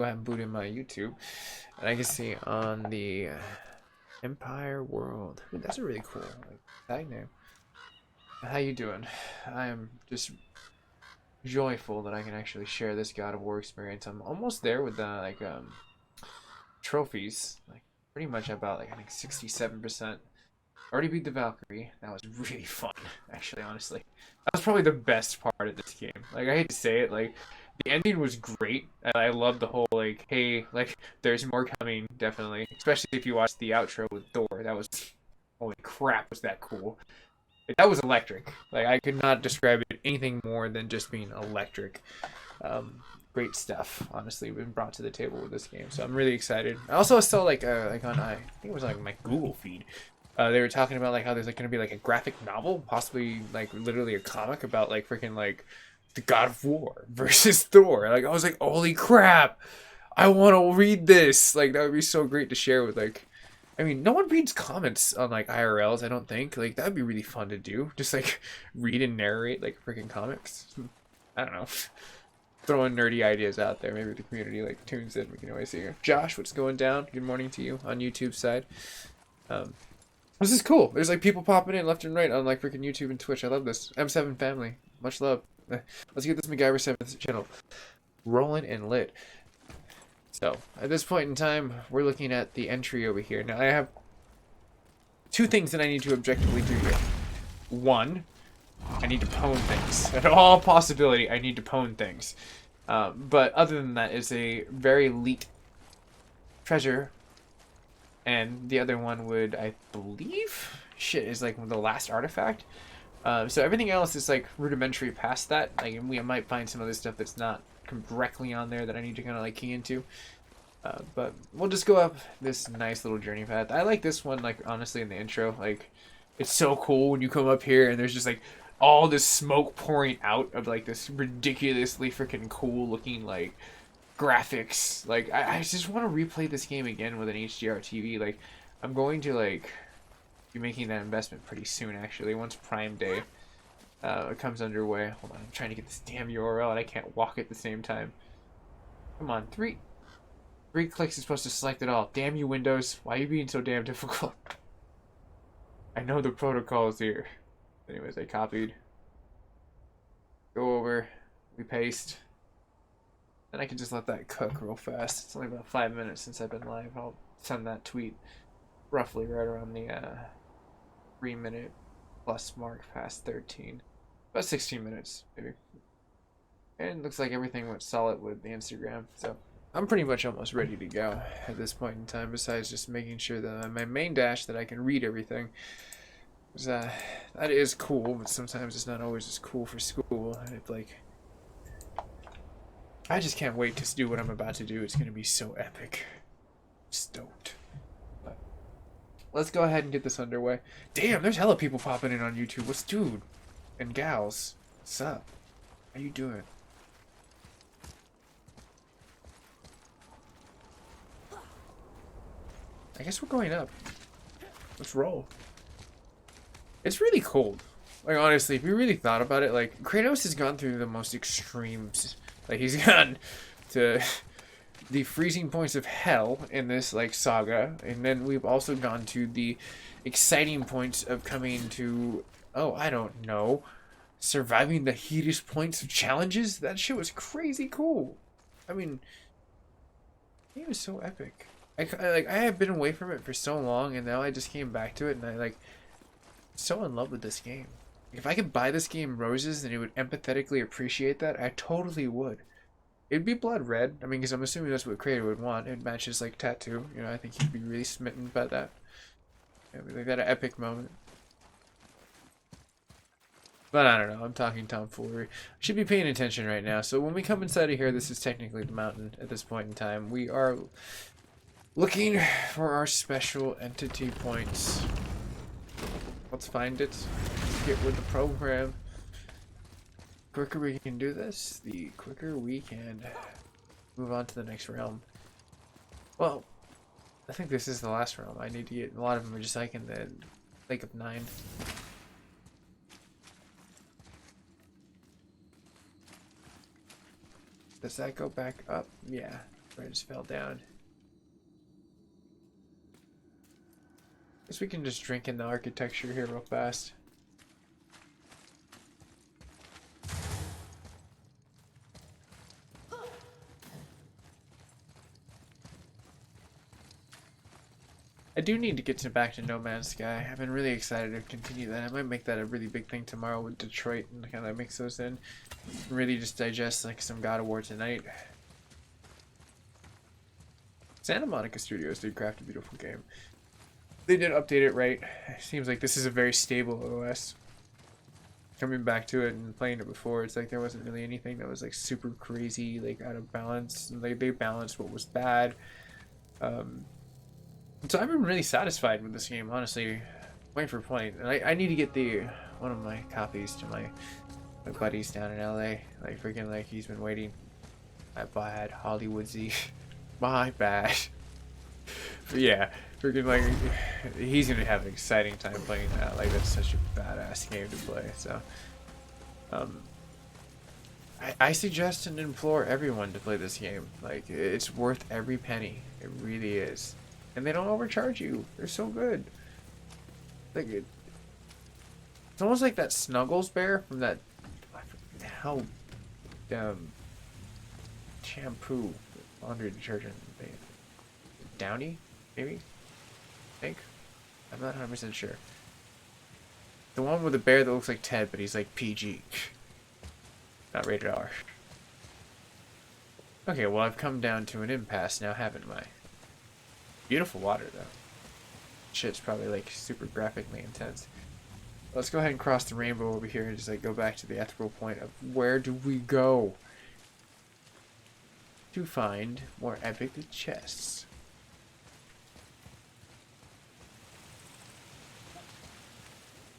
go ahead and boot in my YouTube, and I can see on the Empire World. Ooh, that's a really cool tag name. How you doing? I am just joyful that I can actually share this God of War experience. I'm almost there with the trophies. Like pretty much about like I think 67%. Already beat the Valkyrie. That was really fun, actually, honestly. That was probably the best part of this game. Like I hate to say it, like the ending was great. I love the whole like, hey, like there's more coming, definitely. Especially if you watch the outro with Thor. That was holy crap, was that cool. Like, that was electric. Like I could not describe it anything more than just being electric. Great stuff, honestly, been brought to the table with this game. So I'm really excited. I also saw like on I think it was like my Google feed. They were talking about like how there's like gonna be like a graphic novel, possibly like literally a comic about like freaking like the God of War versus Thor. Like I was like, holy crap, I want to read this. Like that would be so great to share with like. I mean, no one reads comments on like IRLs. I don't think like that'd be really fun to do. Just like read and narrate like freaking comics. I don't know. Throwing nerdy ideas out there. Maybe the community like tunes in. We can always hear. Josh, what's going down? Good morning to you on YouTube side. Um, this is cool. There's like people popping in left and right on like freaking YouTube and Twitch. I love this. M7 family. Much love. Let's get this Macgyver7th channel rolling and lit. So, at this point in time, we're looking at the entry over here. Now, I have two things that I need to objectively do here. One, I need to pwn things. At all possibility, I need to pwn things. But other than that, it's a very elite treasure. And the other one would, I believe, is like the last artifact. So everything else is like rudimentary past that. Like we might find some other stuff that's not directly on there that I need to kind of like key into. But we'll just go up this nice little journey path. I like this one, like honestly, in the intro. Like it's so cool when you come up here and there's just like all this smoke pouring out of like this ridiculously freaking cool looking like graphics. Like I just want to replay this game again with an HDR TV. Like I'm going to like be making that investment pretty soon actually once Prime Day comes underway. Hold on, I'm trying to get this damn URL and I can't walk at the same time. Come on, three clicks is supposed to select it all. Damn you, Windows. Why are you being so damn difficult? I know the protocol is here. Anyways, I copied. Go over. We paste. Then I can just let that cook real fast. It's only about 5 minutes since I've been live. I'll send that tweet roughly right around the 3 minute plus mark past 13. About 16 minutes, maybe. And looks like everything went solid with the Instagram, so I'm pretty much almost ready to go at this point in time, besides just making sure that my main dash that I can read everything. That is cool, but sometimes it's not always as cool for school. And it's like, I just can't wait to do what I'm about to do. It's going to be so epic. Stoked. But let's go ahead and get this underway. Damn, there's hella people popping in on YouTube. What's dude and gals? What's up? How you doing? I guess we're going up. Let's roll. It's really cold. Like, honestly, if you really thought about it, like, Kratos has gone through the most extremes. Like, he's gone to the freezing points of hell in this, like, saga. And then we've also gone to the exciting points of coming to, oh, I don't know, surviving the heatest points of challenges. That shit was crazy cool. I mean, it was so epic. I have been away from it for so long, and now I just came back to it, and I like so in love with this game. If I could buy this game roses and it would empathetically appreciate that, I totally would. It'd be blood red. I mean, because I'm assuming that's what Creator would want. It matches like tattoo. You know, I think he'd be really smitten by that. Yeah, like that epic moment. But I don't know. I'm talking tomfoolery. I should be paying attention right now. So when we come inside of here, this is technically the mountain at this point in time. We are looking for our special entity points. Let's find it. Let's get with the program. The quicker we can do this, the quicker we can move on to the next realm. Well, I think this is the last realm. I need to get a lot of them are just like in the Lake of Nine. Does that go back up? Yeah. I just fell down. Guess we can just drink in the architecture here real fast. I do need to get back to No Man's Sky. I've been really excited to continue that. I might make that a really big thing tomorrow with Detroit and kind of mix those in. Really just digest like some God of War tonight. Santa Monica Studios did craft a beautiful game. They did update it right. It seems like this is a very stable OS. Coming back to it and playing it before, it's like there wasn't really anything that was like super crazy, like out of balance. Like they balanced what was bad. So I've been really satisfied with this game, honestly. Waiting for playing. I need to get one of my copies to my buddies down in LA. Like freaking like he's been waiting. My bad, Hollywoodsy. My bad. But yeah, freaking like he's gonna have an exciting time playing that. Like that's such a badass game to play. So I suggest and implore everyone to play this game. Like it's worth every penny. It really is. And they don't overcharge you. They're so good. Like it's almost like that Snuggles bear from that how shampoo laundry detergent. Downy, maybe? I think. I'm not 100% sure. The one with the bear that looks like Ted, but he's like PG. Not rated R. Okay, well I've come down to an impasse now, haven't I? Beautiful water, though. Shit's probably, like, super graphically intense. Let's go ahead and cross the rainbow over here and just, like, go back to the ethical point of where do we go to find more epic chests.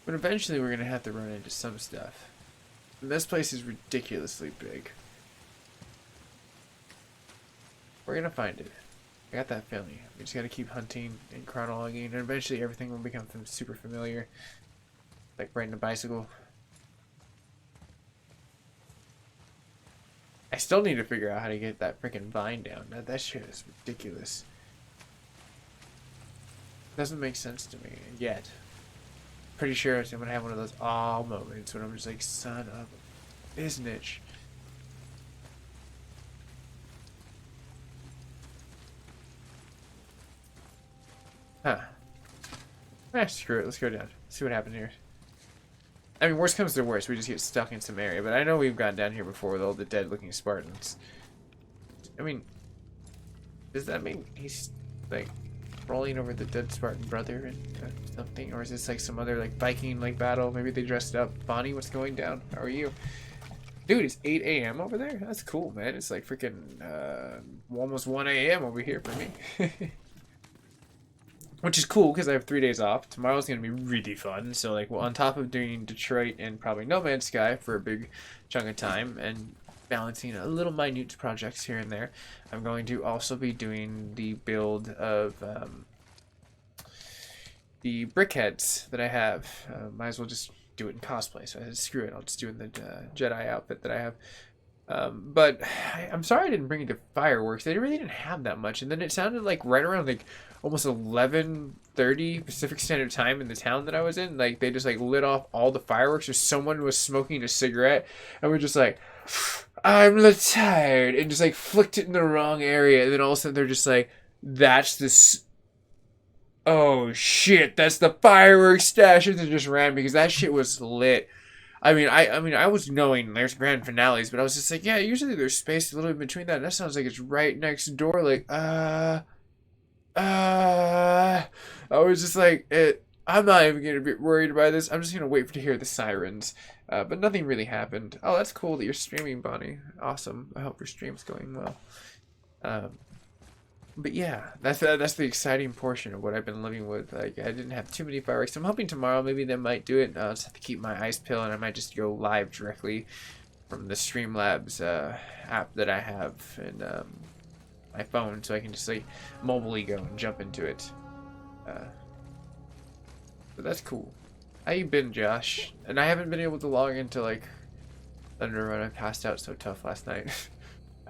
But eventually we're going to have to run into some stuff. And this place is ridiculously big. We're going to find it. I got that feeling. We just gotta keep hunting and chronologing, and eventually everything will become super familiar. Like riding a bicycle. I still need to figure out how to get that freaking vine down. That shit is ridiculous. Doesn't make sense to me yet. Pretty sure I'm gonna have one of those aw moments when I'm just like, son of a biznitch. Huh. Screw it. Let's go down. See what happens here. I mean, worst comes to worst. We just get stuck in some area. But I know we've gone down here before with all the dead-looking Spartans. I mean, does that mean he's, like, rolling over the dead Spartan brother and something? Or is this, like, some other, like, Viking, like, battle? Maybe they dressed up. Bonnie, what's going down? How are you? Dude, it's 8 a.m. over there? That's cool, man. It's, like, freaking, almost 1 a.m. over here for me. Which is cool because I have 3 days off. Tomorrow's going to be really fun. So, like, well, on top of doing Detroit and probably No Man's Sky for a big chunk of time and balancing a little minute projects here and there, I'm going to also be doing the build of the brickheads that I have. Might as well just do it in cosplay. So I said, screw it. I'll just do it in the Jedi outfit that I have. But I'm sorry I didn't bring you the fireworks. They really didn't have that much. And then it sounded like right around like almost 11:30 Pacific Standard Time in the town that I was in. Like they just like lit off all the fireworks, or someone was smoking a cigarette, and we're just like, I'm tired, and just like flicked it in the wrong area. And then all of a sudden they're just like, that's this. Oh shit, that's the fireworks stash, and they just ran because that shit was lit. I mean, I was knowing there's grand finales, but I was just like, yeah, usually there's space a little bit between that. And that sounds like it's right next door. Like, I was just like, I'm not even gonna be worried about this. I'm just gonna wait to hear the sirens. But nothing really happened. Oh, that's cool that you're streaming, Bonnie. Awesome. I hope your stream's going well. But yeah, that's the exciting portion of what I've been living with. Like, I didn't have too many fireworks. I'm hoping tomorrow maybe they might do it. I'll just have to keep my ice pill, and I might just go live directly from the Streamlabs app that I have in my phone, so I can just like mobilely go and jump into it. But that's cool. How you been, Josh? And I haven't been able to log into like Thunder Run. I passed out so tough last night.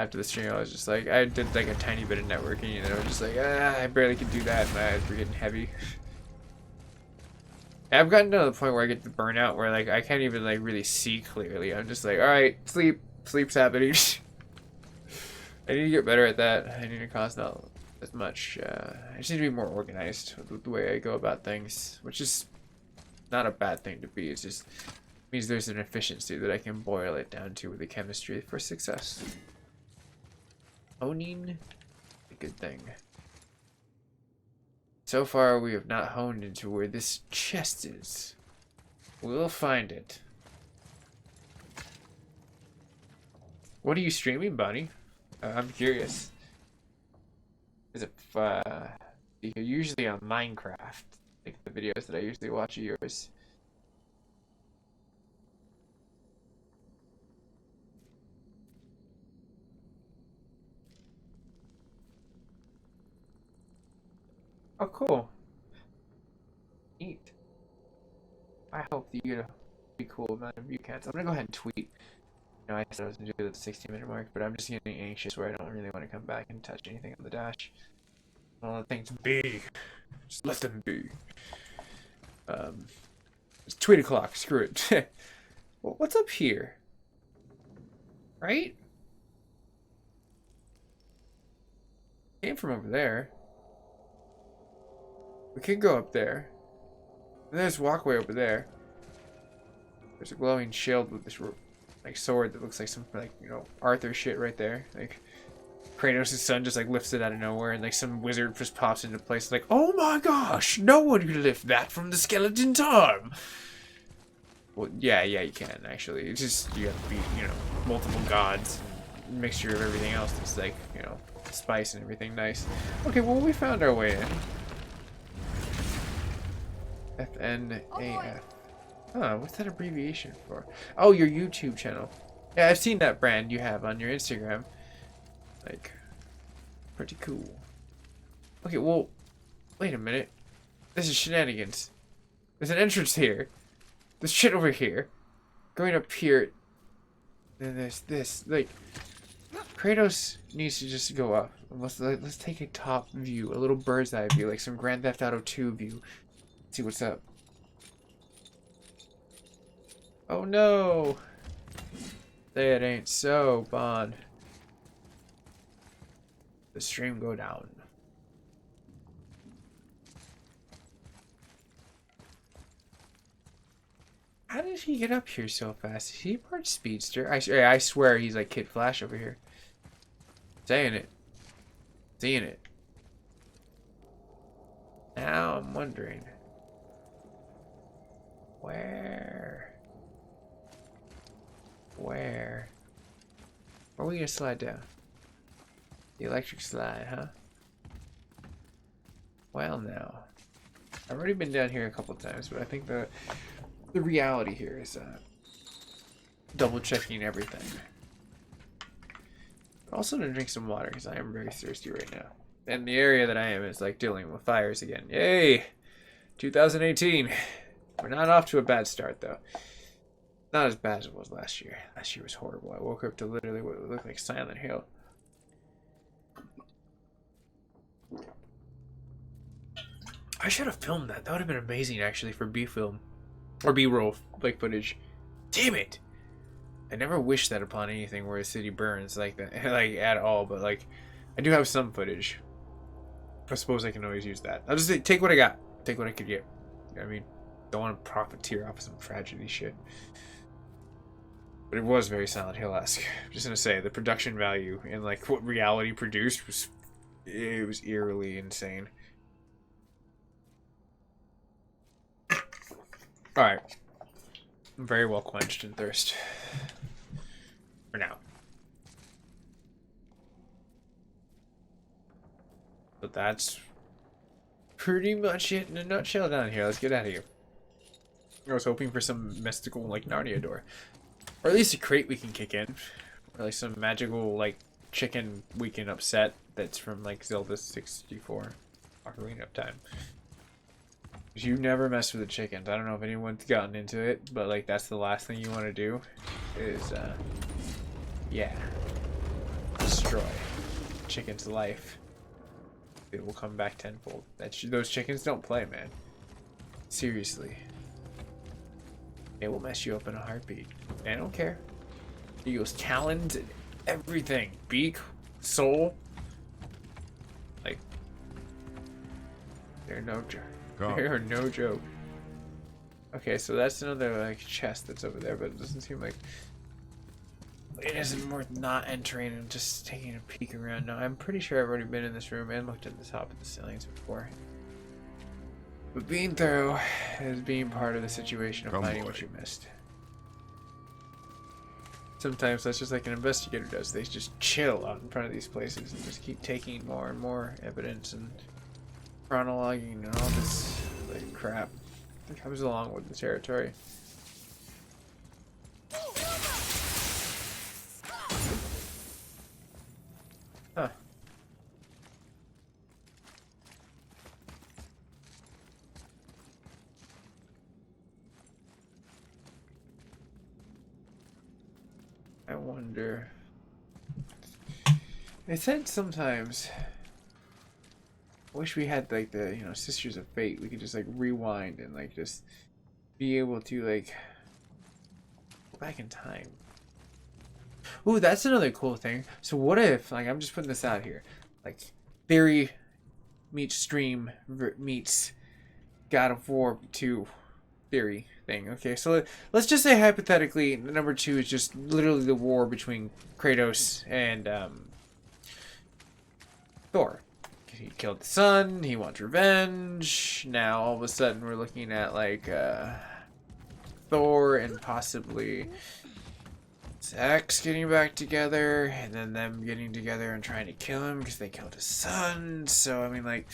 After the stream, I was just like, I did like a tiny bit of networking, and I was just like, I barely could do that. My eyes were getting heavy. I've gotten to the point where I get the burnout where like I can't even like really see clearly. I'm just like, all right, sleep's happening. I need to get better at that. I need to cost not as much. I just need to be more organized with the way I go about things, which is not a bad thing to be. It just means there's an efficiency that I can boil it down to with the chemistry for success. Owning a good thing. So far, we have not honed into where this chest is. We'll find it. What are you streaming, Bunny? I'm curious. Is it you're usually on Minecraft, like the videos that I usually watch of yours. Oh, cool. Neat. I hope that you get a pretty cool amount of view counts. I'm gonna go ahead and tweet. You know, I said I was gonna do the 60-minute mark, but I'm just getting anxious where I don't really want to come back and touch anything on the dash. I'll let things be. Just let them be. It's tweet o'clock. Screw it. Well, what's up here? Right? Came from over there. We could go up there. And there's a walkway over there. There's a glowing shield with this like sword that looks like some like, you know, Arthur shit right there. Like Kratos' son just like lifts it out of nowhere, and like some wizard just pops into place like, oh my gosh, no one could lift that from the skeleton's arm. Well, yeah, you can actually. It's just you have to beat, you know, multiple gods and a mixture of everything else that's like, you know, spice and everything nice. Okay, well, we found our way in. FNAF. Huh, what's that abbreviation for? Oh, your YouTube channel. Yeah, I've seen that brand you have on your Instagram. Like, pretty cool. Okay, well, wait a minute. This is shenanigans. There's an entrance here. There's shit over here. Going up here. Then there's this. Like, Kratos needs to just go up. Let's take a top view, a little bird's eye view, like some Grand Theft Auto 2 view. See what's up. Oh no! That ain't so, Bond. The stream go down. How did he get up here so fast? Is he part speedster? I swear he's like Kid Flash over here. Saying it. Seeing it. Now I'm wondering. Where are we gonna slide down? The electric slide, huh? Well, now. I've already been down here a couple times, but I think the reality here is double checking everything. But also to drink some water because I am very thirsty right now. And the area that I am is like dealing with fires again. Yay! 2018. We're not off to a bad start though. Not as bad as it was last year. Last year was horrible. I woke up to literally what looked like Silent Hill. I should have filmed that. That would have been amazing actually for B-film. Or B-roll like footage. Damn it! I never wish that upon anything where a city burns like that, like at all, but like I do have some footage. I suppose I can always use that. I'll just take what I got. Take what I could get. You know what I mean? Don't want to profiteer off of some tragedy shit. But it was very Silent Hill-esque. I'm just gonna say the production value and like what reality produced was eerily insane. Alright. I'm very well quenched in thirst. For now. But that's pretty much it in a nutshell down here. Let's get out of here. I was hoping for some mystical, like, Narnia door. Or at least a crate we can kick in. Or like some magical, like, chicken we can upset that's from, like, Zelda 64. Ocarina of Time. You never mess with the chickens. I don't know if anyone's gotten into it, but, like, that's the last thing you want to do. Is, yeah. destroy chicken's life, it will come back tenfold. Those chickens don't play, man. Seriously. It will mess you up in a heartbeat. I don't care. He goes talons and everything. Beak, soul. Like, they're no joke. They are no joke. Okay, so that's another like chest that's over there, but it doesn't seem like it isn't worth not entering and just taking a peek around. No, I'm pretty sure I've already been in this room and looked at the top of the ceilings before. But being thorough is being part of the situation of finding what you missed. Sometimes that's just like an investigator does. They just chill out in front of these places and just keep taking more and more evidence and chronologing and all this like crap that comes along with the territory. Huh. I wonder. They said sometimes. I wish we had like the Sisters of Fate. We could just like rewind and like just be able to like go back in time. Ooh, that's another cool thing. So what if like I'm just putting this out here, like Theory meets Stream meets God of War 2 Theory thing. Okay, so let's just say hypothetically number 2 is just literally the war between Kratos and Thor. He killed the son, he wants revenge. Now all of a sudden we're looking at like Thor and possibly Zex getting back together, and then them getting together and trying to kill him because they killed his son. So I mean, like,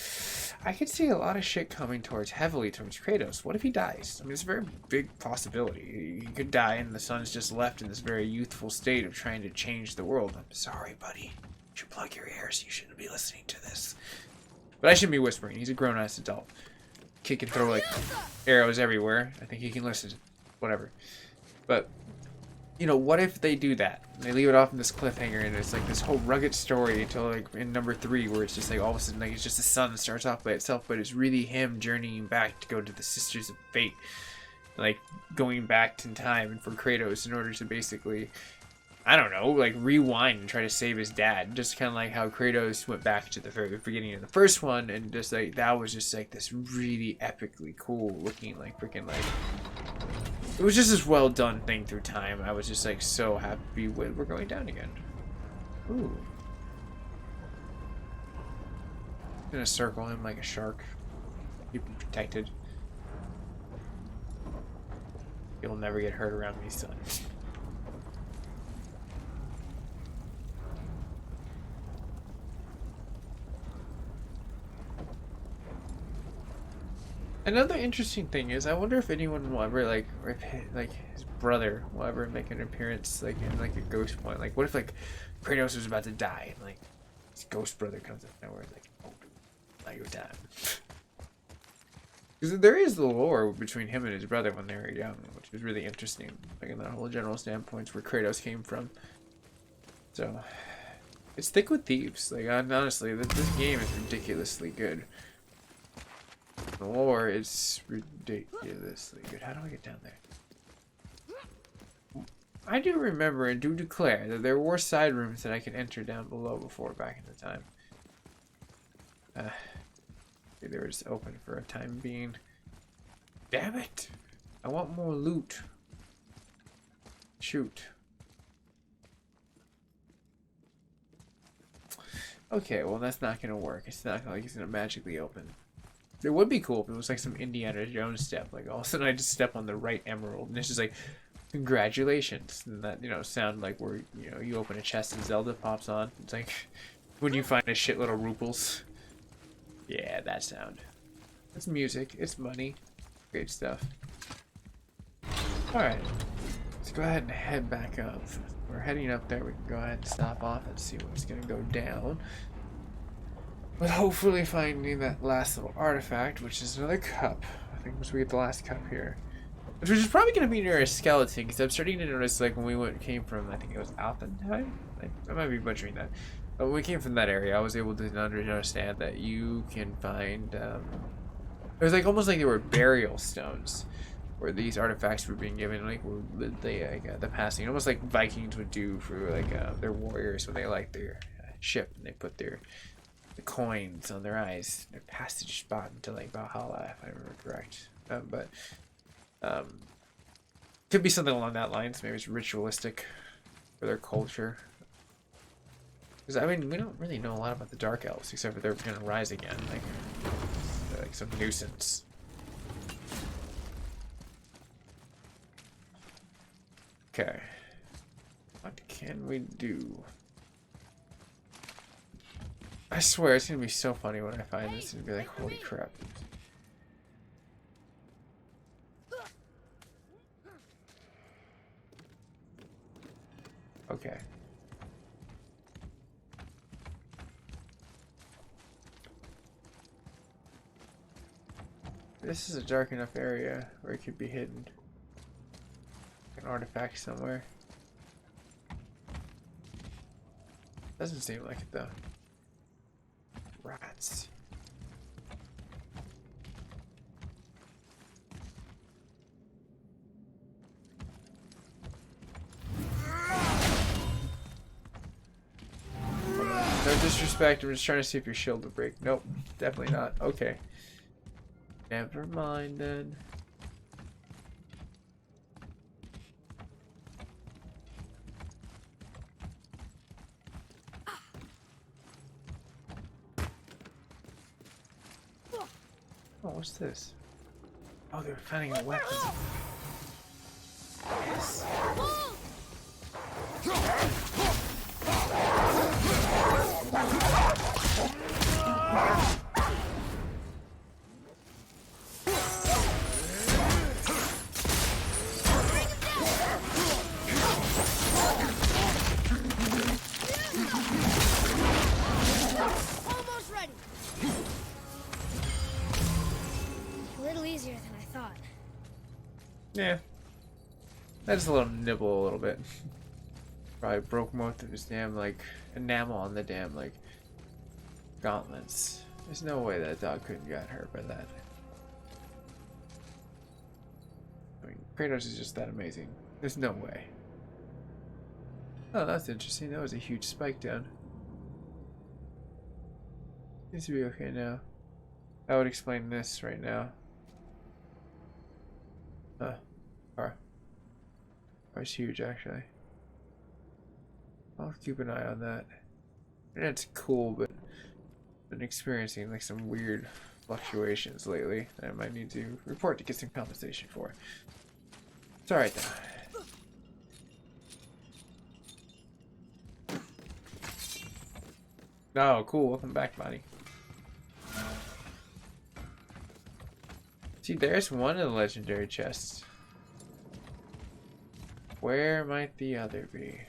I could see a lot of shit coming heavily towards Kratos. What if he dies? I mean, it's a very big possibility. He could die and the son's just left in this very youthful state of trying to change the world. I'm sorry, buddy. You should plug your ears. You shouldn't be listening to this. But I shouldn't be whispering. He's a grown-ass adult. Kid can throw like arrows everywhere. I think he can listen. Whatever. But what if they do that? They leave it off in this cliffhanger, and it's like this whole rugged story until like in number 3, where it's just like all of a sudden like it's just the sun that starts off by itself, but it's really him journeying back to go to the Sisters of Fate, like going back in time and for Kratos in order to basically, I don't know, like rewind and try to save his dad. Just kind of like how Kratos went back to the very beginning of the first one, and just like that was just like this really epically cool looking like freaking like. It was just this well done thing through time. I was just like so happy with we're going down again. Ooh. I'm gonna circle him like a shark. Keep him protected. He'll never get hurt around me, son. Another interesting thing is, I wonder if anyone will ever like his brother will ever make an appearance like in like a ghost point. Like, what if like Kratos was about to die and like his ghost brother comes up nowhere like, oh, now you're dead. Because there is the lore between him and his brother when they were young, which was really interesting. Like in that whole general standpoints where Kratos came from. So it's thick with thieves. Like honestly, this game is ridiculously good. The lore is ridiculously good. How do I get down there? I do remember and do declare that there were side rooms that I could enter down below before back in the time. They were just open for a time being. Damn it! I want more loot. Shoot. Okay, well that's not gonna work. It's not like it's gonna magically open. It would be cool if it was like some Indiana Jones step. Like all of a sudden I just step on the right emerald and it's just like, congratulations. And that, sound like where, you open a chest and Zelda pops on. It's like when you find a shitload of ruples. Yeah, that sound. It's music. It's money. Great stuff. Alright. Let's go ahead and head back up. We're heading up there. We can go ahead and stop off and see what's going to go down. But hopefully finding that last little artifact, which is another cup. I think once we get the last cup here. Which is probably going to be near a skeleton, because I'm starting to notice, like, when we came from, I think it was Alphenheim? I might be butchering that. When we came from that area, I was able to understand that you can find. It was like almost like they were burial stones, where these artifacts were being given, like the passing, almost like Vikings would do for like their warriors when they like their ship and they put the coins on their eyes, their passage spot into like Valhalla, if I remember correct. But could be something along that lines. Maybe it's ritualistic for their culture. Because I mean, we don't really know a lot about the Dark Elves, except for they're gonna rise again, like they're like some nuisance. Okay, what can we do? I swear it's gonna be so funny when I find this and be like, holy crap. Okay. This is a dark enough area where it could be hidden. An artifact somewhere. Doesn't seem like it though. Rats. No disrespect, I'm just trying to see if your shield will break. Nope, definitely not. Okay. Never mind then. Oh, what's this? Oh, they're finding a weapon. Yes. Almost ready. A little easier than I thought. Yeah. That's a little nibble a little bit. Probably broke most of his damn like enamel on the damn like gauntlets. There's no way that dog couldn't get hurt by that. I mean, Kratos is just that amazing. There's no way. Oh, that's interesting. That was a huge spike down. Seems to be okay now. That would explain this right now. Huh. Car's huge, actually. I'll keep an eye on that. And that's cool, but I've been experiencing like some weird fluctuations lately that I might need to report to get some compensation for. It's alright though. Oh, cool. Welcome back, buddy. See, there's one of the legendary chests. Where might the other be?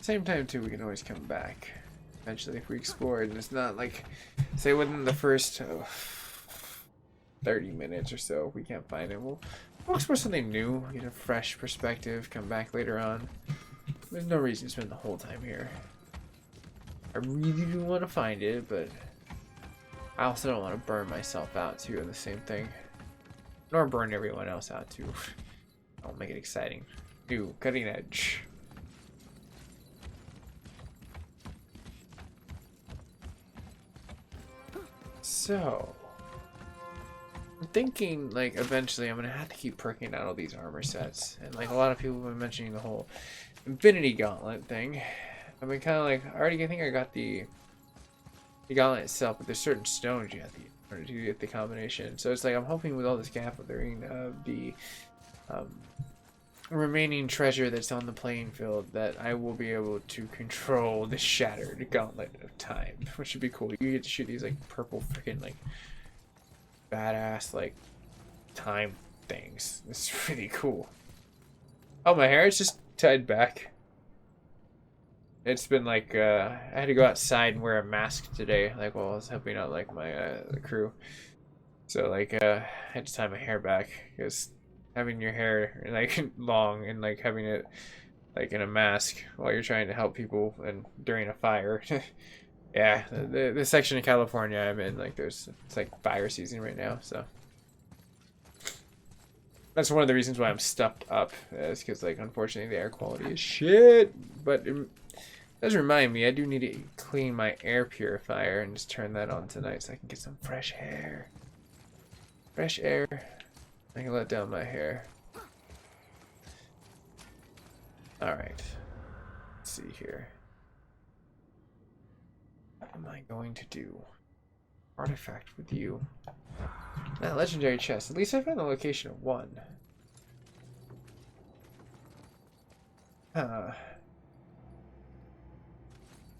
Same time too, we can always come back eventually if we explore it, and it's not like, say within the first 30 minutes or so, if we can't find it, we'll explore something new, get a fresh perspective, come back later on. There's no reason to spend the whole time here. I really do want to find it, but I also don't want to burn myself out too in the same thing. Nor burn everyone else out too. I'll make it exciting. New, cutting edge. So, I'm thinking like eventually I'm gonna have to keep perking out all these armor sets, and like a lot of people have been mentioning the whole Infinity Gauntlet thing. I've been kind of like, I think I got the gauntlet itself, but there's certain stones you have to get in order to get the combination. So it's like I'm hoping with all this gathering of the remaining treasure that's on the playing field that I will be able to control the shattered gauntlet of time, which would be cool. You get to shoot these like purple freaking like badass like time things. It's really cool. Oh, my hair is just tied back. It's been like I had to go outside and wear a mask today, like while I was helping out like my the crew. So like I had to tie my hair back because having your hair like long and like having it like in a mask while you're trying to help people and during a fire. Yeah, the section of California I'm in, like it's like fire season right now, so that's one of the reasons why I'm stuck up, is because like unfortunately the air quality is shit. But it does remind me I do need to clean my air purifier and just turn that on tonight so I can get some fresh air. Fresh air. I can let down my hair. Alright. Let's see here. What am I going to do? Artifact with you. That legendary chest. At least I found the location of one.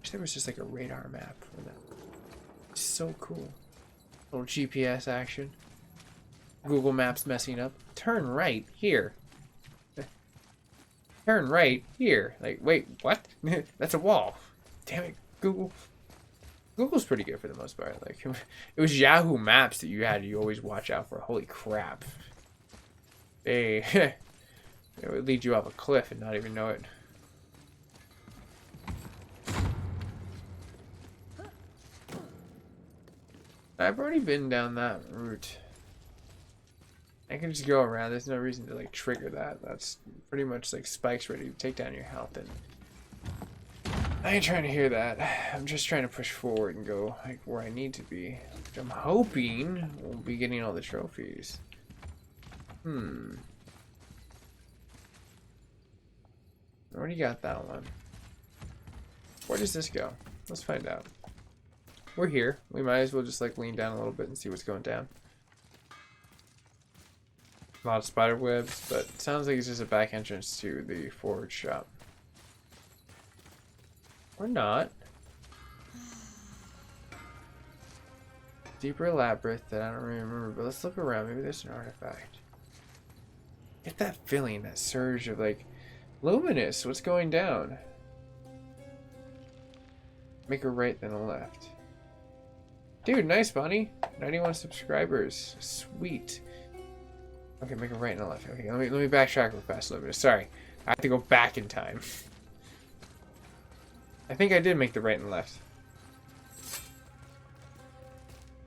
Wish there was just like a radar map for that. It's so cool. Little GPS action. Google Maps messing up. Turn right here. Turn right here. Like, wait, what? That's a wall. Damn it, Google. Google's pretty good for the most part. Like, it was Yahoo Maps that you always watch out for. Holy crap. They it would lead you off a cliff and not even know it. I've already been down that route. I can just go around. There's no reason to like trigger that. That's pretty much like spikes ready to take down your health, and I ain't trying to hear that. I'm just trying to push forward and go like where I need to be. Which I'm hoping we'll be getting all the trophies. I already got that one. Where does this go? Let's find out. We're here. We might as well just like lean down a little bit and see what's going down. A lot of spider webs, but it sounds like it's just a back entrance to the forge shop. Or not. Deeper labyrinth that I don't really remember, but let's look around. Maybe there's an artifact. Get that feeling, that surge of like luminous. What's going down? Make a right, then a left. Dude, nice, Bunny. 91 subscribers. Sweet. Okay, make a right and a left. Okay, let me backtrack real fast a little bit. Sorry. I have to go back in time. I think I did make the right and left.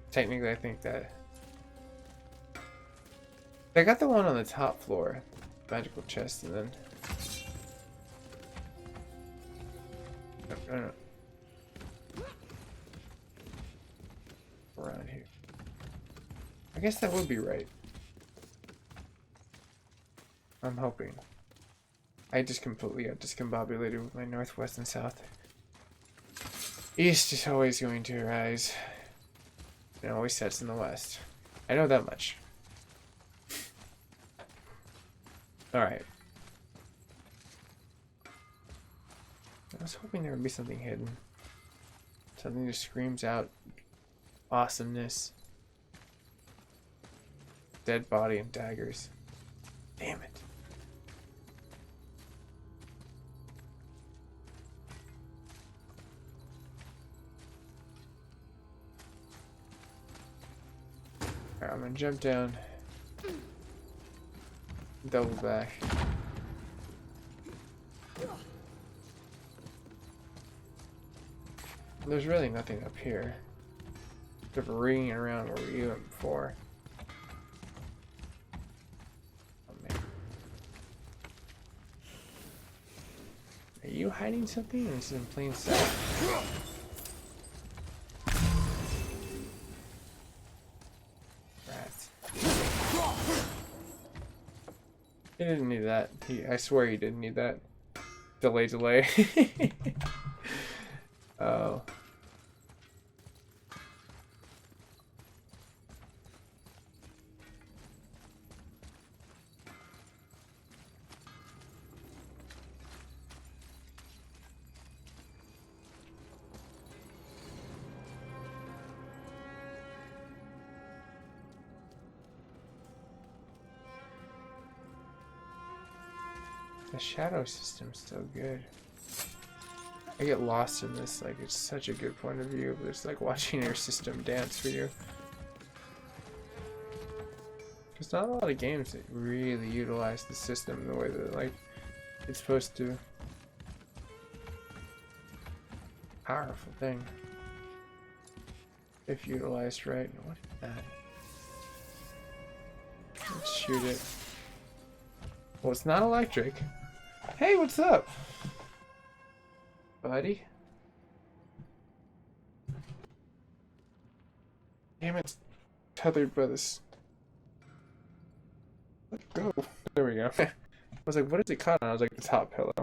Technically, I think that. I got the one on the top floor. Magical chest, and then. No. Around here. I guess that would be right. I'm hoping. I just completely got discombobulated with my northwest and south. East is always going to rise. It always sets in the west. I know that much. Alright. I was hoping there would be something hidden. Something that screams out awesomeness. Dead body and daggers. Damn it. Alright, I'm gonna jump down. Double back. There's really nothing up here. Except for ringing around where we went before. Oh man. Are you hiding something or is it in plain sight? Rats. He didn't need that. I swear he didn't need that. Delay. Oh. The shadow system's still good. I get lost in this. Like, it's such a good point of view, but it's like watching your system dance for you. There's not a lot of games that really utilize the system the way that like it's supposed to. Powerful thing. If utilized right. What is that? Let's shoot it. Well, it's not electric. Hey, what's up, buddy? Damn it. Tethered by this. Let's go. There we go. I was like, what is it caught on? I was like, the top pillow.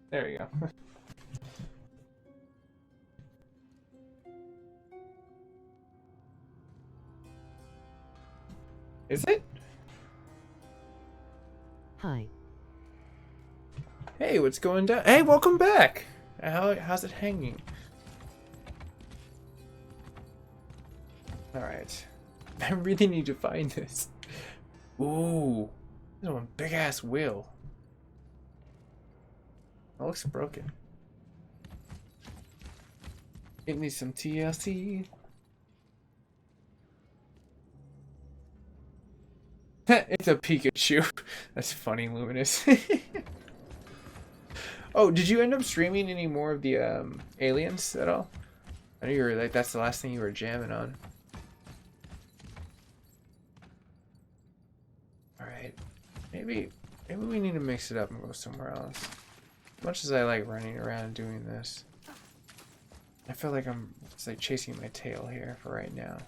There you go. Is it? Hi. Hey, what's going down? Hey, welcome back. How's it hanging? All right. I really need to find this. Ooh, this one big ass wheel. That looks broken. Give me some TLC. It's a Pikachu. That's funny, Luminous. Oh, did you end up streaming any more of the aliens at all? I know you were like, that's the last thing you were jamming on. Alright. Maybe we need to mix it up and go somewhere else. As much as I like running around doing this, I feel like I'm just like chasing my tail here for right now.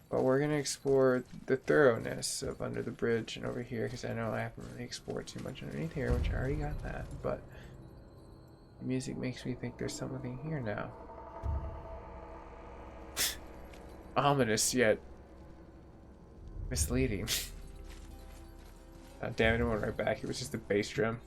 But we're gonna explore the thoroughness of under the bridge and over here, because I know I haven't really explored too much underneath here, which I already got that. But the music makes me think there's something here now. Ominous yet misleading. Oh, damn it! It went right back. It was just a bass drum.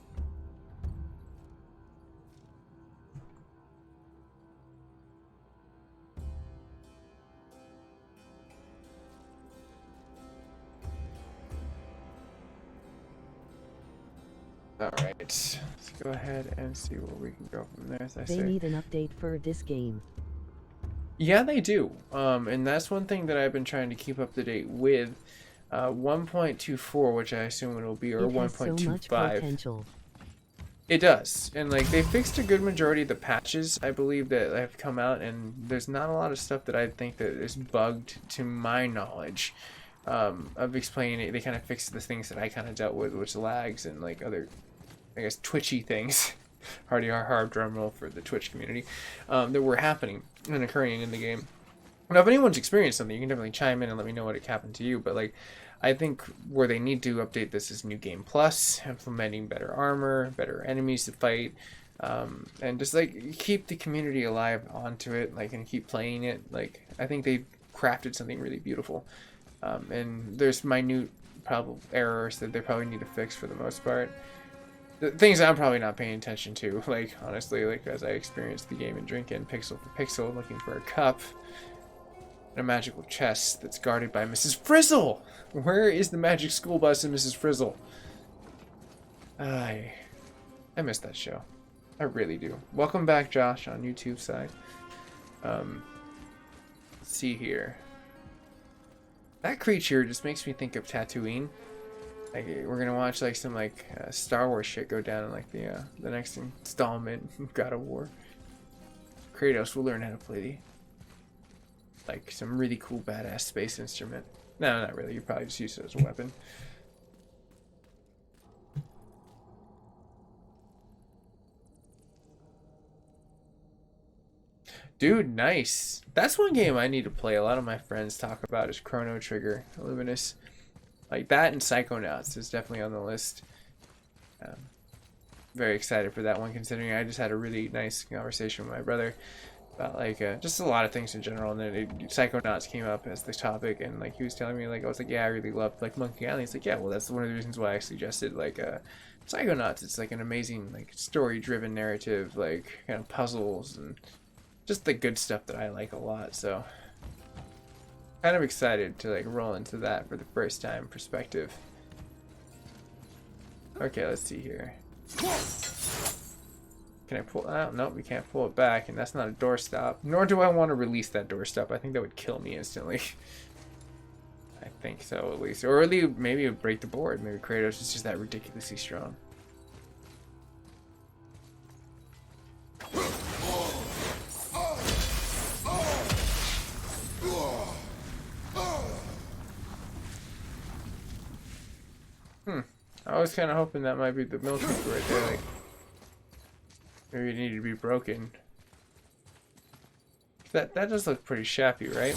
Alright, let's go ahead and see where we can go from there, as I They say. need an update for this game. Yeah, they do. And that's one thing that I've been trying to keep up to date with. 1.24, which I assume it'll be, or It has so much 1.25. potential. It does. And like they fixed a good majority of the patches, I believe, that have come out, and there's not a lot of stuff that I think that is bugged to my knowledge. Of explaining it. They kind of fixed the things that I kind of dealt with, which lags and like other, I guess, twitchy things. Hardy hard drum roll for the Twitch community that were happening and occurring in the game. Now, if anyone's experienced something, you can definitely chime in and let me know what happened to you. But like, I think where they need to update this is New Game Plus, implementing better armor, better enemies to fight, and just like keep the community alive onto it, like, and keep playing it. Like, I think they crafted something really beautiful. And there's minute probably errors that they probably need to fix for the most part. The things I'm probably not paying attention to, like, honestly, like, as I experienced the game and drinking pixel for pixel, looking for a cup and a magical chest that's guarded by Mrs. Frizzle. Where is the magic school bus and Mrs. Frizzle? I miss that show. I really do. Welcome back, Josh, on YouTube side. Let's see here. That creature just makes me think of Tatooine. Like, we're gonna watch like some like Star Wars shit go down in like the next installment of God of War. Kratos will learn how to play like some really cool badass space instrument. No, not really. You probably just use it as a weapon. Dude, nice. That's one game I need to play. A lot of my friends talk about is Chrono Trigger, Luminous. Like that and Psychonauts is definitely on the list. Very excited for that one, considering I just had a really nice conversation with my brother about like just a lot of things in general. And then Psychonauts came up as the topic, and like he was telling me, like, I was like, yeah, I really loved like Monkey Island. He's like, yeah, well, that's one of the reasons why I suggested like Psychonauts. It's like an amazing like story-driven narrative, like kind of puzzles and just the good stuff that I like a lot. So kind of excited to like roll into that for the first time perspective. Okay, let's see here. Can I pull out? Nope, we can't pull it back, and that's not a doorstop. Nor do I want to release that doorstop. I think that would kill me instantly. I think so, at least. Or at least maybe it would break the board. Maybe Kratos is just that ridiculously strong. I was kind of hoping that might be the milk people right there. Like, maybe it needed to be broken. That does look pretty shappy, right?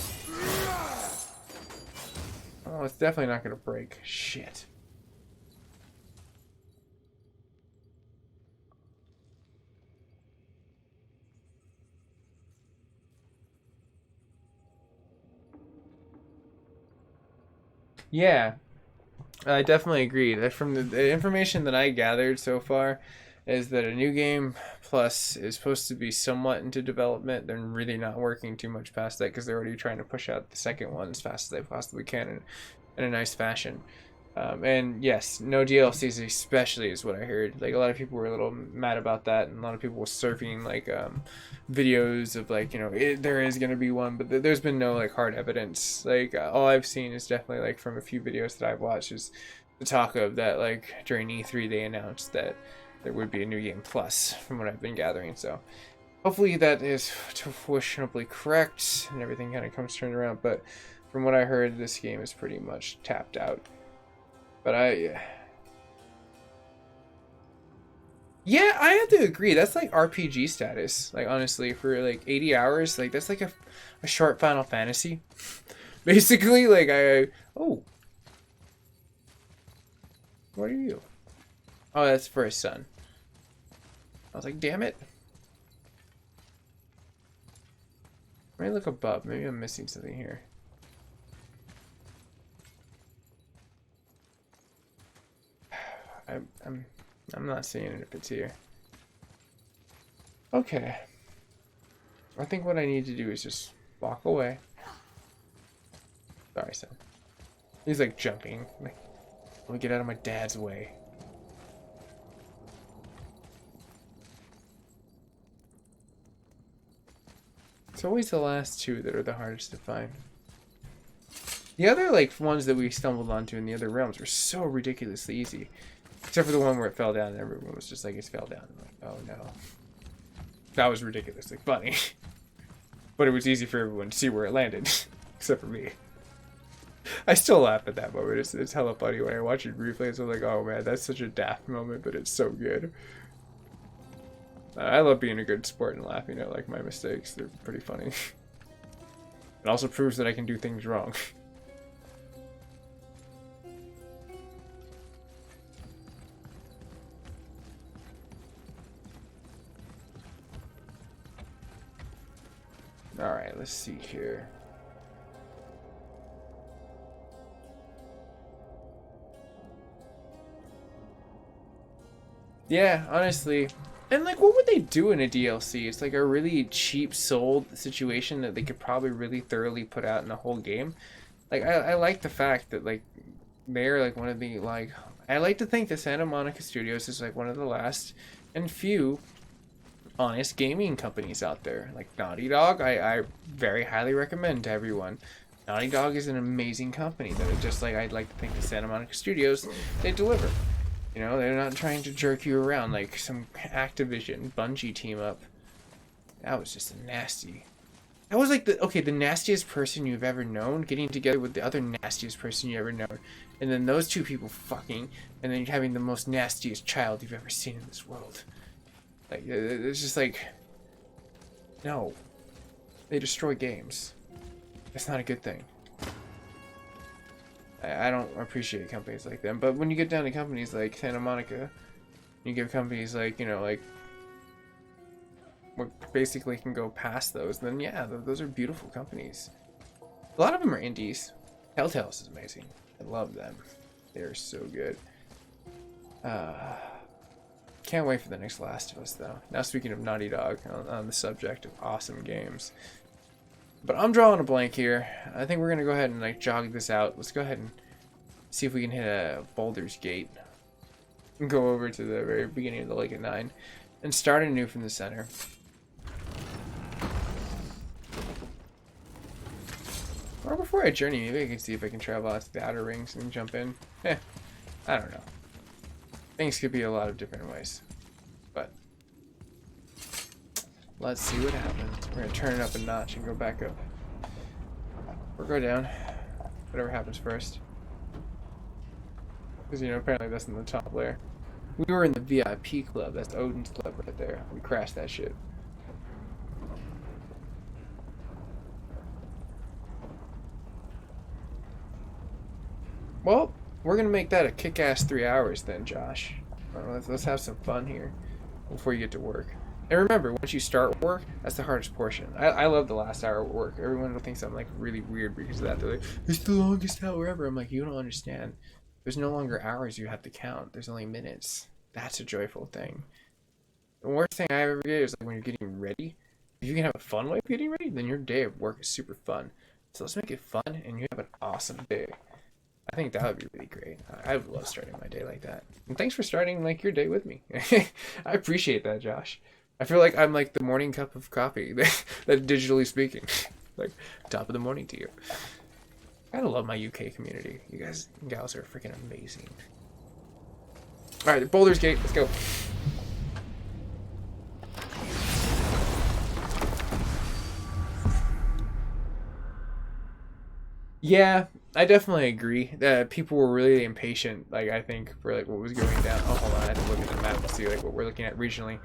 Oh, it's definitely not gonna break. Shit. Yeah. I definitely agree that from the information that I gathered so far is that a new game plus is supposed to be somewhat into development. They're really not working too much past that because they're already trying to push out the second one as fast as they possibly can in a nice fashion. And yes, no DLCs especially is what I heard. Like a lot of people were a little mad about that, and a lot of people were surfing like videos of like, you know, there is gonna be one, but there's been no like hard evidence. Like all I've seen is definitely like from a few videos that I've watched is the talk of that like during E3 they announced that there would be a new game plus from what I've been gathering. So hopefully that is questionably correct and everything kind of comes turned around. But from what I heard, this game is pretty much tapped out. But yeah, I have to agree. That's like RPG status. Like honestly, for like 80 hours, like that's like a short Final Fantasy. Basically, like oh, what are you? Oh, that's for his son. I was like, damn it. Let me look above. Maybe I'm missing something here. I'm not seeing it if it's here. Okay. I think what I need to do is just walk away. Sorry, son. He's like jumping. Like, let me get out of my dad's way. It's always the last two that are the hardest to find. The other like ones that we stumbled onto in the other realms were so ridiculously easy. Except for the one where it fell down and everyone was just like, it fell down. I'm like, oh no. That was ridiculously funny. But it was easy for everyone to see where it landed. Except for me. I still laugh at that moment. It's hella funny when I watch it replays. I'm like, oh man, that's such a daft moment, but it's so good. I love being a good sport and laughing at like my mistakes. They're pretty funny. It also proves that I can do things wrong. Alright, let's see here. Yeah, honestly. And like, what would they do in a DLC? It's like a really cheap sold situation that they could probably really thoroughly put out in the whole game. Like, I like the fact that like they're like one of the like, I like to think that Santa Monica Studios is like one of the last and few honest gaming companies out there. Like Naughty Dog, I very highly recommend to everyone. Naughty Dog is an amazing company that it just like, I'd like to think the Santa Monica Studios, they deliver. You know, they're not trying to jerk you around like some Activision Bungie team up. That was just a nasty. That was like the nastiest person you've ever known getting together with the other nastiest person you ever known, and then those two people fucking, and then you're having the most nastiest child you've ever seen in this world. Like, it's just like, no. They destroy games. That's not a good thing. I don't appreciate companies like them. But when you get down to companies like Santa Monica, you give companies like, you know, like basically can go past those, then yeah, those are beautiful companies. A lot of them are indies. Telltale's is amazing. I love them. They're so good. Can't wait for the next Last of Us though. Now speaking of Naughty Dog, on the subject of awesome games. But I'm drawing a blank here. I think we're gonna go ahead and like jog this out. Let's go ahead and see if we can hit a Baldur's Gate. And go over to the very beginning of the Lake at 9. And start anew from the center. Or before I journey, maybe I can see if I can travel out to the Outer Rings and jump in. I don't know. Things could be a lot of different ways. But let's see what happens. We're gonna turn it up a notch and go back up. Or go down. Whatever happens first. Because, you know, apparently that's in the top layer. We were in the VIP club. That's Odin's club right there. We crashed that shit. Well, we're gonna make that a kick-ass 3 hours then, Josh. Let's have some fun here before you get to work. And remember, once you start work, that's the hardest portion. I love the last hour of work. Everyone thinks I'm like really weird because of that. They're like, it's the longest hour ever. I'm like, you don't understand. There's no longer hours you have to count. There's only minutes. That's a joyful thing. The worst thing I ever get is like when you're getting ready. If you can have a fun way of getting ready, then your day of work is super fun. So let's make it fun and you have an awesome day. I think that would be really great. I would love starting my day like that. And thanks for starting like your day with me. I appreciate that, Josh. I feel like I'm like the morning cup of coffee, that digitally speaking. Like, top of the morning to you. I gotta love my UK community. You guys and gals are freaking amazing. Alright, Baldur's Gate, let's go. Yeah, I definitely agree that people were really impatient, like, I think, for like what was going down. Oh, hold on, I had to look at the map to see like what we're looking at regionally.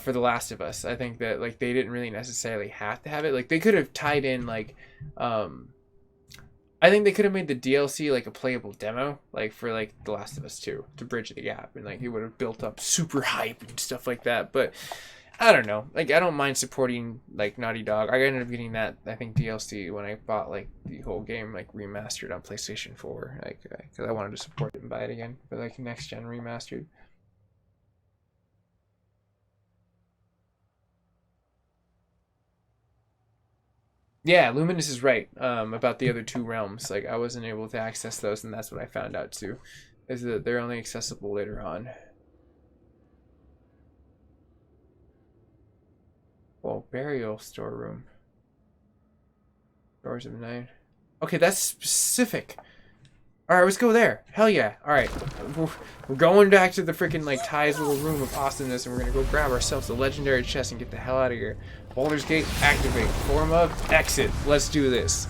For The Last of Us, I think that like they didn't really necessarily have to have it. Like they could have tied in like, I think they could have made the DLC like a playable demo, like for like The Last of Us 2 to bridge the gap, and like it would have built up super hype and stuff like that. But I don't know. Like I don't mind supporting like Naughty Dog. I ended up getting that I think DLC when I bought like the whole game like remastered on PlayStation 4, like because I wanted to support it and buy it again for like next gen remastered. Yeah, Luminous is right about the other two realms. Like, I wasn't able to access those, and that's what I found out, too. Is that they're only accessible later on. Well, Burial Storeroom. Doors of Night. Okay, that's specific. Alright, let's go there. Hell yeah. Alright. We're going back to the freaking, like, Ty's little room of awesomeness, and we're gonna go grab ourselves a legendary chest and get the hell out of here. Baldur's Gate, activate. Form of exit. Let's do this.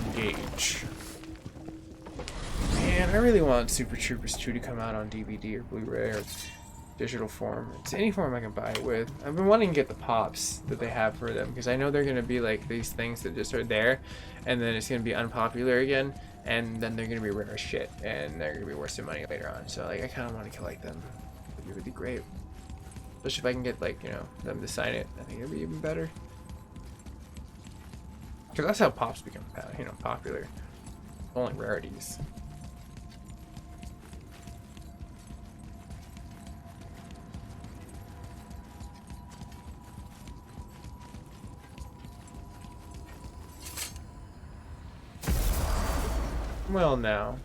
Engage. Man, I really want Super Troopers 2 to come out on DVD or Blu-ray or digital form. It's any form I can buy it with. I've been wanting to get the pops that they have for them because I know they're going to be like these things that just are there and then it's going to be unpopular again and then they're going to be rare as shit and they're going to be worth some money later on. So like I kind of want to collect them. It would be great. Especially if I can get like, you know, them to sign it. I think it'd be even better. Because that's how pops become, you know, popular. Only rarities. Well, now.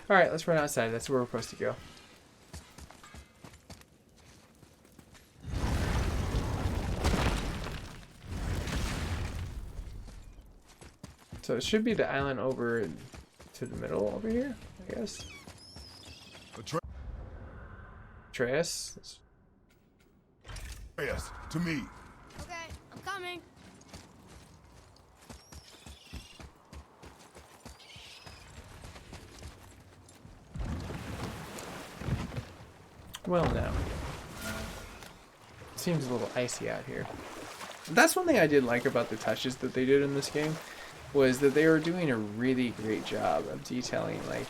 Alright, let's run outside. That's where we're supposed to go. So it should be the island over to the middle over here, I guess. Atreus? Yes, to me. Okay, I'm coming. Well, now. Seems a little icy out here. That's one thing I did like about the touches that they did in this game, was that they were doing a really great job of detailing like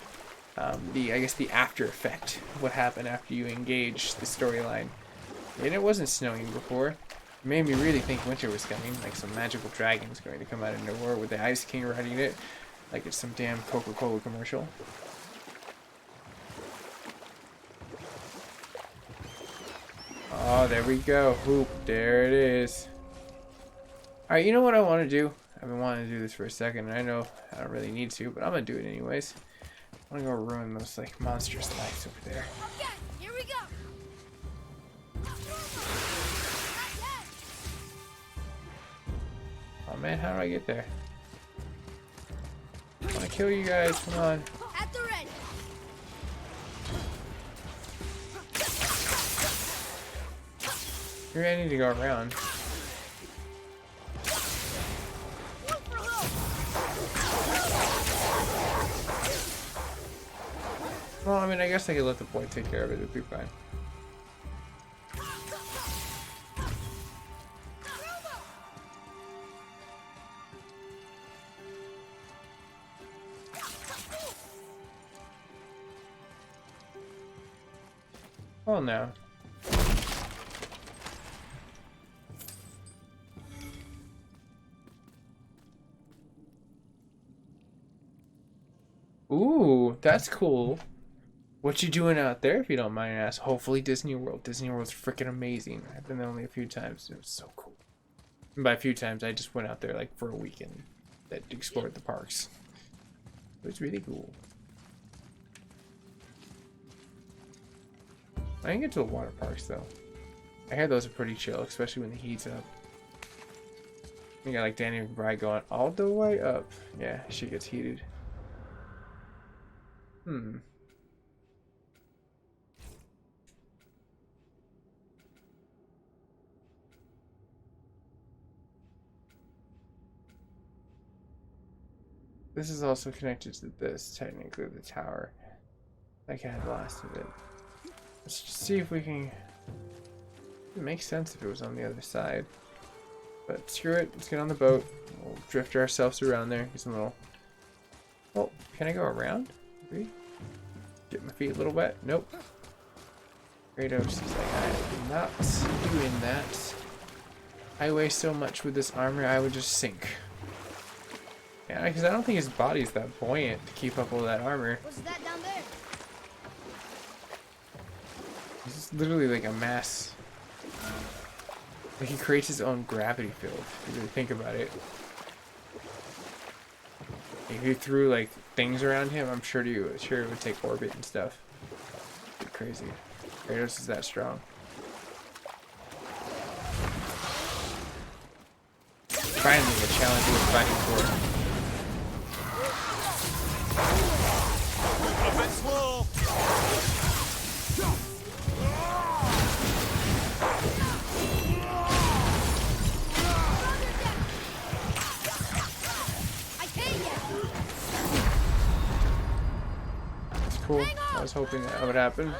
I guess the after effect of what happened after you engage the storyline. And it wasn't snowing before. It made me really think winter was coming, like some magical dragon's going to come out of nowhere with the Ice King riding it, like it's some damn Coca-Cola commercial. Oh, there we go. Whoop, there it is. Alright, you know what I want to do? I've been wanting to do this for a second, and I know I don't really need to, but I'm going to do it anyways. I want to go ruin those, like, monstrous lights over there. Okay, here we go. Oh man, how do I get there? I want to kill you guys, come on. At the ready. Maybe I need to go around. Well, I mean, I guess I could let the boy take care of it. It'd be fine. Well, no. Ooh, that's cool. What you doing out there, if you don't mind asking? Hopefully Disney World. Disney World's freaking amazing. I've been there only a few times. It was so cool. And by a few times, I just went out there like for a weekend that explored the parks. It was really cool. I didn't get to the water parks though. I hear those are pretty chill, especially when the heat's up. You got like Danny McBride going all the way up. Yeah, she gets heated. This is also connected to this, technically, the tower. Like I had blasted it. Let's just see if we can... It makes sense if it was on the other side. But screw it, let's get on the boat. We'll drift ourselves around there. Get some little... Oh, can I go around? Maybe? Get my feet a little wet? Nope. Kratos is like, I am not doing that. I weigh so much with this armor, I would just sink. Yeah, because I don't think his body's that buoyant to keep up all that armor. What's that down there? He's literally like a mass. Like he creates his own gravity field, if you really think about it. If you threw like things around him, I'm sure it would take orbit and stuff. It'd be crazy. Kratos is that strong. Finally, a challenge he was fighting for. A bit slow. I can't yet. It's cool. I was hoping that would happen.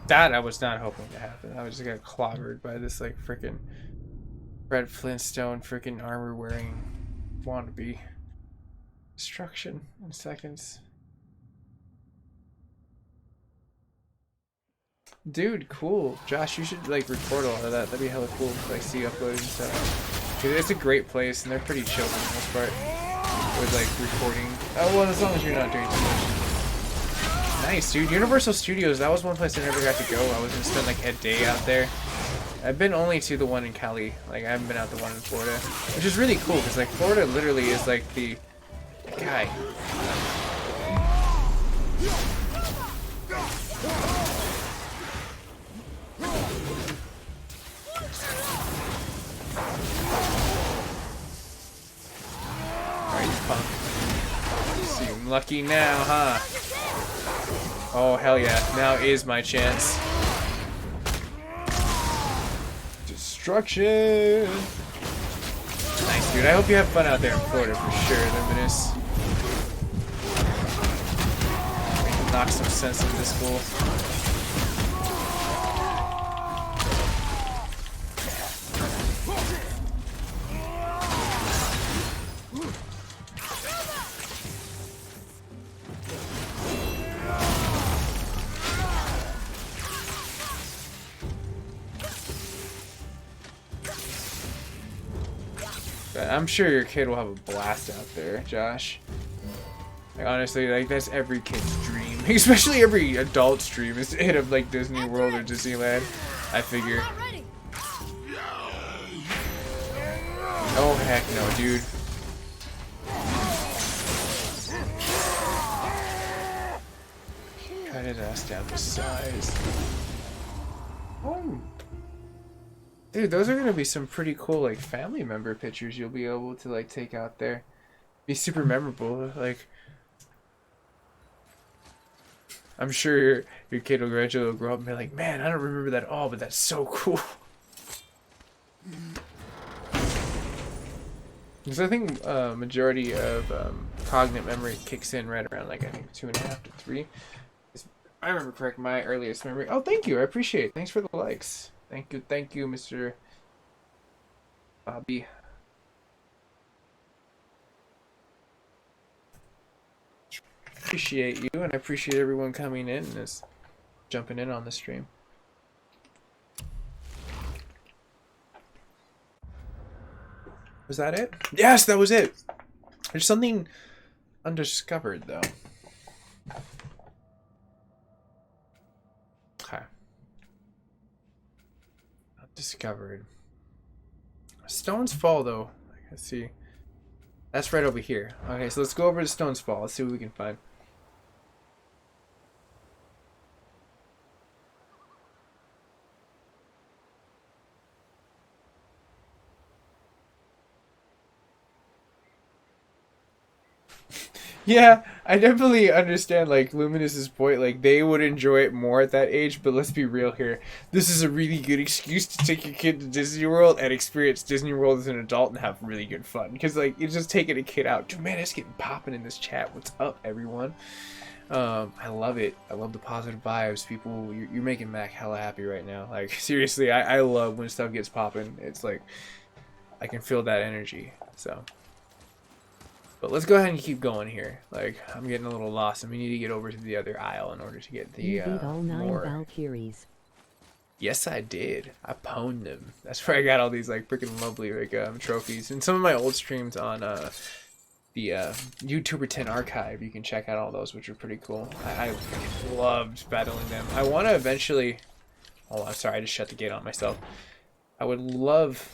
That I was not hoping to happen. I was just got clobbered by this like freaking Red Flintstone freaking armor wearing wannabe. Destruction in seconds. Dude, cool. Josh, you should like record all of that. That'd be hella cool if I see you uploading stuff. Dude, it's a great place and they're pretty chill for the most part. With like recording. Oh well, as long as you're not doing too much. Nice, dude. Universal Studios, that was one place I never got to go. I was gonna spend like a day out there. I've been only to the one in Cali. Like, I haven't been out the one in Florida. Which is really cool, because like Florida literally is like the guy. Alright, you punk. Seem lucky now, huh? Oh, hell yeah. Now is my chance. Destruction! Nice, dude. I hope you have fun out there in Florida for sure, Luminous. We can knock some sense into this fool. I'm sure your kid will have a blast out there, Josh. Like, honestly, like that's every kid's dream, especially every adult's dream, is to hit up like Disney World or Disneyland. I figure. Not ready. Oh heck no, dude. Cut his ass down to size. Oh. Dude, those are gonna be some pretty cool like family member pictures you'll be able to like take out there. Be super memorable. Like, I'm sure your kid will gradually grow up and be like, man, I don't remember that at all, but that's so cool. Because I think majority of cognitive memory kicks in right around like I think 2.5 to 3. If I remember correct, my earliest memory. Oh, thank you, I appreciate it. Thanks for the likes. Thank you, Mr. Bobby. Appreciate you, and I appreciate everyone coming in and just jumping in on the stream. Was that it? Yes, that was it. There's something undiscovered, though. Okay. Discovered. Stone's Fall, though. Let's see. That's right over here. Okay, so let's go over to Stone's Fall. Let's see what we can find. Yeah, I definitely understand like Luminous's point. Like they would enjoy it more at that age, but let's be real here. This is a really good excuse to take your kid to Disney World and experience Disney World as an adult and have really good fun. Because like it's just taking a kid out. Dude, man, it's getting popping in this chat. What's up, everyone? I love it. I love the positive vibes. People, you're making Mac hella happy right now. Like seriously, I love when stuff gets popping. It's like I can feel that energy. So. But let's go ahead and keep going here. Like, I'm getting a little lost, and we need to get over to the other aisle in order to get the You beat all 9 more. Valkyries. Yes, I did. I pwned them. That's where I got all these like freaking lovely like trophies. And some of my old streams on the YouTuber 10 archive, you can check out all those, which are pretty cool. I loved battling them. I want to eventually. Oh, I'm sorry, I just shut the gate on myself. I would love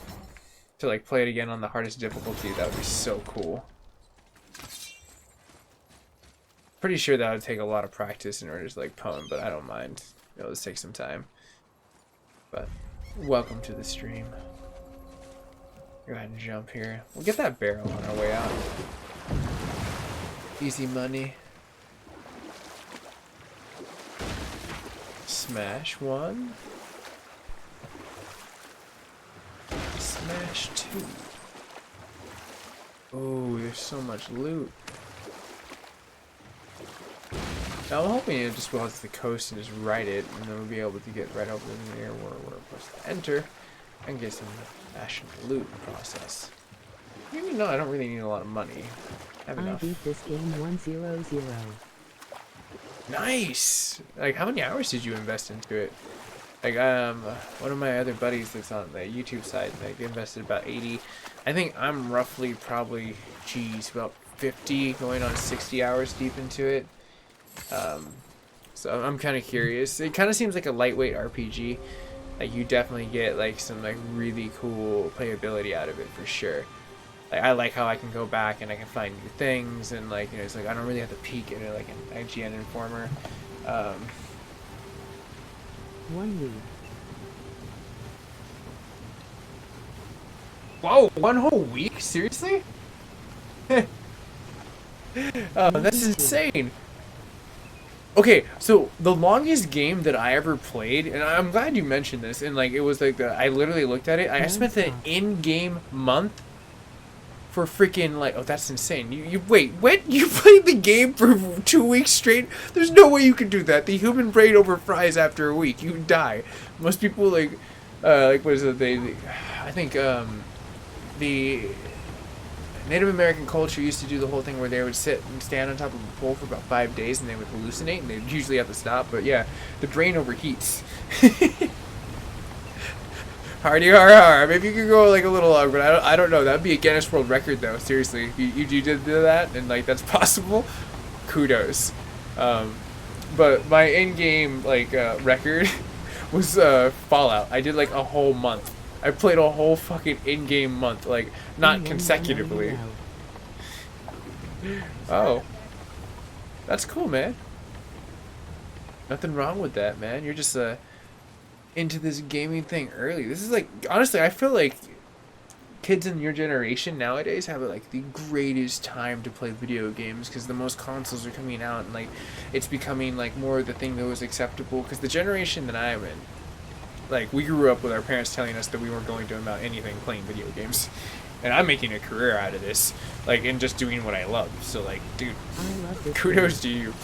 to like play it again on the hardest difficulty. That would be so cool. Pretty sure that would take a lot of practice in order to like pwn, but I don't mind. It'll just take some time. But welcome to the stream. Go ahead and jump here. We'll get that barrel on our way out. Easy money. Smash 1. Smash 2. Ooh, there's so much loot. Now I'm hoping it just goes to the coast and just ride it, and then we'll be able to get right over there where we're supposed to enter and get some fashion loot process. Maybe no, I don't really need a lot of money. I have enough. I beat this game 1-0-0. Nice! Like, how many hours did you invest into it? Like, one of my other buddies that's on the YouTube side, like, invested about 80. I think I'm roughly probably, geez, about 50, going on 60 hours deep into it. So I'm kind of curious. It kind of seems like a lightweight RPG. Like you definitely get like some like really cool playability out of it for sure. Like I like how I can go back and I can find new things and like you know it's like I don't really have to peek into like an IGN Informer. One lead. Whoa! 1 whole week? Seriously? That's insane. Okay, so the longest game that I ever played, and I'm glad you mentioned this, and like it was like I literally looked at it. I spent an in-game month for freaking like, oh, that's insane. You wait, what? You played the game for 2 weeks straight? There's no way you could do that. The human brain over fries after a week. You die. Most people like what is it? I think the Native American culture used to do the whole thing where they would sit and stand on top of a pole for about 5 days and they would hallucinate and they'd usually have to stop. But yeah, the brain overheats. Hardy har. Maybe you could go like a little long, but I don't know. That'd be a Guinness World Record though. Seriously, if you did do that and like that's possible, kudos. But my in-game like record was Fallout. I did like a whole month. I played a whole fucking in-game month, like not consecutively. Oh, that's cool, man. Nothing wrong with that, man. You're just into this gaming thing early. This is like, honestly, I feel like kids in your generation nowadays have like the greatest time to play video games because the most consoles are coming out and like it's becoming like more the thing that was acceptable. Because the generation that I'm in, like, we grew up with our parents telling us that we weren't going to amount anything playing video games. And I'm making a career out of this, like, and just doing what I love. So, like, dude, kudos to you.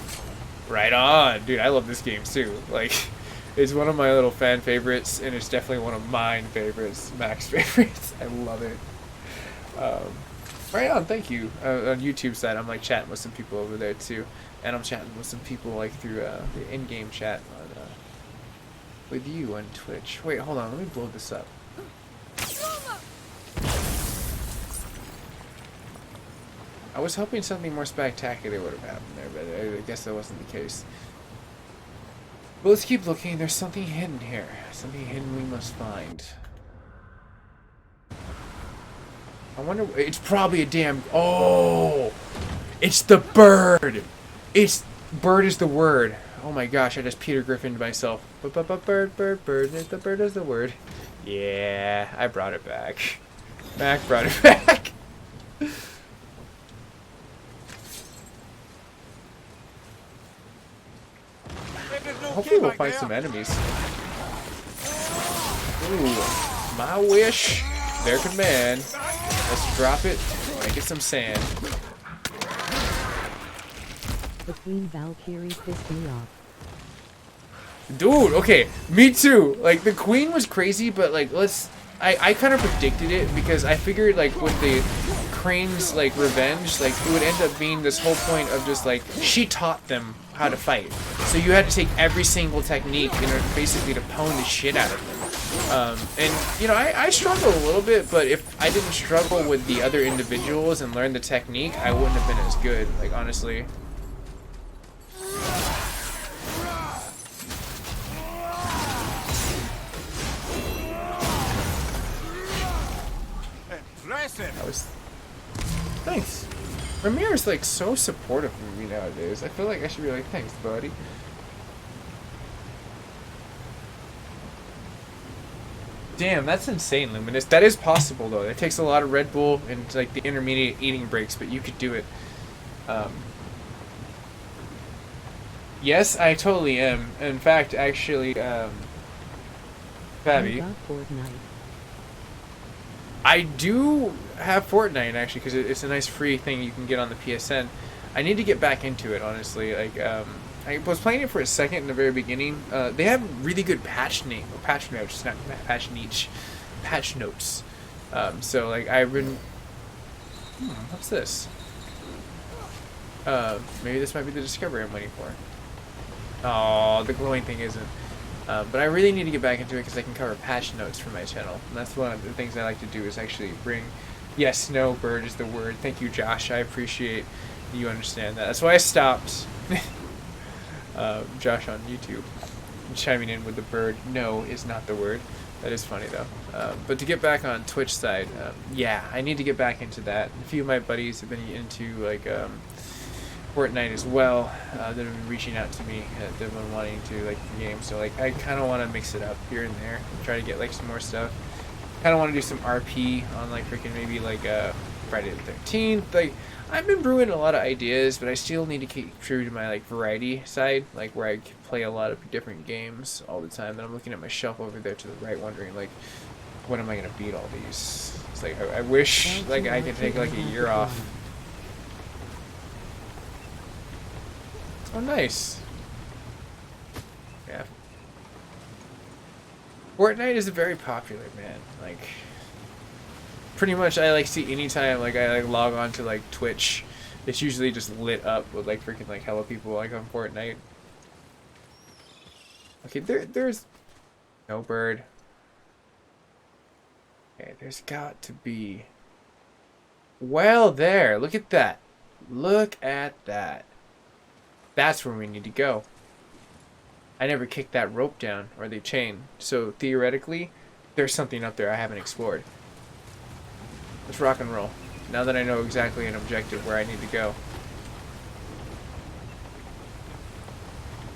Right on. Dude, I love this game, too. Like, it's one of my little fan favorites, and it's definitely one of mine favorites, Mac's favorites. I love it. Right on, thank you. On YouTube side, I'm, like, chatting with some people over there, too. And I'm chatting with some people, like, through the in-game chat on with you on Twitch. Wait, hold on. Let me blow this up. I was hoping something more spectacular would have happened there, but I guess that wasn't the case. But let's keep looking. There's something hidden here. Something hidden we must find. I wonder... It's probably a damn... Oh! It's the bird! It's... Bird is the word. Oh my gosh, I just Peter Griffined myself. Bird. The bird is the word. Yeah, I brought it back. Mac brought it back. Hopefully we'll find some enemies. Ooh, my wish, their command. Let's drop it, make it some sand. The Queen Valkyrie pissed me off. Dude, okay, me too. Like, the Queen was crazy, but like, I kind of predicted it because I figured like with the Crane's like revenge, like it would end up being this whole point of just like she taught them how to fight, so you had to take every single technique in order basically to pwn the shit out of them. And you know, I struggle a little bit, but if I didn't struggle with the other individuals and learn the technique, I wouldn't have been as good. Like, honestly. That was... Thanks. Ramir's like so supportive of me nowadays. I feel like I should be like, thanks, buddy. Damn, that's insane, Luminous. That is possible though. It takes a lot of Red Bull and like the intermediate eating breaks, but you could do it. Yes, I totally am. In fact, actually, Fabi, I do have Fortnite actually because it's a nice free thing you can get on the PSN. I need to get back into it, honestly. Like, I was playing it for a second in the very beginning. They have really good patch notes, not patch niche, patch notes. So like I've been. What's this? Maybe this might be the discovery I'm waiting for. Oh, the glowing thing isn't. But I really need to get back into it because I can cover patch notes for my channel. And that's one of the things I like to do is actually bring... Yes, no, bird is the word. Thank you, Josh. I appreciate you understand that. That's why I stopped. Josh on YouTube chiming in with the bird. No is not the word. That is funny, though. But to get back on Twitch side, yeah, I need to get back into that. A few of my buddies have been into, like... Fortnite as well, that have been reaching out to me, they've been wanting to like the game, so like I kind of want to mix it up here and there, try to get like some more stuff. Kind of want to do some RP on like freaking maybe like Friday the 13th. Like I've been brewing a lot of ideas, but I still need to keep true to my like variety side, like where I play a lot of different games all the time. And I'm looking at my shelf over there to the right, wondering like when am I gonna beat all these? It's like I wish like I could take like a year off. Oh, nice. Yeah. Fortnite is very popular, man. Like, pretty much I like see anytime like I like log on to like Twitch, it's usually just lit up with like freaking like hella people like on Fortnite. Okay, there's no bird. Okay, there's got to be. Well, there. Look at that. Look at that. That's where we need to go. I never kicked that rope down or the chain, so theoretically, there's something up there I haven't explored. Let's rock and roll. Now that I know exactly an objective where I need to go.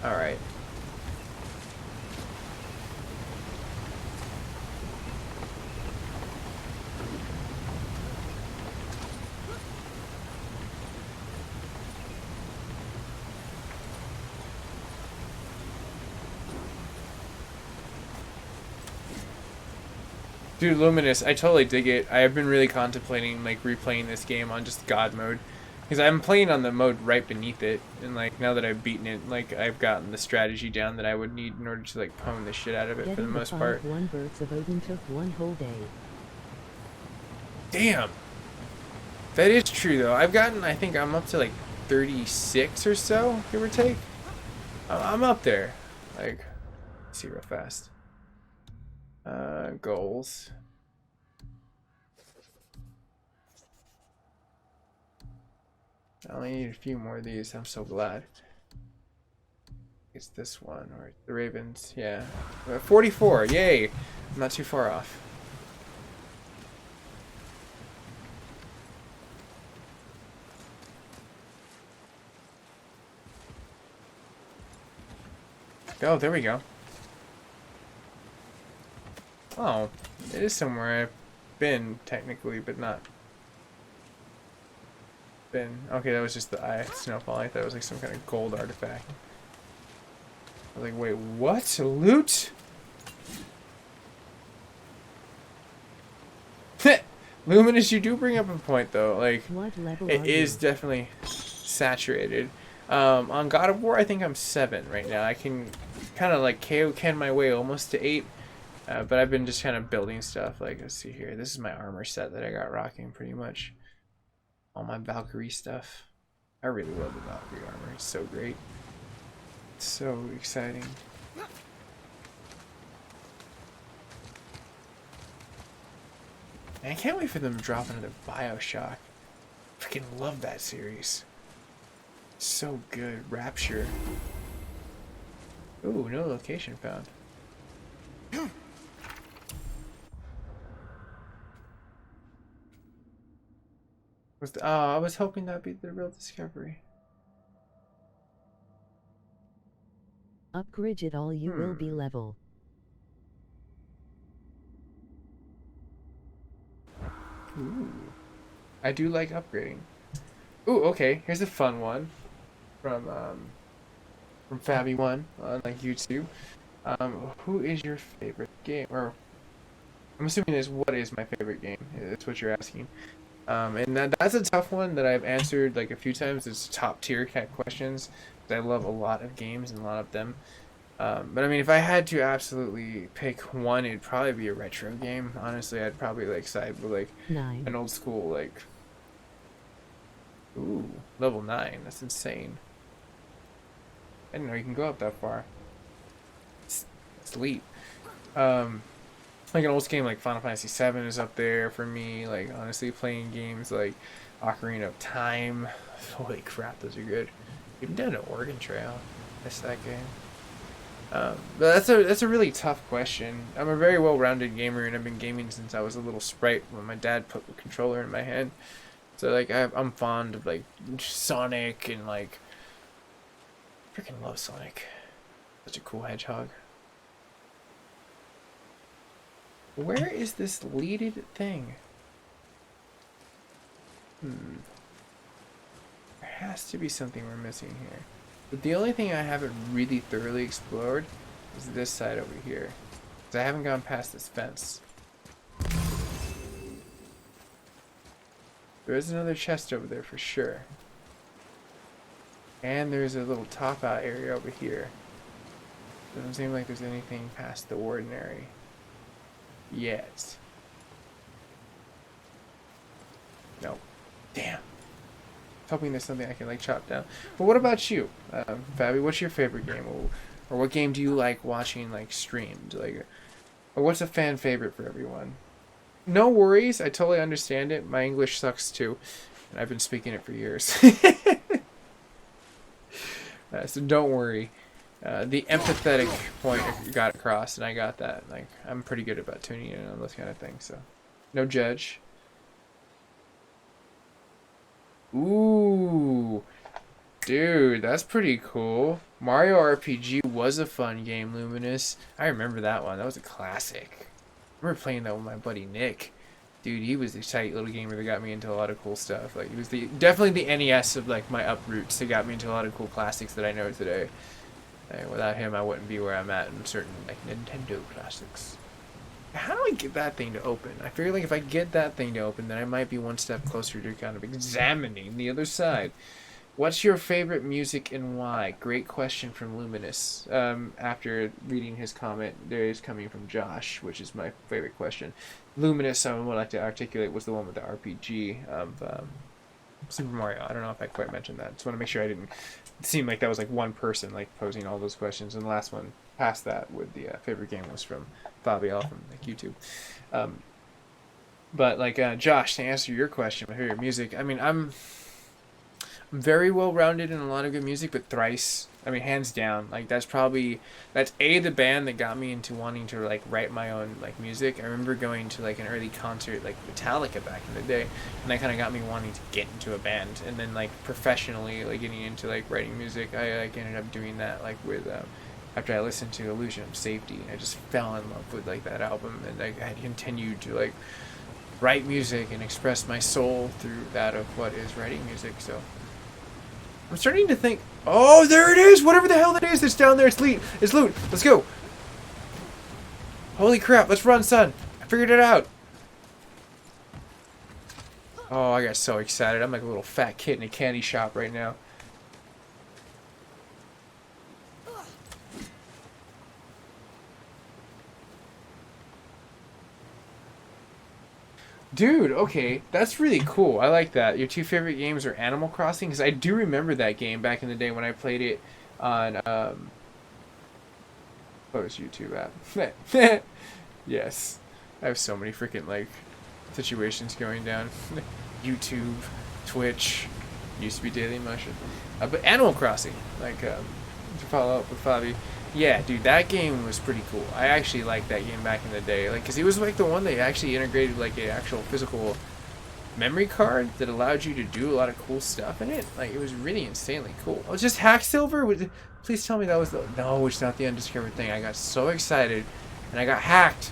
Alright. Dude, Luminous, I totally dig it. I have been really contemplating like replaying this game on just God mode, because I'm playing on the mode right beneath it, and like now that I've beaten it, like I've gotten the strategy down that I would need in order to like pwn the shit out of it for the most part. One birds of Odin took one whole day. Damn, that is true though. I've gotten, I think I'm up to like 36 or so, give or take. I'm up there. Like, let's see real fast. Goals. I only need a few more of these. I'm so glad. It's this one or the Ravens. Yeah, 44. Yay! I'm not too far off. Oh, there we go. Oh, it is somewhere I've been, technically, but not been. Okay, that was just the eye snowfall. I thought it was like some kind of gold artifact. I was like, wait, what? Loot? Luminous, you do bring up a point, though. Like, What level it are is you? definitely saturated. On God of War, I think I'm 7 right now. I can kind of like KO-ken my way almost to 8. But I've been just kind of building stuff. Like, let's see here. This is my armor set that I got rocking pretty much. All my Valkyrie stuff. I really love the Valkyrie armor. It's so great. It's so exciting. And I can't wait for them to drop another BioShock. Freaking love that series. So good. Rapture. Ooh, no location found. Oh, I was hoping that'd be the real discovery. Upgrade it all, you will be level. Ooh. I do like upgrading. Ooh, okay. Here's a fun one from Fabi1 on like YouTube. Who is your favorite game? Or I'm assuming is what is my favorite game? That's what you're asking. And that's a tough one that I've answered like a few times. It's top tier kind of questions. I love a lot of games and a lot of them. But I mean, if I had to absolutely pick one, it'd probably be a retro game. Honestly, I'd probably like side with like 9. an old school like. Ooh, level 9. That's insane. I didn't know you can go up that far. It's elite. Like an old game like Final Fantasy 7 is up there for me. Like honestly, playing games like Ocarina of Time. Holy crap, those are good. Even down to Oregon Trail. Missed that game. But that's a really tough question. I'm a very well-rounded gamer, and I've been gaming since I was a little sprite when my dad put the controller in my hand. So like I'm fond of like Sonic and like freaking love Sonic. Such a cool hedgehog. Where is this leaded thing? There has to be something we're missing here. But the only thing I haven't really thoroughly explored is this side over here. Because I haven't gone past this fence. There is another chest over there for sure. And there's a little top out area over here. Doesn't seem like there's anything past the ordinary yet. Nope. Damn. Hoping there's something I can like chop down. But what about you, Fabi? What's your favorite game, or what game do you like watching like streamed? Like, or what's a fan favorite for everyone? No worries, I totally understand it. My English sucks too, and I've been speaking it for years. So don't worry. The empathetic point got across, and I got that. Like, I'm pretty good about tuning in on those kind of things, so no judge. Ooh, dude, that's pretty cool. Mario RPG was a fun game, Luminous. I remember that one. That was a classic. I remember playing that with my buddy Nick. Dude, he was a tight little gamer that got me into a lot of cool stuff. Like, he was definitely the NES of like my uproots that got me into a lot of cool classics that I know today. Without him, I wouldn't be where I'm at in certain like Nintendo classics. How do I get that thing to open? I feel like if I get that thing to open, then I might be one step closer to kind of examining the other side. What's your favorite music and why? Great question from Luminous. After reading his comment, there is coming from Josh, which is my favorite question. Luminous, I would like to articulate, was the one with the RPG of Super Mario. I don't know if I quite mentioned that. Just want to make sure I didn't seem like that was like one person like posing all those questions. And the last one past that with the favorite game was from Fabio from like YouTube. But like Josh, to answer your question, my favorite music. I mean, I'm very well rounded in a lot of good music, but Thrice, I mean, hands down, like that's the band that got me into wanting to like write my own like music. I remember going to like an early concert like Metallica back in the day, and that kind of got me wanting to get into a band, and then like professionally like getting into like writing music. I like ended up doing that like with after I listened to Illusion of Safety. I just fell in love with like that album, and I had continued to like write music and express my soul through that of what is writing music. So I'm starting to think, oh, there it is! Whatever the hell that is that's down there, it's loot. It's loot. Let's go. Holy crap, let's run, son. I figured it out. Oh, I got so excited. I'm like a little fat kid in a candy shop right now. Dude, okay, that's really cool. I like that. Your two favorite games are Animal Crossing, because I do remember that game back in the day when I played it on, what was YouTube app? Yes. I have so many freaking, like, situations going down. YouTube, Twitch, used to be Daily Motion. But Animal Crossing, like, to follow up with Fabi. Yeah, dude, that game was pretty cool. I actually liked that game back in the day, like, cause it was like the one that actually integrated like an actual physical memory card that allowed you to do a lot of cool stuff in it. Like, it was really insanely cool. Oh, just Hack Silver? Please tell me that was the... No, it's not the undiscovered thing. I got so excited, and I got hacked.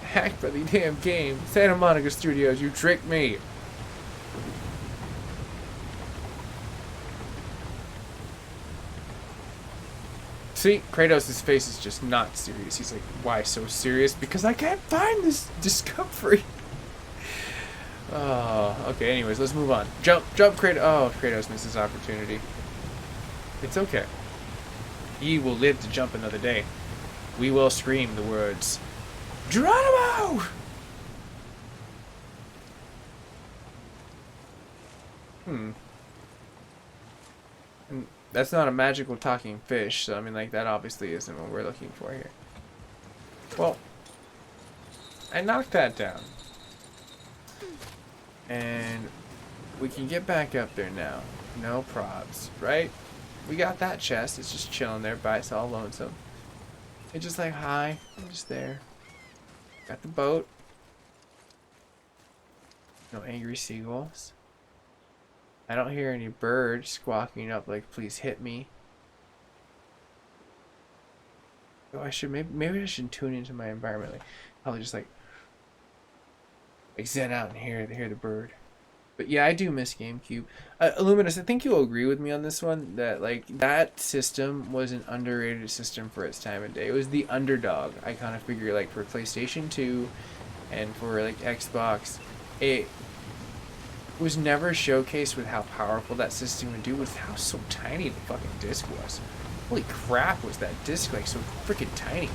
Hacked by the damn game. Santa Monica Studios, you tricked me. See, Kratos' face is just not serious. He's like, why so serious? Because I can't find this discovery. Oh, okay, anyways, let's move on. Jump, Kratos. Oh, Kratos misses opportunity. It's okay. He will live to jump another day. We will scream the words, Geronimo! And that's not a magical talking fish, so I mean, like, that obviously isn't what we're looking for here. Well, I knocked that down. And we can get back up there now. No probs, right? We got that chest. It's just chilling there by itself, lonesome. It's just like, hi, I'm just there. Got the boat. No angry seagulls. I don't hear any birds squawking up like, please hit me. Oh, I should, maybe I should tune into my environment. Like, probably just like zen out and hear the bird. But yeah, I do miss GameCube. Illuminous, I think you'll agree with me on this one, that like that system was an underrated system for its time and day. It was the underdog. I kind of figure like for PlayStation 2 and for like Xbox, was never showcased with how powerful that system would do, with how so tiny the fucking disc was. Holy crap, was that disc like so freaking tiny?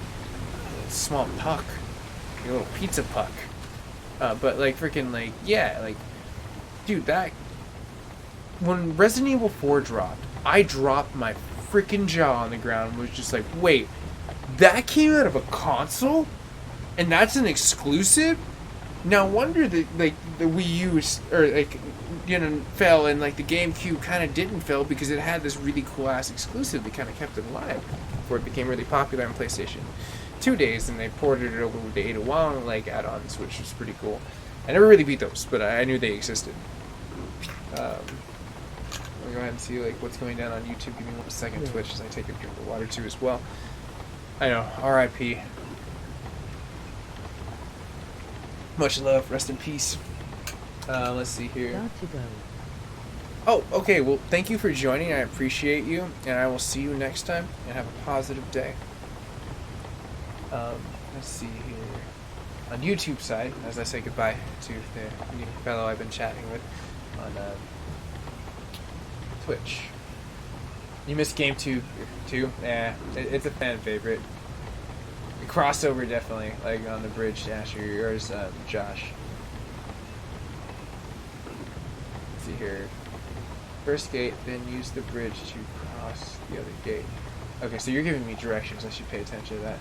Small puck, a little pizza puck. But like freaking like yeah, like dude, that when Resident Evil 4 dropped, I dropped my freaking jaw on the ground and was just like, wait, that came out of a console, and that's an exclusive. No wonder that like the Wii U or like fell, and like the GameCube kind of didn't fail because it had this really cool ass exclusive that kind of kept it alive before it became really popular on PlayStation 2 days, and they ported it over with the Ada Wong like add-ons, which was pretty cool. I never really beat those, but I knew they existed. I'll go ahead and see like what's going down on YouTube. Give me 1 second, Twitch, as I take a drink of water too as well. I know, R.I.P. Much love, rest in peace. Let's see here. Got to go. Oh, okay, well, thank you for joining. I appreciate you, and I will see you next time, and have a positive day. Let's see here. On YouTube side, as I say goodbye to the new fellow I've been chatting with on Twitch. You missed Game 2 too? Yeah, it's a fan favorite. The crossover definitely, like on the bridge. Yeah, sure. Yours, Josh. Let's see here. First gate, then use the bridge to cross the other gate. Okay, so you're giving me directions. I should pay attention to that.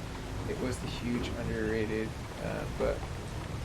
It was the huge underrated, but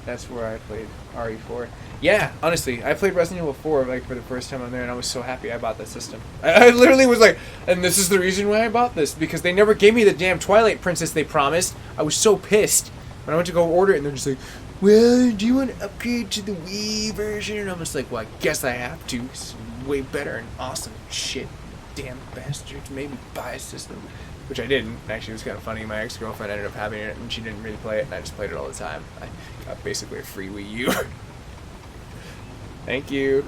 that's where I played RE4. Yeah, honestly, I played Resident Evil 4 like for the first time on there, and I was so happy I bought that system. I literally was like, and this is the reason why I bought this, because they never gave me the damn Twilight Princess they promised. I was so pissed when I went to go order it, and they're just like, well, do you want to upgrade to the Wii version? And I'm just like, well, I guess I have to. It's way better and awesome shit. Damn bastards made me buy a system. Which I didn't. Actually, it was kind of funny. My ex-girlfriend ended up having it, and she didn't really play it, and I just played it all the time. I got basically a free Wii U. Thank you.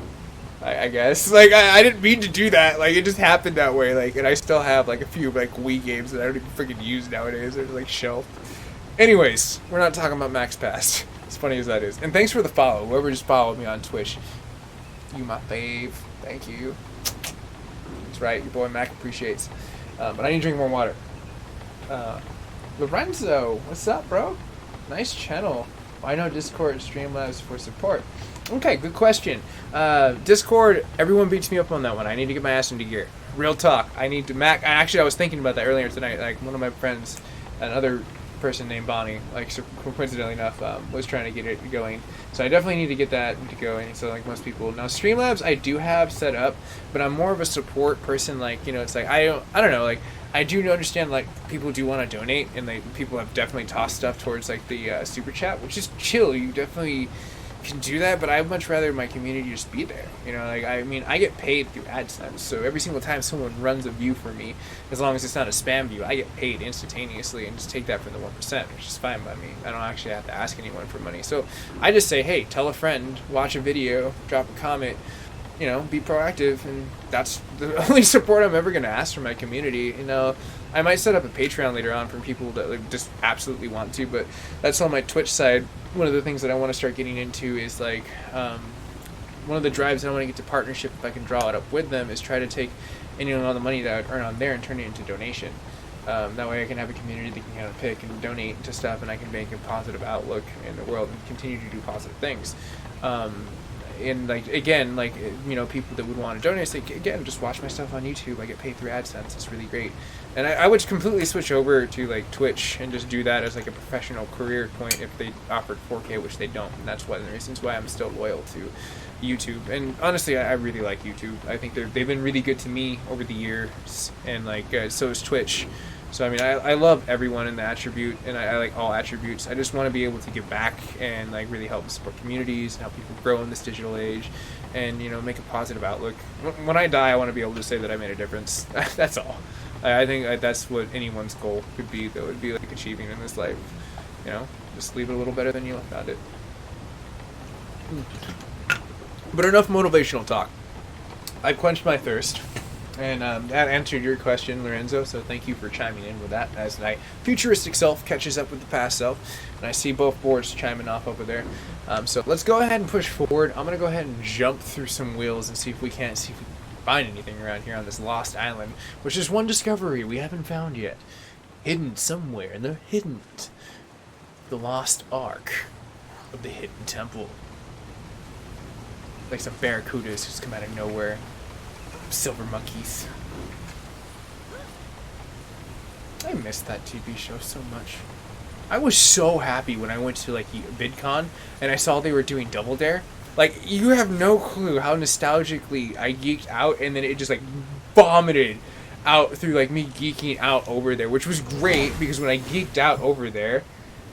I guess. Like, I didn't mean to do that. Like, it just happened that way. Like, and I still have, like, a few, like, Wii games that I don't even freaking use nowadays. They're, like, shelved. Anyways, we're not talking about Max Pass. As funny as that is. And thanks for the follow. Whoever just followed me on Twitch. You my fave. Thank you. That's right. Your boy Mac appreciates. But I need to drink more water. Lorenzo, what's up, bro? Nice channel. Why no Discord Streamlabs for support? Okay, good question. Discord, everyone beats me up on that one. I need to get my ass into gear. Real talk. I need to Mac. Actually, I was thinking about that earlier tonight. Like, one of my friends, another person named Bonnie, like, so coincidentally enough, was trying to get it going. So I definitely need to get that to going. So like most people now, Streamlabs I do have set up, but I'm more of a support person. Like, you know, it's like I don't know. Like, I do understand like people do want to donate, and like people have definitely tossed stuff towards like the super chat, which is chill. You definitely can do that, but I'd much rather my community just be there. You know, like, I mean, I get paid through AdSense, so every single time someone runs a view for me, as long as it's not a spam view, I get paid instantaneously, and just take that from the 1%, which is fine by me. I don't actually have to ask anyone for money. So I just say, hey, tell a friend, watch a video, drop a comment, you know, be proactive, and that's the only support I'm ever going to ask from my community. You know, I might set up a Patreon later on for people that like just absolutely want to, but that's on my Twitch side. One of the things that I want to start getting into is like one of the drives that I want to get to partnership, if I can draw it up with them, is try to take any and all the money that I would earn on there and turn it into donation. That way I can have a community that can kind of pick and donate to stuff, and I can make a positive outlook in the world and continue to do positive things. And like, again, like, you know, people that would want to donate, say, again, just watch my stuff on YouTube. I get paid through AdSense. It's really great. And I would completely switch over to like Twitch and just do that as like a professional career point if they offered 4K, which they don't. And that's one of the reasons why I'm still loyal to YouTube. And honestly, I really like YouTube. I think they've been really good to me over the years, and like so is Twitch. So I mean, I love everyone in the attribute, and I like all attributes. I just want to be able to give back and like really help support communities and help people grow in this digital age, and you know, make a positive outlook. When I die, I want to be able to say that I made a difference. That's all. I think that's what anyone's goal could be, though. It'd be like achieving in this life. You know, just leave it a little better than you found it. But enough motivational talk. I've quenched my thirst. And that answered your question, Lorenzo, so thank you for chiming in with that as my futuristic self catches up with the past self. And I see both boards chiming off over there. So let's go ahead and push forward. I'm going to go ahead and jump through some wheels and see if we can find anything around here on this lost island, which is one discovery we haven't found yet. Hidden somewhere in the lost ark of the hidden temple. Like some barracudas just come out of nowhere. Silver monkeys. I missed that TV show so much. I was so happy when I went to like VidCon and I saw they were doing Double Dare. Like, you have no clue how nostalgically I geeked out, and then it just like vomited out through like me geeking out over there, which was great because when I geeked out over there,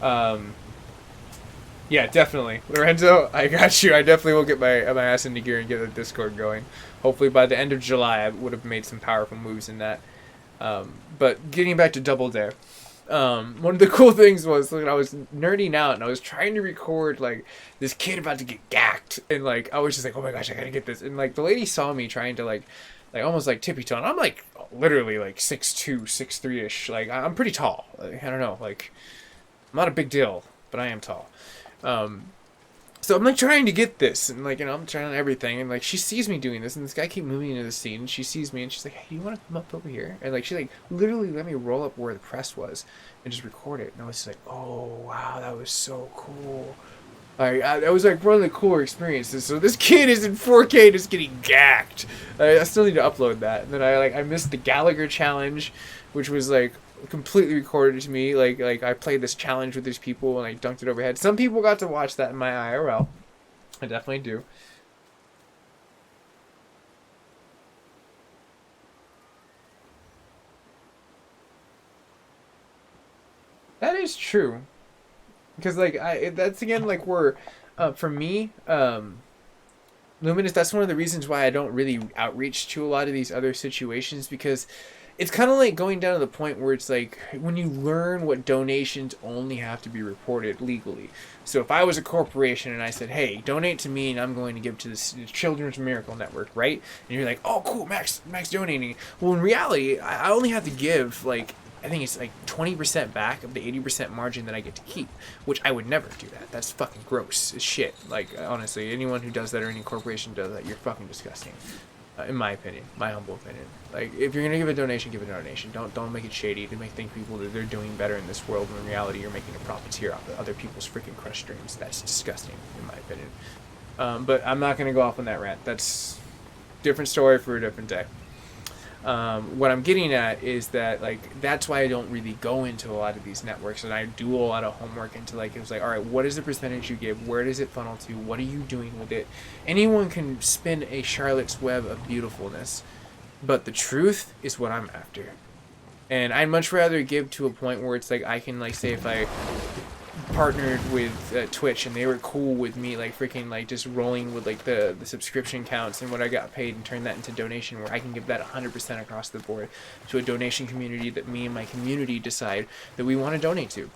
yeah, definitely. Lorenzo, I got you. I definitely will get my ass into gear and get the Discord going. Hopefully by the end of July, I would have made some powerful moves in that. But getting back to Double Dare, one of the cool things was, like, I was nerding out and I was trying to record like this kid about to get gacked, and like I was just like, oh my gosh, I gotta get this. And like the lady saw me trying to like almost like tippy toe. And I'm like literally like 6'2", 6'3" ish. Like I'm pretty tall. Like, I don't know. Like I'm not a big deal, but I am tall. So I'm like trying to get this, and like, you know, I'm trying everything, and like she sees me doing this, and this guy keep moving into the scene, and she sees me, and she's like, hey, you want to come up over here? And like she like literally let me roll up where the press was and just record it, and I was just like, oh wow, that was so cool. Like that was like one of the cooler experiences. So this kid is in 4K just getting gacked. I still need to upload that. And then I missed the Gallagher challenge, which was like completely recorded to me. Like I played this challenge with these people and I dunked it overhead. Some people got to watch that in my IRL. I definitely do. That is true. Because like that's again like where for me, Luminous, that's one of the reasons why I don't really outreach to a lot of these other situations, because it's kind of like going down to the point where it's like when you learn what donations only have to be reported legally. So if I was a corporation and I said, hey, donate to me and I'm going to give to the Children's Miracle Network, right? And you're like, oh, cool, Max donating. Well, in reality, I only have to give like, I think it's like 20% back of the 80% margin that I get to keep, which I would never do that. That's fucking gross as shit. Like, honestly, anyone who does that or any corporation does that, you're fucking disgusting. In my opinion, my humble opinion. Like, if you're gonna give a donation, give a donation. Don't make it shady to think people that they're doing better in this world when in reality you're making a profiteer off of other people's freaking crushed dreams. That's disgusting, in my opinion. But I'm not gonna go off on that rant. That's a different story for a different day. What I'm getting at is that, like, that's why I don't really go into a lot of these networks, and I do a lot of homework into, like, it's like, all right, what is the percentage you give? Where does it funnel to? What are you doing with it? Anyone can spin a Charlotte's Web of beautifulness, but the truth is what I'm after. And I'd much rather give to a point where it's like, I can, like, say if I partnered with Twitch and they were cool with me like freaking like just rolling with like the subscription counts and what I got paid, and turn that into donation where I can give that 100% across the board to a donation community that me and my community decide that we want to donate to.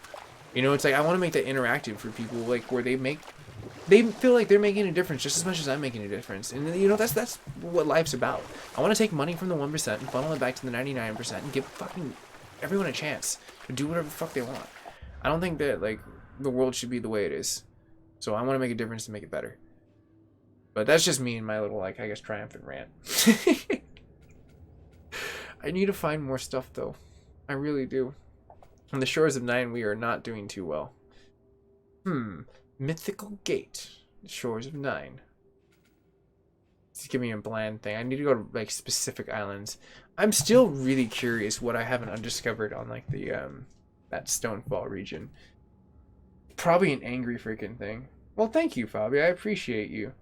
You know, it's like I want to make that interactive for people, like where they feel like they're making a difference just as much as I'm making a difference. And you know, that's what life's about. I want to take money from the 1% and funnel it back to the 99% and give fucking everyone a chance to do whatever the fuck they want. I don't think that like the world should be the way it is. So I want to make a difference to make it better. But that's just me and my little, like, I guess, triumphant rant. I need to find more stuff, though. I really do. On the Shores of Nine, we are not doing too well. Mythical Gate. The Shores of Nine. Just give me a bland thing. I need to go to, like, specific islands. I'm still really curious what I haven't undiscovered on, like, the, that Stonefall region. Probably an angry freaking thing. Well, thank you, Fabi. I appreciate you.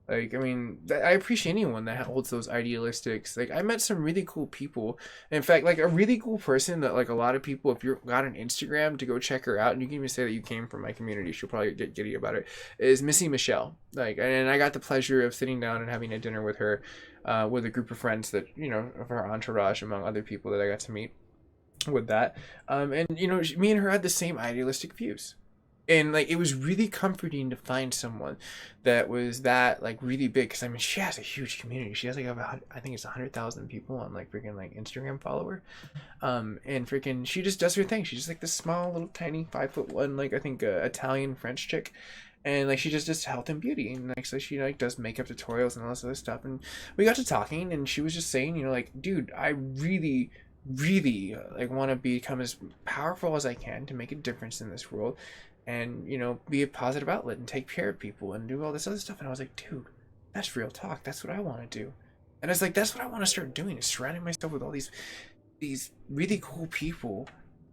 Like, I mean, I appreciate anyone that holds those idealistics. Like, I met some really cool people. In fact, like, a really cool person that, like, a lot of people, if you've got an Instagram, to go check her out, and you can even say that you came from my community, she'll probably get giddy about it, is Missy Michelle. Like, and I got the pleasure of sitting down and having a dinner with her, with a group of friends that, you know, of her entourage, among other people that I got to meet with that. And, you know, me and her had the same idealistic views. And like it was really comforting to find someone that was that like really big, because I mean she has a huge community. She has like I think it's 100,000 people on like freaking like Instagram follower, and freaking she just does her thing. She's just like this small little tiny 5'1", like I think Italian French chick, and like she just does health and beauty, and like so she like does makeup tutorials and all this other stuff. And we got to talking, and she was just saying, you know, like, dude, I really like want to become as powerful as I can to make a difference in this world, and you know, be a positive outlet and take care of people and do all this other stuff. And I was like, dude, that's real talk. That's what I want to do. And I was like, that's what I want to start doing, is surrounding myself with all these really cool people,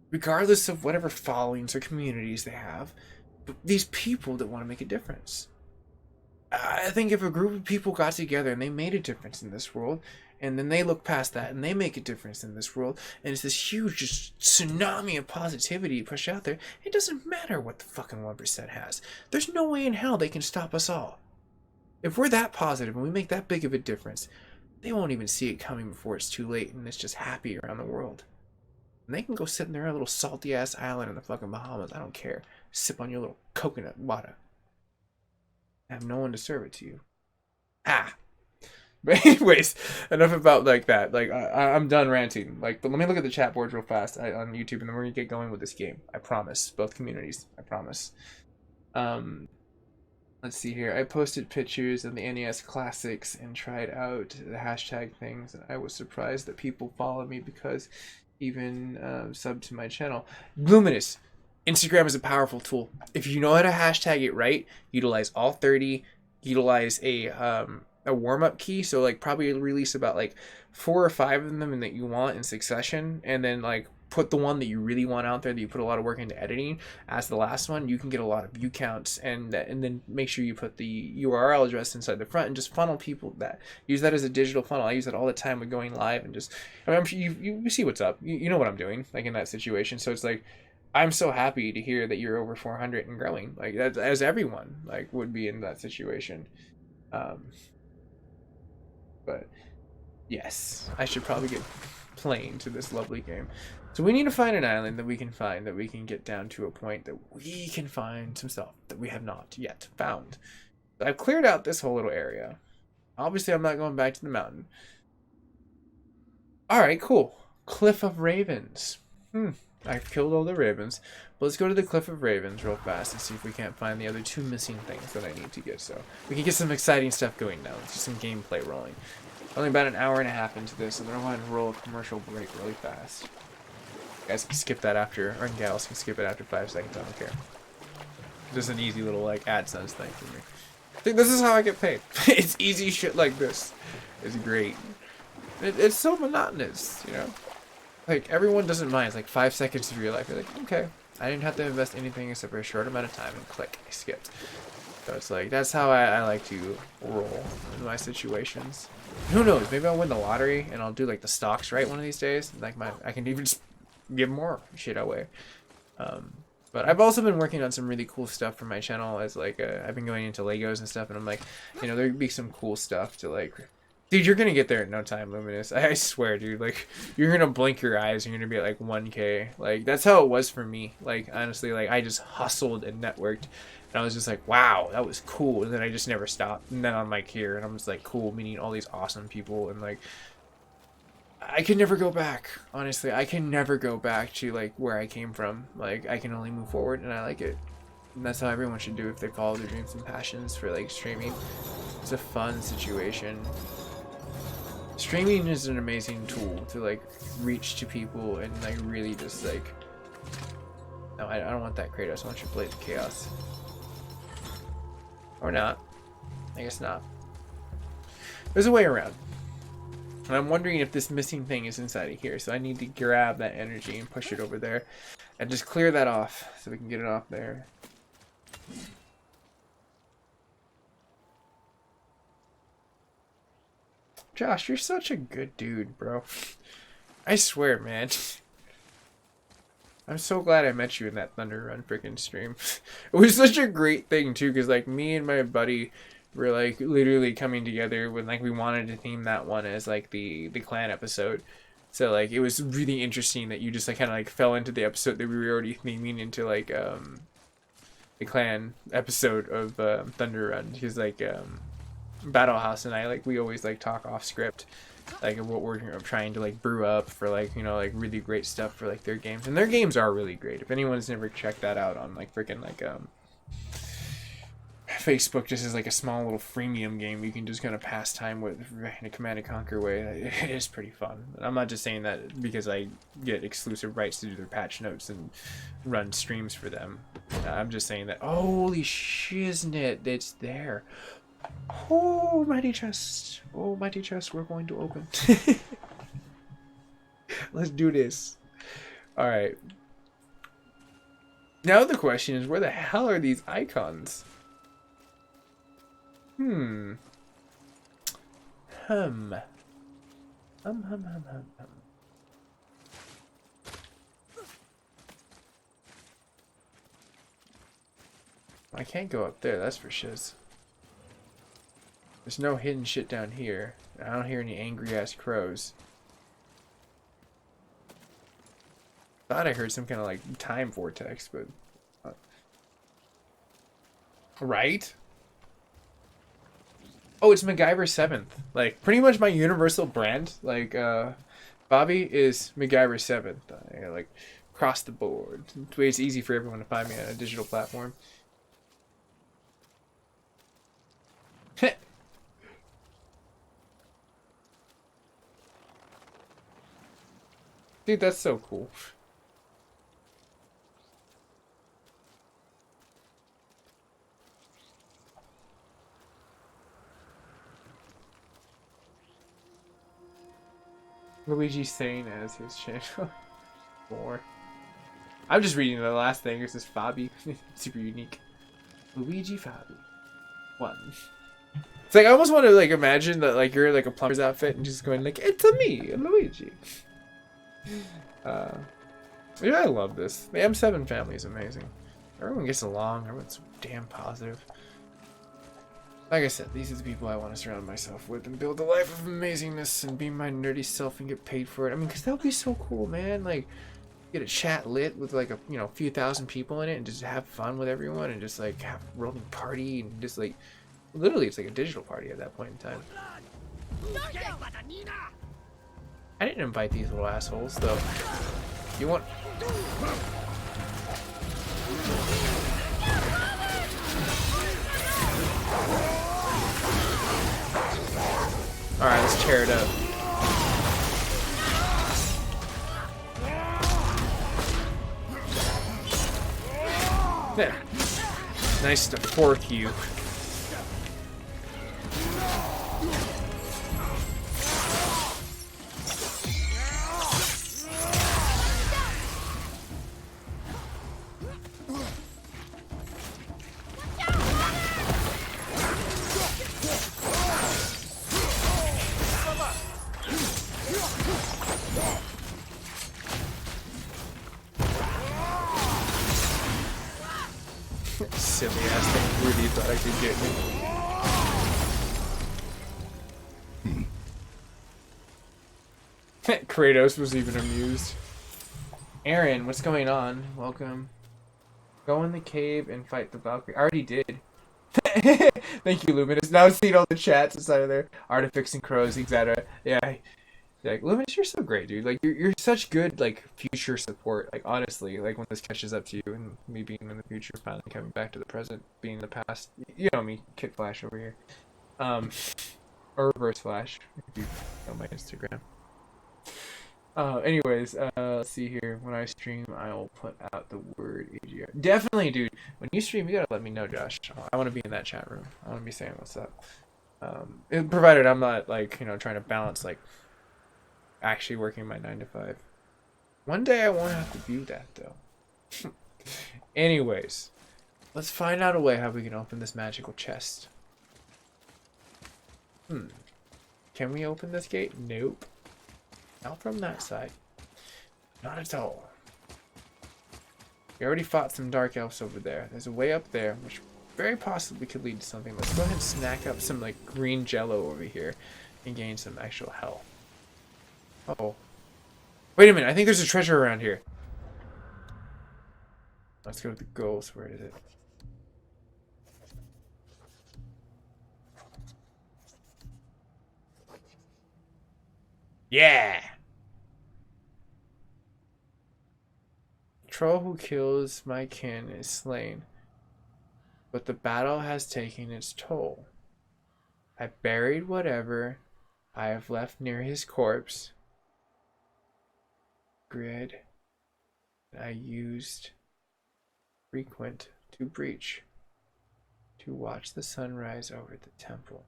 regardless of whatever followings or communities they have, but these people that want to make a difference. I think if a group of people got together and they made a difference in this world, and then they look past that and they make a difference in this world, and it's this huge just tsunami of positivity pushed out there, it doesn't matter what the fucking 1% has. There's no way in hell they can stop us all. If we're that positive and we make that big of a difference, they won't even see it coming before it's too late, and it's just happy around the world. And they can go sit in their little salty ass island in the fucking Bahamas. I don't care. Sip on your little coconut water. Have no one to serve it to you. But anyways, enough about like that. Like I'm done ranting. Like, but let me look at the chat boards real fast on YouTube, and then we're gonna get going with this game. I promise. Both communities. I promise. Let's see here. I posted pictures of the NES classics and tried out the hashtag things, and I was surprised that people followed me because even subbed to my channel. Luminous. Instagram is a powerful tool. If you know how to hashtag it right, utilize all 30, utilize a warm-up key, so like probably release about like 4 or 5 of them that you want in succession, and then like put the one that you really want out there that you put a lot of work into editing as the last one. You can get a lot of view counts, and then make sure you put the URL address inside the front and just funnel people that use that as a digital funnel. I use that all the time with going live, and just, I mean, I'm sure you see what's up. You know what I'm doing like in that situation. So it's like, I'm so happy to hear that you're over 400 and growing, like that, as everyone like would be in that situation. But yes, I should probably get playing to this lovely game. So we need to find an island that we can find, that we can get down to a point that we can find some stuff that we have not yet found. So I've cleared out this whole little area. Obviously, I'm not going back to the mountain. All right, cool. Cliff of Ravens. I've killed all the ravens. But let's go to the Cliff of Ravens real fast and see if we can't find the other 2 missing things that I need to get, so we can get some exciting stuff going now. Let's get some gameplay rolling. Only about an hour and a half into this, and then I want to roll a commercial break really fast. You guys can skip that after, or gals can skip it after 5 seconds, I don't care. Just an easy little like AdSense thing for me. I think this is how I get paid. It's easy shit like this. It's great. It's so monotonous, you know? Like, everyone doesn't mind. It's like 5 seconds of your life. You're like, okay, I didn't have to invest anything except for a short amount of time, and click, I skipped. So it's like, that's how I like to roll in my situations. Who knows, maybe I'll win the lottery and I'll do like the stocks right one of these days. Like I can even just give more shit away. But I've also been working on some really cool stuff for my channel, as like I've been going into Legos and stuff, and I'm like, you know, there'd be some cool stuff to like, dude, you're gonna get there in no time, Luminous. I swear, dude. Like, you're gonna blink your eyes and you're gonna be at like 1K. Like, that's how it was for me. Like, honestly, like I just hustled and networked, and I was just like, wow, that was cool. And then I just never stopped. And then I'm like here, and I'm just like, cool, meeting all these awesome people, and like, I can never go back. Honestly, I can never go back to like where I came from. Like, I can only move forward, and I like it. And that's how everyone should do if they follow their dreams and passions for like streaming. It's a fun situation. Streaming is an amazing tool to like reach to people and like really just like, no, I don't want that Kratos. I want you to play the Chaos. Or not. I guess not. There's a way around. And I'm wondering if this missing thing is inside of here, so I need to grab that energy and push it over there and just clear that off so we can get it off there. Josh, you're such a good dude, bro. I swear, man. I'm so glad I met you in that Thunder Run freaking stream. It was such a great thing, too, because, like, me and my buddy were, like, literally coming together when, like, we wanted to theme that one as, like, the clan episode. So, like, it was really interesting that you just, like, kind of, like, fell into the episode that we were already theming into, like, a clan episode of Thunder Run, because like Battle House and I, like, we always like talk off script, like what we're trying to like brew up for, like, you know, like really great stuff for like their games, and their games are really great. If anyone's never checked that out on like freaking like Facebook, just as like a small little freemium game you can just kind of pass time with in a Command and Conquer way. It is pretty fun. I'm not just saying that because I get exclusive rights to do their patch notes and run streams for them. I'm just saying that, holy shiznit, it's there. Oh, mighty chest. Oh, mighty chest, we're going to open. Let's do this. Alright. Now the question is, where the hell are these icons? Hum. I can't go up there, that's for shiz. There's no hidden shit down here. I don't hear any angry ass crows. Thought I heard some kind of like time vortex, but right? Oh, it's Macgyver7th. Like, pretty much my universal brand. Like, Bobby is Macgyver7th. Like, across the board. It's way it's easy for everyone to find me on a digital platform. Dude, that's so cool. Luigi Sane as his channel. More. I'm just reading the last thing. This is Fabi. Super unique. Luigi Fabi. 1. It's like I almost want to like imagine that like you're like a plumber's outfit and just going like, it's a me, Luigi. Yeah, I love this. The M7 family is amazing. Everyone gets along. Everyone's damn positive. Like I said, these are the people I want to surround myself with and build a life of amazingness and be my nerdy self and get paid for it. I mean, because that would be so cool, man. Like, get a chat lit with like a, you know, few thousand people in it and just have fun with everyone and just like have a rolling party and just like, literally it's like a digital party at that point in time. I didn't invite these little assholes, though. You want... Alright, let's tear it up. There. Nice to fork you. Silly ass thing really thought I could get me. Kratos was even amused. Aaron, what's going on? Welcome. Go in the cave and fight the Valkyrie. I already did. Thank you, Luminous. Now I've seen all the chats inside of there. Artifacts and crows, etc. Yeah. Like, Luminous, you're so great, dude. Like, you're such good, like, future support. Like, honestly, like, when this catches up to you and me being in the future, finally coming back to the present, being the past. You know me, Kid Flash over here. Or Reverse Flash, if you know my Instagram. Anyways, let's see here. When I stream, I'll put out the word AGR. Definitely, dude. When you stream, you gotta let me know, Josh. I want to be in that chat room. I want to be saying what's up. Provided I'm not, like, you know, trying to balance, like, actually working my 9 to 5. One day I won't have to do that, though. Anyways, let's find out a way how we can open this magical chest. Can we open this gate? Nope. Not from that side. Not at all. We already fought some dark elves over there. There's a way up there, which very possibly could lead to something. Let's go ahead and snack up some, like, green jello over here and gain some actual health. Uh-oh. Wait a minute, I think there's a treasure around here. Let's go to the ghost. Where is it? Yeah! Troll who kills my kin is slain, but the battle has taken its toll. I buried whatever I have left near his corpse. Grid I used frequent to breach to watch the sunrise over the temple.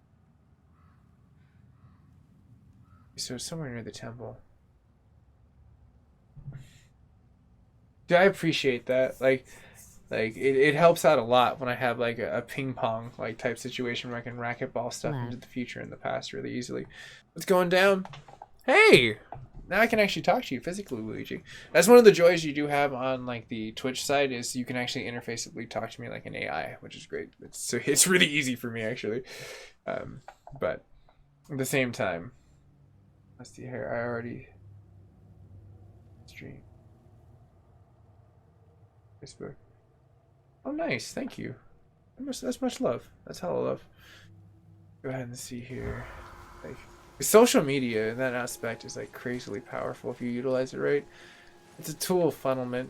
So somewhere near the temple. Dude, I appreciate that. It helps out a lot when I have like a ping pong like type situation where I can racquetball stuff into the future and the past really easily. What's going down? Hey! Now I can actually talk to you physically, Luigi. That's one of the joys you do have on like the Twitch side is you can actually interfaceably talk to me like an AI, which is great. It's really easy for me actually. But at the same time, let's see here. I already stream Facebook. Oh, nice. Thank you. That's much love. That's hella love. Go ahead and see here. Like, social media in that aspect is like crazily powerful if you utilize it right. It's a tool of funnelment.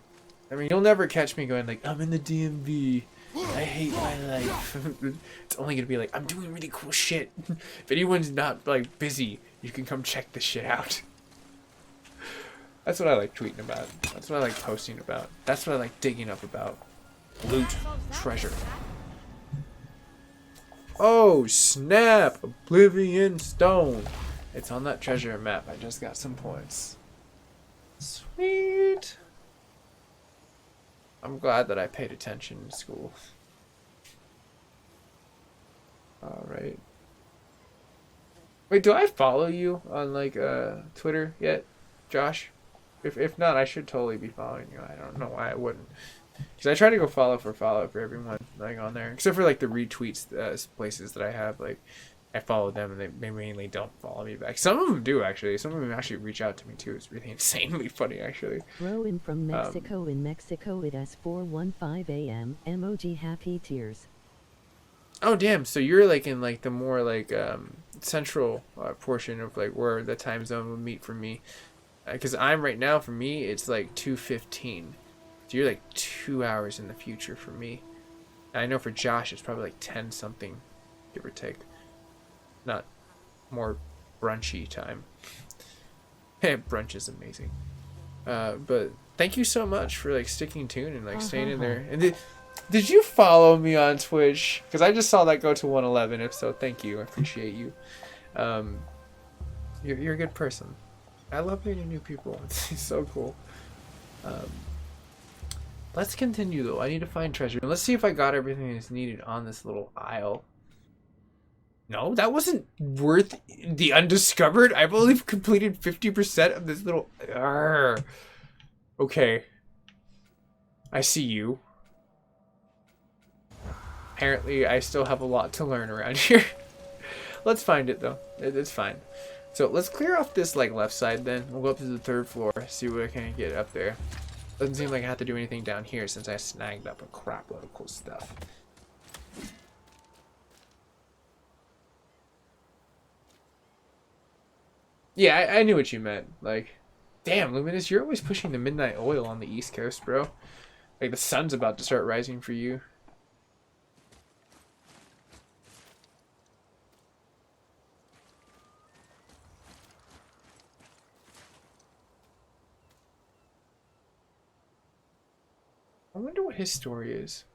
I mean, you'll never catch me going like, I'm in the DMV. I hate my life. It's only gonna be like, I'm doing really cool shit. If anyone's not like busy, you can come check this shit out. That's what I like tweeting about. That's what I like posting about. That's what I like digging up about. Loot, treasure. Oh snap! Oblivion Stone. It's on that treasure map. I just got some points. Sweet. I'm glad that I paid attention in school. Alright. Wait, do I follow you on like Twitter yet, Josh? If not, I should totally be following you. I don't know why I wouldn't. Because I try to go follow for everyone like on there, except for like the retweets places that I have. Like I follow them and they mainly don't follow me back. Some of them do actually. Some of them actually reach out to me too. It's really insanely funny actually. Rowan from Mexico in Mexico at S4:15 a.m. emoji happy tears. Oh damn! So you're like in like the more like central portion of like where the time zone would meet for me. Because I'm right now for me it's like 2:15. So you're like 2 hours in the future for me. And I know for Josh it's probably like 10 something, give or take. Not more brunchy time. Brunch is amazing. But thank you so much for like sticking tuned and like staying in there. And did you follow me on Twitch? Because I just saw that go to 111. If so, thank you. I appreciate you. You're a good person. I love meeting new people. It's so cool. Let's continue though. I need to find treasure. Let's see if I got everything that's needed on this little isle. No, that wasn't worth the undiscovered. I've only completed 50% of this little... Arrgh. Okay. I see you. Apparently, I still have a lot to learn around here. Let's find it though. It's fine. So let's clear off this like left side then. We'll go up to the 3rd floor, see what I can get up there. Doesn't seem like I have to do anything down here since I snagged up a crap load of cool stuff. Yeah, I knew what you meant. Like, damn, Luminous, you're always pushing the midnight oil on the East Coast, bro. Like, the sun's about to start rising for you. I wonder what his story is.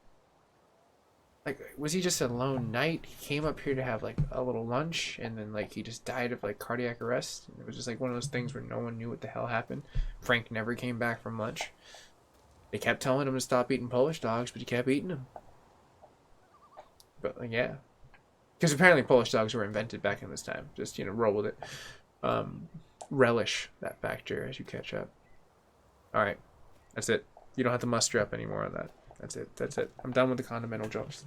Like, was he just a lone knight? He came up here to have, like, a little lunch, and then, like, he just died of, like, cardiac arrest. And it was just, like, one of those things where no one knew what the hell happened. Frank never came back from lunch. They kept telling him to stop eating Polish dogs, but he kept eating them. But, like, yeah. Because apparently Polish dogs were invented back in this time. Just, you know, roll with it. Relish that factor as you catch up. Alright. That's it. You don't have to muster up anymore on that. That's it. That's it. I'm done with the condimental jokes.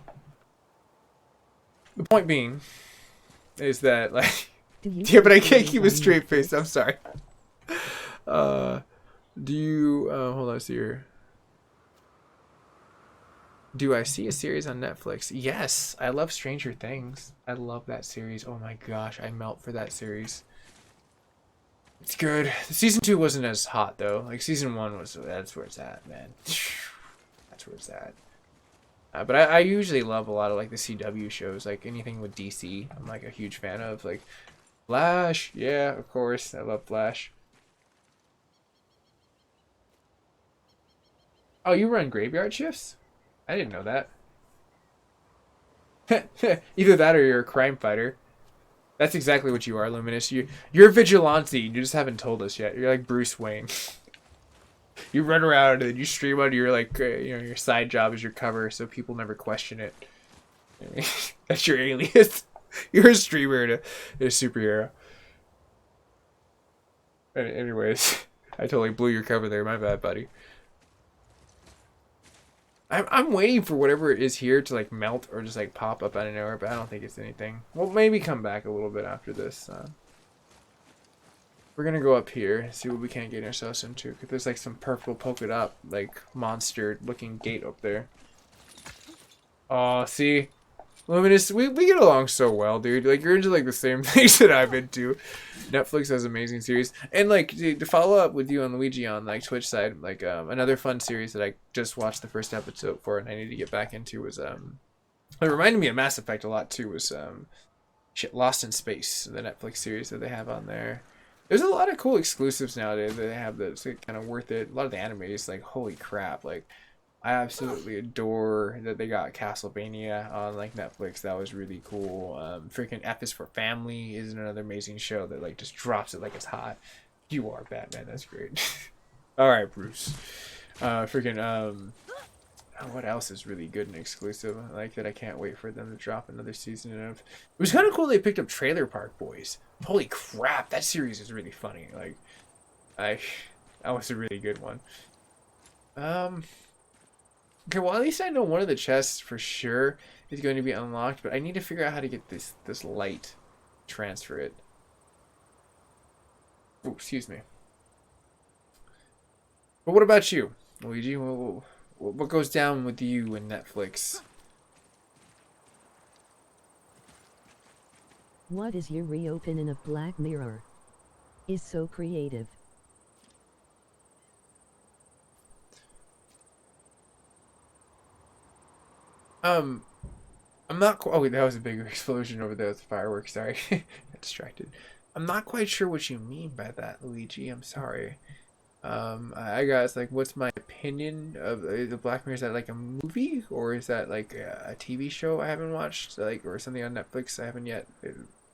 The point being is that, like... yeah, but I can't keep a straight face. I'm sorry. Do you... hold on, see here. Do I see a series on Netflix? Yes. I love Stranger Things. I love that series. Oh my gosh. I melt for that series. It's good. Season 2 wasn't as hot though. Like season 1 was. That's where it's at, man. That's where it's at. But I usually love a lot of like the CW shows, like anything with DC. I'm like a huge fan of like Flash. Yeah, of course, I love Flash. Oh, you run graveyard shifts? I didn't know that. Either that or you're a crime fighter. That's exactly what you are, Luminous. You're a vigilante. You just haven't told us yet. You're like Bruce Wayne. You run around and you stream under your like your side job is your cover, so people never question it. That's your alias. You're a streamer and a superhero. Anyways, I totally blew your cover there. My bad, buddy. I'm waiting for whatever it is here to like melt or just like pop up out of nowhere, but I don't think it's anything. We'll maybe come back a little bit after this. We're gonna go up here and see what we can get ourselves into. Cause there's like some purple polka dot like monster looking gate up there. Oh, see, Luminous, we get along so well, dude. Like you're into like the same things that I'm into. Netflix has amazing series, and like to follow up with you and Luigi on like Twitch side, like another fun series that I just watched the first episode for, and I need to get back into was it reminded me of Mass Effect a lot too. Was shit Lost in Space, the Netflix series that they have on there. There's a lot of cool exclusives nowadays that they have that's kind of worth it. A lot of the anime is like holy crap, like. I absolutely adore that they got Castlevania on like Netflix. That was really cool. Freaking F is for Family is another amazing show that like just drops it like it's hot. You are Batman. That's great. All right, Bruce. What else is really good and exclusive? I like that I can't wait for them to drop another season of. It was kind of cool they picked up Trailer Park Boys. Holy crap, that series is really funny. Like, that was a really good one. Okay, well at least I know one of the chests for sure is going to be unlocked, but I need to figure out how to get this light, transfer it. Oh, excuse me. But what about you, Luigi? What goes down with you and Netflix? What is your reopening of Black Mirror? Is so creative. I'm not. Oh, wait, that was a big explosion over there with the fireworks. Sorry, got distracted. I'm not quite sure what you mean by that, Luigi. I'm sorry. I guess like, what's my opinion of the Black Mirror? Is that like a movie or is that like a TV show I haven't watched, like, or something on Netflix I haven't yet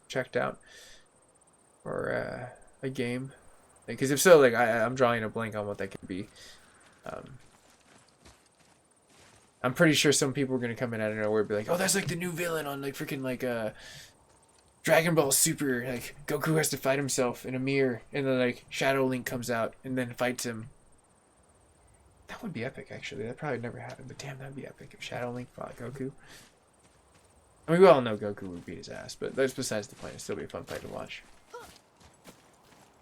checked out, or a game? Because if so, like I'm drawing a blank on what that could be. I'm pretty sure some people are gonna come in out of nowhere and be like, "Oh, that's like the new villain on like freaking like Dragon Ball Super. Like Goku has to fight himself in a mirror, and then like Shadow Link comes out and then fights him." That would be epic, actually. That probably never happened, but damn, that'd be epic if Shadow Link fought Goku. I mean, we all know Goku would beat his ass, but that's besides the point. It'd still be a fun fight to watch.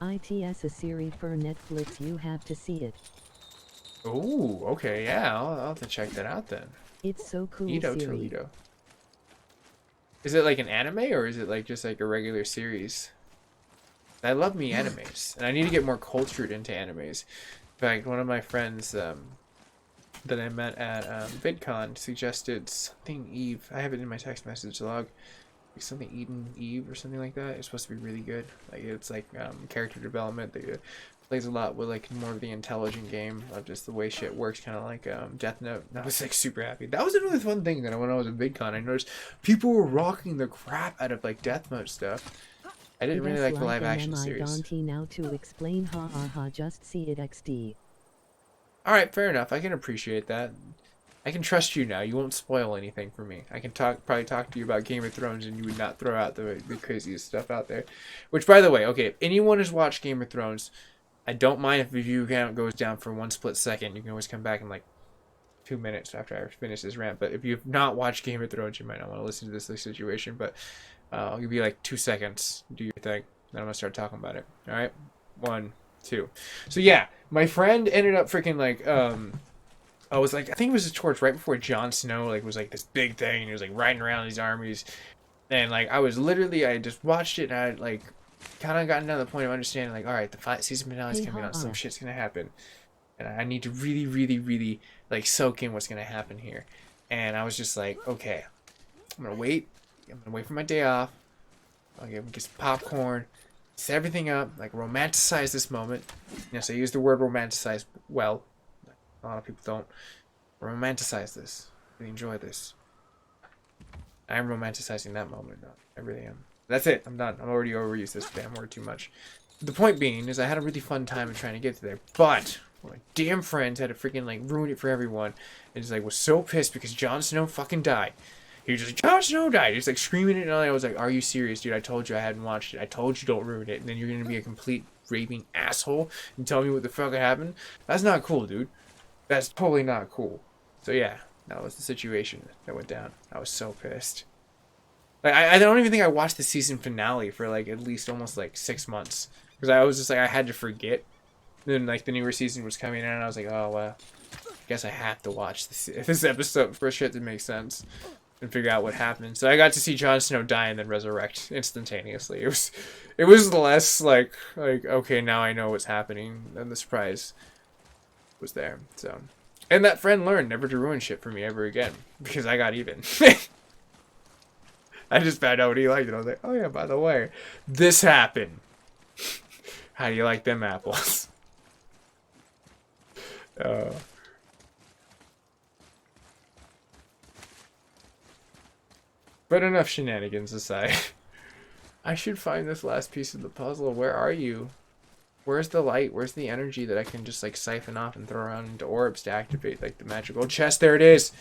ITS a series for Netflix. You have to see it. Oh, okay, yeah, I'll have to check that out then. It's so cool. Ito series. Toledo. Is it like an anime or is it like just like a regular series? I love me animes, and I need to get more cultured into animes. In fact, one of my friends that I met at VidCon suggested something Eve. I have it in my text message log. Like something Eden Eve or something like that. It's supposed to be really good. Like it's like character development. They plays a lot with like more of the intelligent game of just the way shit works, kind of like Death Note. And I was like super happy. That was another fun thing that when I was at VidCon, I noticed people were rocking the crap out of like Death Note stuff. I didn't really like the live action series. Dante now to explain just see it XD. All right, fair enough. I can appreciate that. I can trust you now. You won't spoil anything for me. I can probably talk to you about Game of Thrones, and you would not throw out the craziest stuff out there. Which, by the way, okay, if anyone has watched Game of Thrones, I don't mind if the view count goes down for 1 split second. You can always come back in like 2 minutes after I finish this rant. But if you've not watched Game of Thrones, you might not want to listen to this situation. But I'll give you like 2 seconds. Do your thing. Then I'm gonna start talking about it. All right, 1, 2. So yeah, my friend ended up freaking like I was like, I think it was towards right before Jon Snow like was like this big thing, and he was like riding around these armies, and like I just watched it, and I like kind of gotten to the point of understanding, like, all right, the season finale is Hey, coming out, some ha-ha. shit's gonna happen, and I need to really, really, really like soak in what's gonna happen here. And I was just like, okay, I'm gonna wait. I'm gonna wait for my day off. I'll get some popcorn, set everything up, like romanticize this moment. Yes, I use the word romanticize well. A lot of people don't. Romanticize this. Really enjoy this. I'm romanticizing that moment. No, I really am. That's it. I'm done. I'm already overused this damn word too much. The point being is I had a really fun time in trying to get to there, but my damn friends had to freaking like ruin it for everyone, and just like was so pissed because Jon Snow fucking died. He was just like, Jon Snow died. He's like screaming it, and I was like, are you serious, dude? I told you I hadn't watched it. I told you don't ruin it, and then you're gonna be a complete raving asshole and tell me what the fuck happened. That's not cool, dude. That's totally not cool. So yeah, that was the situation that went down. I was so pissed. Like I don't even think I watched the season finale for like at least almost like 6 months because I was just like I had to forget. Then like the newer season was coming in, and I was like, oh well, I guess I have to watch this episode for shit to make sense and figure out what happened. So I got to see Jon Snow die and then resurrect instantaneously. It was less like okay, now I know what's happening, and the surprise was there. So, and that friend learned never to ruin shit for me ever again because I got even. I just found out what he liked, and I was like, oh yeah, by the way, this happened. How do you like them apples? But enough shenanigans aside. I should find this last piece of the puzzle. Where are you? Where's the light? Where's the energy that I can just like siphon off and throw around into orbs to activate like the magical chest? There it is.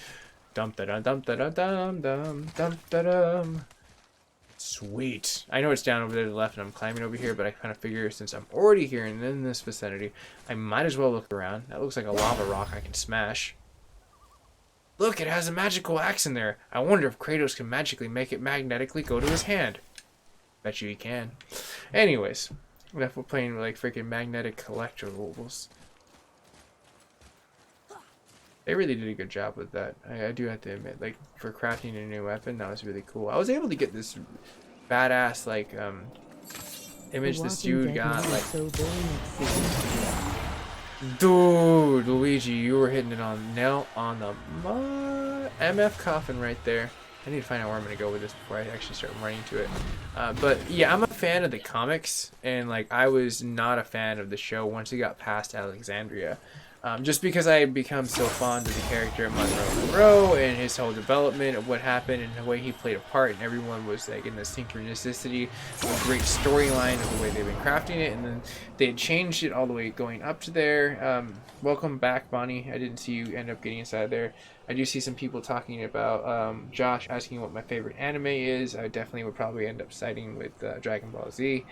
Dum da dum dum da dum dum dum dum da dum. Sweet. I know it's down over there to the left, and I'm climbing over here, but I kind of figure since I'm already here and in this vicinity, I might as well look around. That looks like a lava rock I can smash. Look, it has a magical axe in there. I wonder if Kratos can magically make it magnetically go to his hand. Bet you he can. Anyways, enough of playing with like freaking magnetic collectibles. They really did a good job with that. I do have to admit, like for crafting a new weapon, that was really cool. I was able to get this badass like image this dude got like. Dude, Luigi, you were hitting it on nail on the MF coffin right there. I need to find out where I'm gonna go with this before I actually start running to it. But yeah, I'm a fan of the comics, and like I was not a fan of the show once it got past Alexandria. Just because I had become so fond of the character of Monroe and his whole development of what happened and the way he played a part, and everyone was like in the synchronicity, a great storyline of the way they've been crafting it, and then they had changed it all the way going up to there. Welcome back, Bonnie. I didn't see you end up getting inside there. I do see some people talking about Josh asking what my favorite anime is. I definitely would probably end up siding with Dragon Ball Z.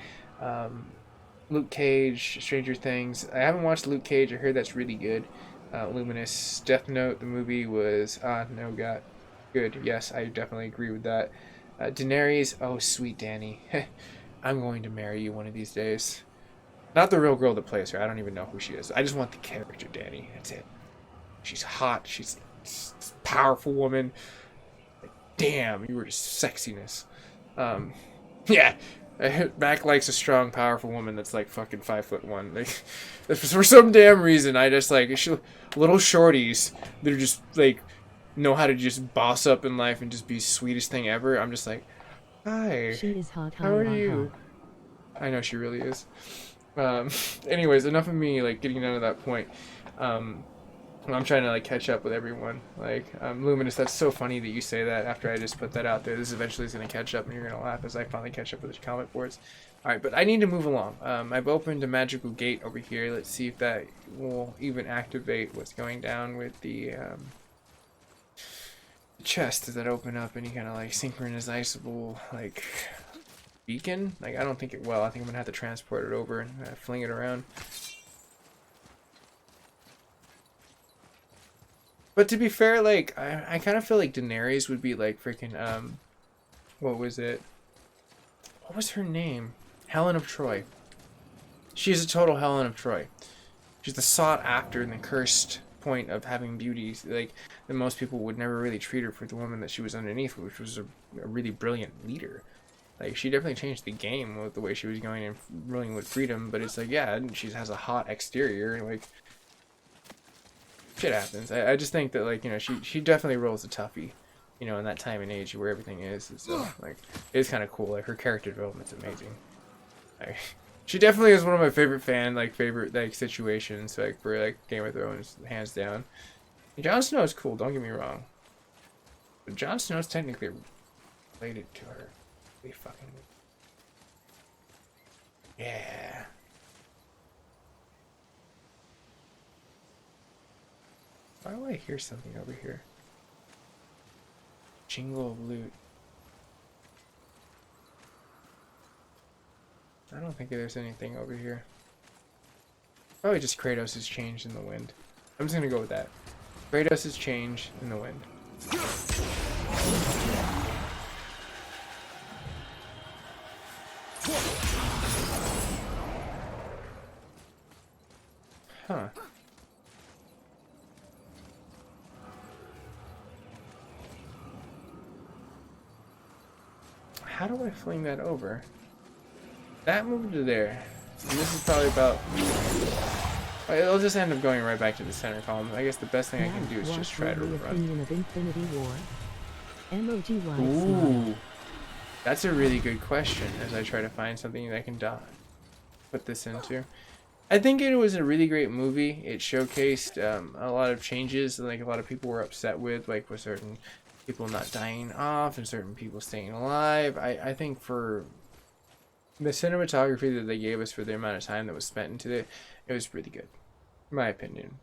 Luke Cage, Stranger Things. I haven't watched Luke Cage. I heard that's really good. Luminous. Death Note, the movie was good. Yes, I definitely agree with that. Daenerys. Oh, sweet Dany. I'm going to marry you one of these days. Not the real girl that plays her. I don't even know who she is. I just want the character Dany. That's it. She's hot. She's a powerful woman. Like, damn, you were just sexiness. Yeah. Mac likes a strong, powerful woman that's like fucking 5'1". Like, for some damn reason, I just like little shorties that are just like know how to just boss up in life and just be sweetest thing ever. I'm just like, hi, She is hot. how are you? I know she really is. Anyways, enough of me like getting down to that point. I'm trying to like catch up with everyone. Like, Luminous, that's so funny that you say that after I just put that out there. This eventually is going to catch up, and you're going to laugh as I finally catch up with the comic boards. Alright, but I need to move along. I've opened a magical gate over here. Let's see if that will even activate what's going down with the chest. Does that open up any kind of like synchronizable like beacon? Like, I don't think it will. I think I'm going to have to transport it over and fling it around. But to be fair, like, I kind of feel like Daenerys would be like freaking, what was it? What was her name? Helen of Troy. She's a total Helen of Troy. She's the sought after and the cursed point of having beauty, like, that most people would never really treat her for the woman that she was underneath, which was a really brilliant leader. Like, she definitely changed the game with the way she was going and ruling with freedom, but it's like, yeah, she has a hot exterior, and like, shit happens. I just think that, like, you know, she definitely rolls a toughie, you know, in that time and age where everything is. So, like, it's kind of cool. Like, her character development's amazing. Like, she definitely is one of my favorite situations, like, for, like, Game of Thrones, hands down. And Jon Snow is cool, don't get me wrong. But Jon Snow's technically related to her. They fucking... Yeah. Why do I hear something over here? Jingle of loot. I don't think there's anything over here. Probably just Kratos' change in the wind. I'm just gonna go with that. Kratos' change in the wind. Huh. How do I fling that over? That moved to there. And this is probably about... It'll just end up going right back to the center column. I guess the best thing I can do is just try to run. Opinion of Infinity War. MOGY. Ooh. That's a really good question as I try to find something that I can put this into. I think it was a really great movie. It showcased a lot of changes, like a lot of people were upset with certain people not dying off and certain people staying alive. I think for the cinematography that they gave us for the amount of time that was spent into it, it was really good, in my opinion.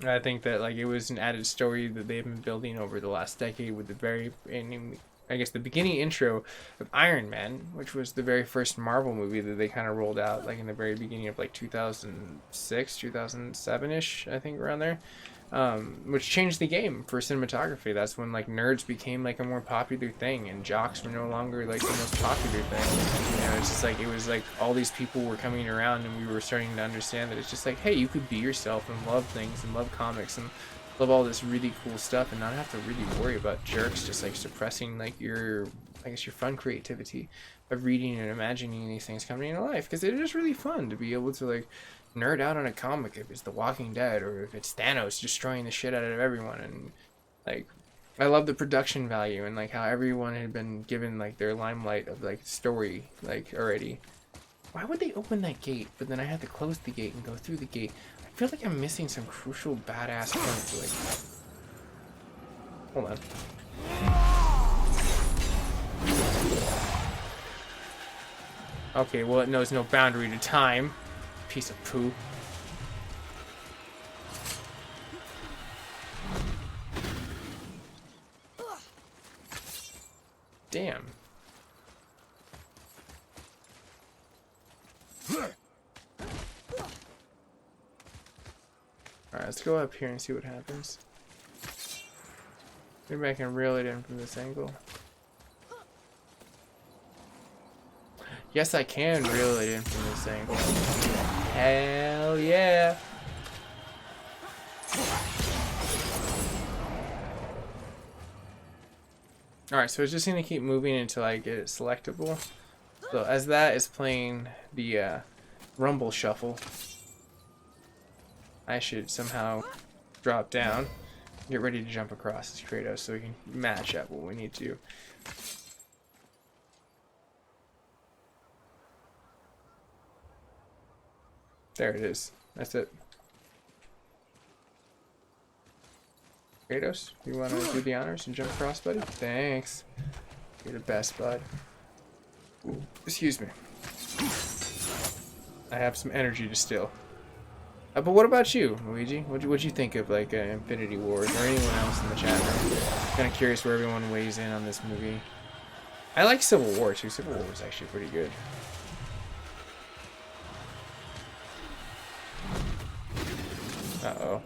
I think that like it was an added story that they've been building over the last decade with the beginning intro of Iron Man, which was the very first Marvel movie that they kind of rolled out like in the very beginning of like 2006, 2007-ish, I think, around there. Which changed the game for cinematography. That's when like nerds became like a more popular thing and jocks were no longer like the most popular thing. You know, it's just like it was like all these people were coming around and we were starting to understand that it's just like, hey, you could be yourself and love things and love comics and love all this really cool stuff and not have to really worry about jerks just like suppressing like your, I guess, your fun creativity of reading and imagining these things coming into life, because it is really fun to be able to like nerd out on a comic if it's The Walking Dead or if it's Thanos destroying the shit out of everyone. And like I love the production value and like how everyone had been given like their limelight of like story like already. Why would they open that gate but then I had to close the gate and go through the gate? I feel like I'm missing some crucial badass points. Like, hold on. Okay, well it knows no boundary to time. Piece of poo. Damn. Alright, let's go up here and see what happens. Maybe I can reel it in from this angle. Yes, I can reel it in from this angle. Hell yeah! Alright, so it's just gonna keep moving until I get it selectable. So as that is playing the rumble shuffle, I should somehow drop down, get ready to jump across this Kratos so we can match up what we need to. There it is. That's it. Kratos, you want to do the honors and jump across, buddy? Thanks. You're the best, bud. Ooh, excuse me. I have some energy to still. But what about you, Luigi? What'd you think of like Infinity Wars or anyone else in the chat room? Kind of curious where everyone weighs in on this movie. I like Civil War too. Civil War was actually pretty good. Uh-oh.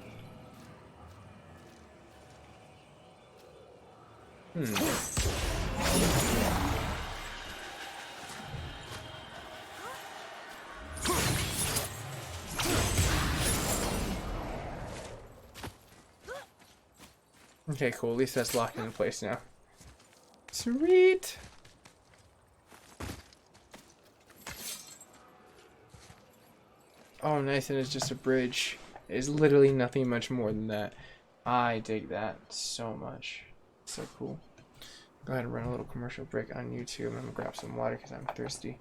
Okay, cool. At least that's locked into place now. Sweet! Oh, nice, and it's just a bridge. It's literally nothing much more than that. I dig that so much. So cool. Go ahead and run a little commercial break on YouTube. I'm gonna grab some water because I'm thirsty.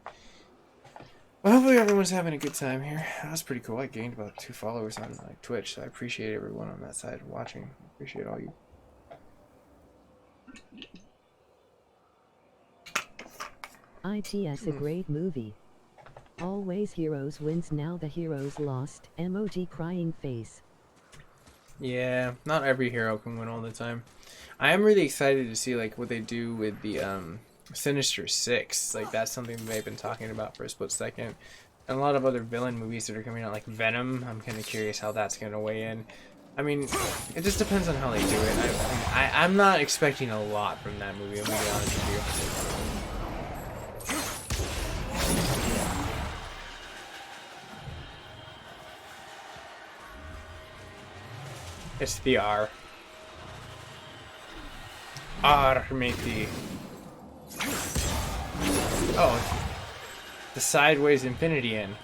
Well, hopefully everyone's having a good time here. That was pretty cool. I gained about 2 followers on like Twitch, so I appreciate everyone on that side watching. Appreciate all you. ITS a great movie. Always heroes wins, now the heroes lost. Emoji crying face. Yeah, not every hero can win all the time. I am really excited to see like what they do with the Sinister Six. Like that's something they've been talking about for a split second. And a lot of other villain movies that are coming out, like Venom. I'm kind of curious how that's gonna weigh in. I mean, it just depends on how they do it. I'm not expecting a lot from that movie. I'm gonna be honest with you. It's the R. R, matey. Oh, the sideways infinity in.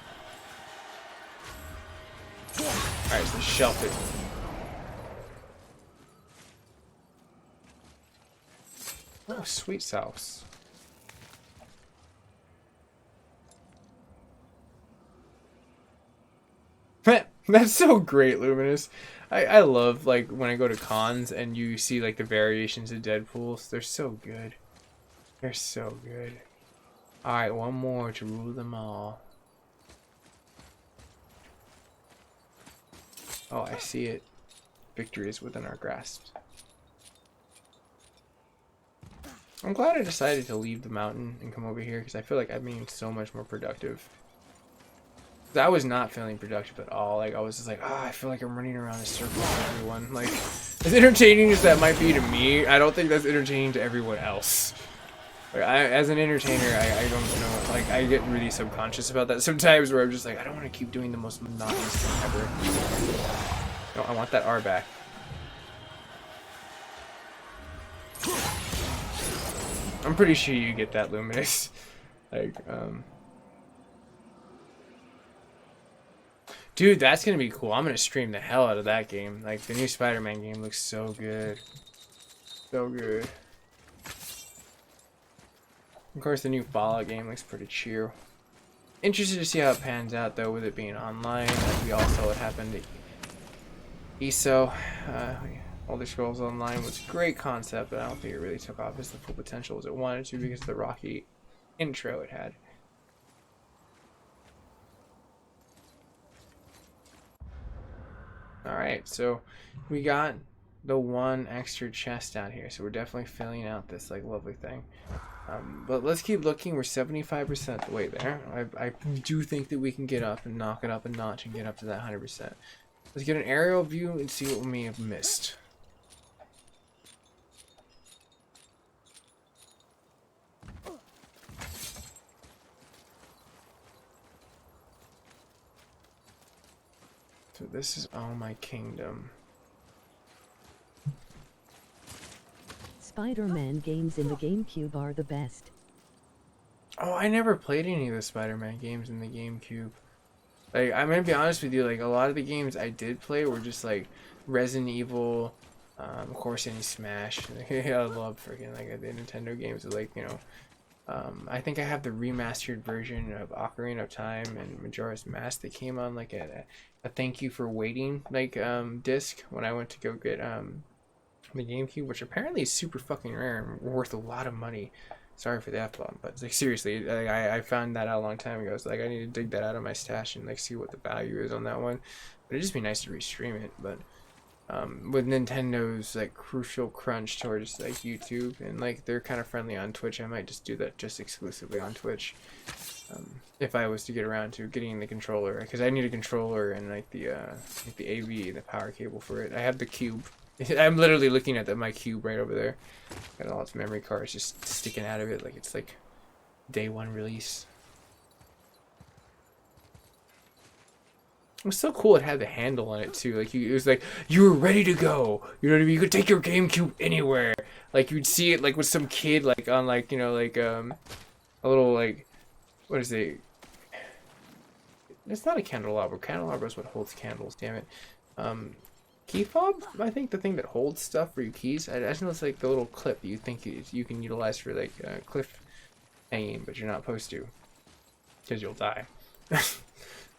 Alright, so shelf it. Oh, sweet sauce. That's so great, Luminous. I love like when I go to cons and you see like the variations of Deadpools. They're so good. They're so good. Alright, one more to rule them all. Oh, I see it. Victory is within our grasp. I'm glad I decided to leave the mountain and come over here because I feel like I'm being so much more productive. I was not feeling productive at all. Like I was just like, I feel like I'm running around in circles with everyone. Like, as entertaining as that might be to me, I don't think that's entertaining to everyone else. Like, as an entertainer, I don't know. Like, I get really subconscious about that sometimes, where I'm just like, I don't want to keep doing the most monotonous thing ever. No, I want that R back. I'm pretty sure you get that, Luminous. Like, dude, that's gonna be cool. I'm gonna stream the hell out of that game. Like, the new Spider-Man game looks so good. So good. Of course, the new Fallout game looks pretty chill. Interested to see how it pans out, though, with it being online. Like we all saw what happened to ESO. Elder Scrolls Online was a great concept, but I don't think it really took off as the full potential as it wanted to because of the rocky intro it had. Alright, so we got the 1 extra chest out here, so we're definitely filling out this like lovely thing. But let's keep looking. We're 75% the way there. I do think that we can get up and knock it up a notch and get up to that 100%. Let's get an aerial view and see what we may have missed. So this is all my kingdom. Spider-Man games in the GameCube are the best. Oh, I never played any of the Spider-Man games in the GameCube. Like, I'm gonna be honest with you, like, a lot of the games I did play were just, like, Resident Evil, of course, any Smash. I love freaking, like, the Nintendo games, like, you know, I think I have the remastered version of Ocarina of Time and Majora's Mask that came on, like, a thank you for waiting, like, disc when I went to go get, the GameCube, which apparently is super fucking rare and worth a lot of money. Sorry for the F-bomb, but like seriously, like, I found that out a long time ago. So like I need to dig that out of my stash and like see what the value is on that one. But it'd just be nice to restream it. But with Nintendo's like crucial crunch towards like YouTube and like they're kind of friendly on Twitch, I might just do that just exclusively on Twitch. If I was to get around to getting the controller, because I need a controller and like the AV, the power cable for it. I have the cube. I'm literally looking at my cube right over there. Got all its memory cards just sticking out of it like it's like day 1 release. It was so cool. It had the handle on it too. Like it was like you were ready to go. You know what I mean? You could take your GameCube anywhere. Like you'd see it like with some kid like on like you know like a little like what is it? It's not a candelabra. Candelabra is what holds candles. Damn it. Key fob? I think the thing that holds stuff for your keys. I just know it's like the little clip you think you can utilize for like cliff hanging, but you're not supposed to, because you'll die. But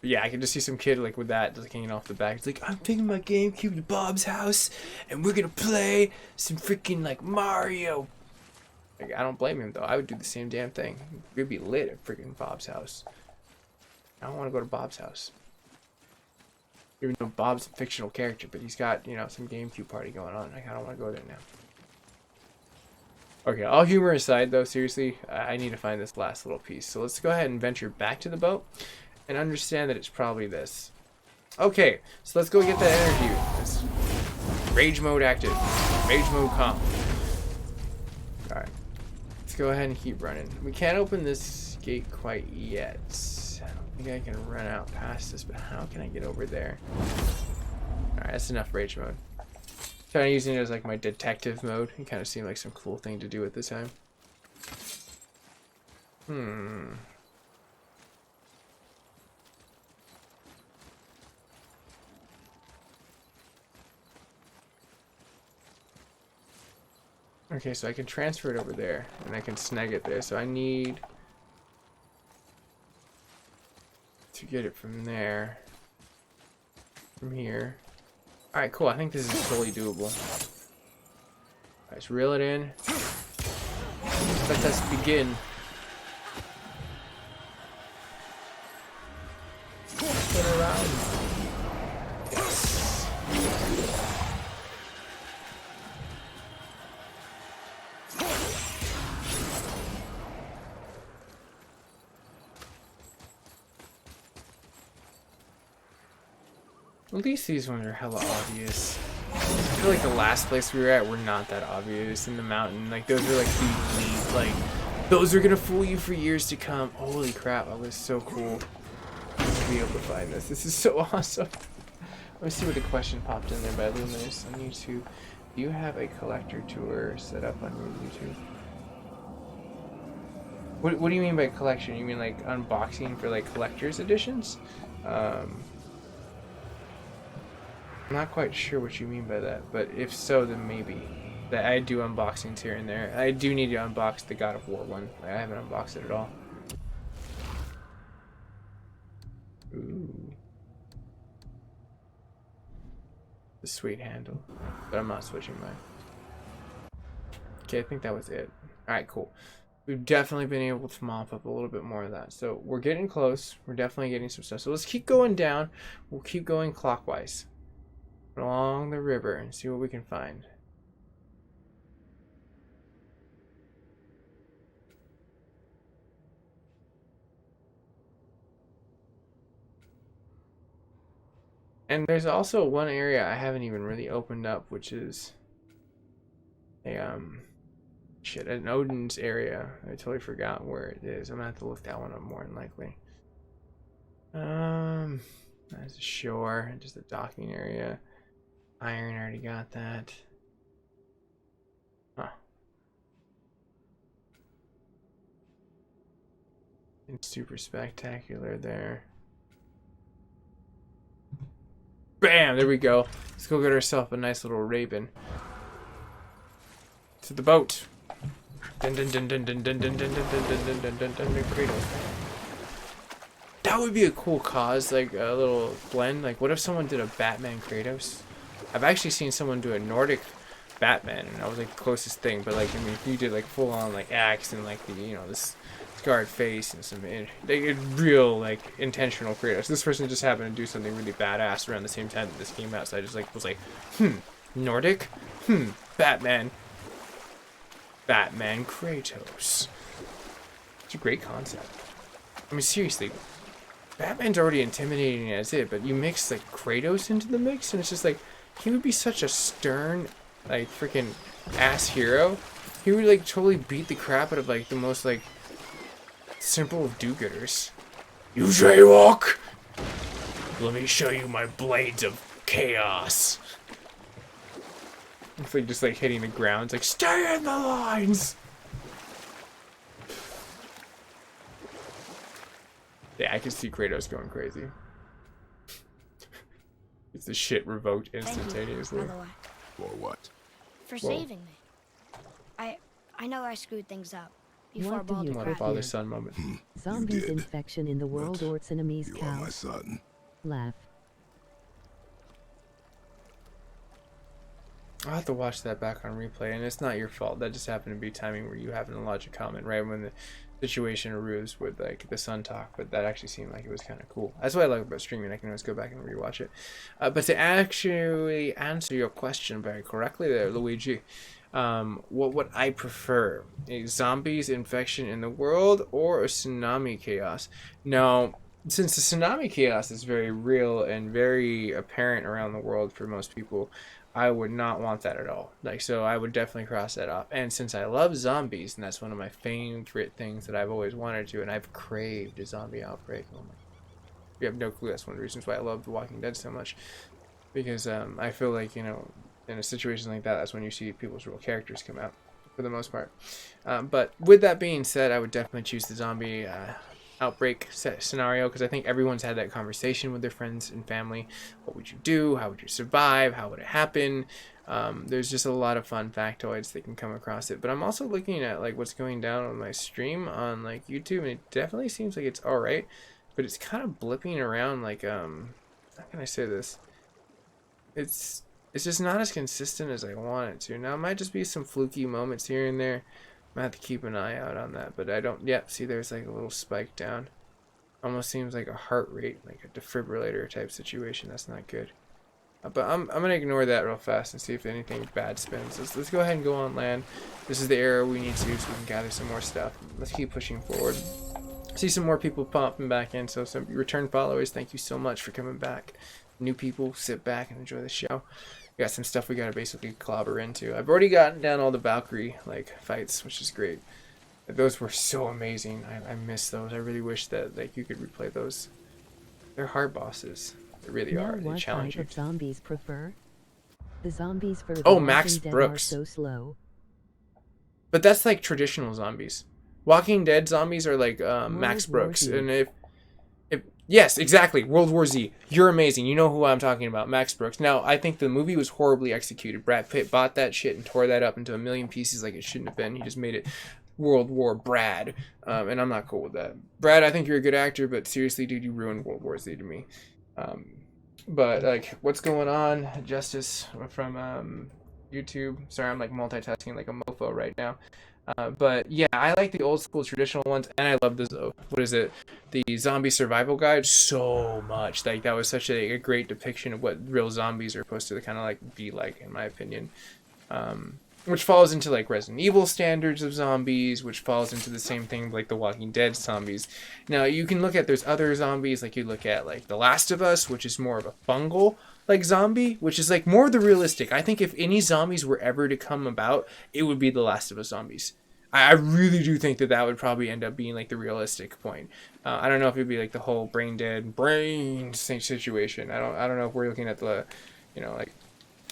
yeah, I can just see some kid like with that just hanging off the back. It's like, I'm taking my GameCube to Bob's house, and we're gonna play some freaking like Mario. Like, I don't blame him though. I would do the same damn thing. We'd be lit at freaking Bob's house. I don't want to go to Bob's house. Even though Bob's a fictional character, but he's got, you know, some GameCube party going on. Like, I don't want to go there now. Okay, all humor aside though, seriously, I need to find this last little piece. So let's go ahead and venture back to the boat and understand that it's probably this. Okay, so let's go get that energy. It's rage mode active. Rage mode calm. Alright. Let's go ahead and keep running. We can't open this gate quite yet. I don't think I can run out past this, but how can I get over there? Alright, that's enough rage mode. Kind of using it as like my detective mode. It kind of seemed like some cool thing to do at the time. Okay, so I can transfer it over there, and I can snag it there. So I need to get it from there, from here. All right, cool. I think this is totally doable. Let's reel it in. Let us begin. Spin around. Yes. At least these ones are hella obvious. I feel like the last place we were at were not that obvious in the mountain. Like, those are like the like, those are gonna fool you for years to come. Holy crap, that was so cool to be able to find this. This is so awesome. Let me see what the question popped in there by Luminous on YouTube. Do you have a collector tour set up on your YouTube? What do you mean by collection? You mean like unboxing for like collector's editions? I'm not quite sure what you mean by that, but if so, then maybe. That I do unboxings here and there. I do need to unbox the God of War one. Like, I haven't unboxed it at all. Ooh. The sweet handle. But I'm not switching mine. Okay, I think that was it. Alright, cool. We've definitely been able to mop up a little bit more of that. So we're getting close. We're definitely getting some stuff. So let's keep going down. We'll keep going clockwise along the river and see what we can find. And there's also one area I haven't even really opened up, which is a an Odin's area. I totally forgot where it is. I'm gonna have to look that one up more than likely. There's a shore, just a docking area. Iron, already got that. Huh. It's super spectacular there. Bam! There we go. Let's go get ourselves a nice little Raven. To the boat. Dun dun dun dun dun dun dun dun dun dun dun dun dun dun. That would be a cool cause, like a little blend. Like, what if someone did a Batman Kratos? I've actually seen someone do a Nordic Batman, and that was like the closest thing. But like, I mean, if you did like full on like axe and like the, you know, this scarred face and some like real like intentional Kratos. This person just happened to do something really badass around the same time that this came out. So I just like was like, Nordic, Batman Kratos. It's a great concept. I mean, seriously, Batman's already intimidating as it, but you mix like Kratos into the mix, and it's just like, he would be such a stern, like freaking ass hero. He would like totally beat the crap out of like the most like simple of do-gooders. You jaywalk! Let me show you my blades of chaos. It's like just like hitting the ground. It's like, stay in the lines! Yeah, I can see Kratos going crazy. It's the shit revoked Thank you, instantaneously. by the way, For what? for Whoa. saving me. I know I screwed things up before What do you Baldur What a prefer? grabbed me. father-son moment. Zombies did, infection in the world but or its enemies You are my cow? son. Laugh. I'll have to watch that back on replay, and it's not your fault. That just happened to be timing where you happened to lodge a comment right when the situation arose with like the sun talk, but that actually seemed like it was kind of cool. That's what I like about streaming. I can always go back and rewatch it. But to actually answer your question very correctly there, Luigi, what would I prefer? A zombies infection in the world or a tsunami chaos? Now, since the tsunami chaos is very real and very apparent around the world for most people, I would not want that at all. Like, so I would definitely cross that off. And since I love zombies, and that's one of my favorite things that I've always wanted to, and I've craved a zombie outbreak. Oh my! You have no clue. That's one of the reasons why I love The Walking Dead so much, because I feel like, you know, in a situation like that, that's when you see people's real characters come out, for the most part. But with that being said, I would definitely choose the zombie outbreak scenario, because I think everyone's had that conversation with their friends and family. What would you do? How would you survive? How would it happen? There's just a lot of fun factoids that can come across it. But I'm also looking at like what's going down on my stream on like YouTube, and it definitely seems like it's all right, but it's kind of blipping around. Like how can I say this? It's just not as consistent as I want it to. Now it might just be some fluky moments here and there. I have to keep an eye out on that, but I don't. Yeah, see, there's like a little spike down. Almost seems like a heart rate, like a defibrillator type situation. That's not good. But I'm gonna ignore that real fast and see if anything bad spins. Let's go ahead and go on land. This is the area we need to, so we can gather some more stuff. Let's keep pushing forward. See some more people popping back in. So some return followers, thank you so much for coming back. New people, sit back and enjoy the show. We got some stuff we gotta basically clobber into. I've already gotten down all the Valkyrie like fights, which is great. Those were so amazing. I miss those. I really wish that like you could replay those. They're hard bosses. They really Now are. They what challenge type you. of zombies prefer? The zombies for The Oh, Walking Max Dead are Brooks. so slow. But that's like traditional zombies. Walking Dead zombies are like Max World War Brooks, Z. and if yes, exactly, World War Z. You're amazing. You know who I'm talking about, Max Brooks. Now, I think the movie was horribly executed. Brad Pitt bought that shit and tore that up into a million pieces like it shouldn't have been. He just made it World War Brad, and I'm not cool with that. Brad, I think you're a good actor, but seriously, dude, you ruined World War Z to me. But like, what's going on, Justice from YouTube? Sorry, I'm like multitasking like a mofo right now. But yeah, I like the old school traditional ones, and I love the what is it, the zombie survival guide so much. Like that was such a great depiction of what real zombies are supposed to kind of like be like, in my opinion. Which falls into like Resident Evil standards of zombies, which falls into the same thing like the Walking Dead zombies. Now you can look at there's other zombies, like you look at like The Last of Us, which is more of a fungal like zombie, which is like more of the realistic. I think if any zombies were ever to come about, it would be The Last of Us zombies. I really do think that would probably end up being like the realistic point. I don't know if it'd be like the whole brain dead brain situation. I don't know if we're looking at the, you know, like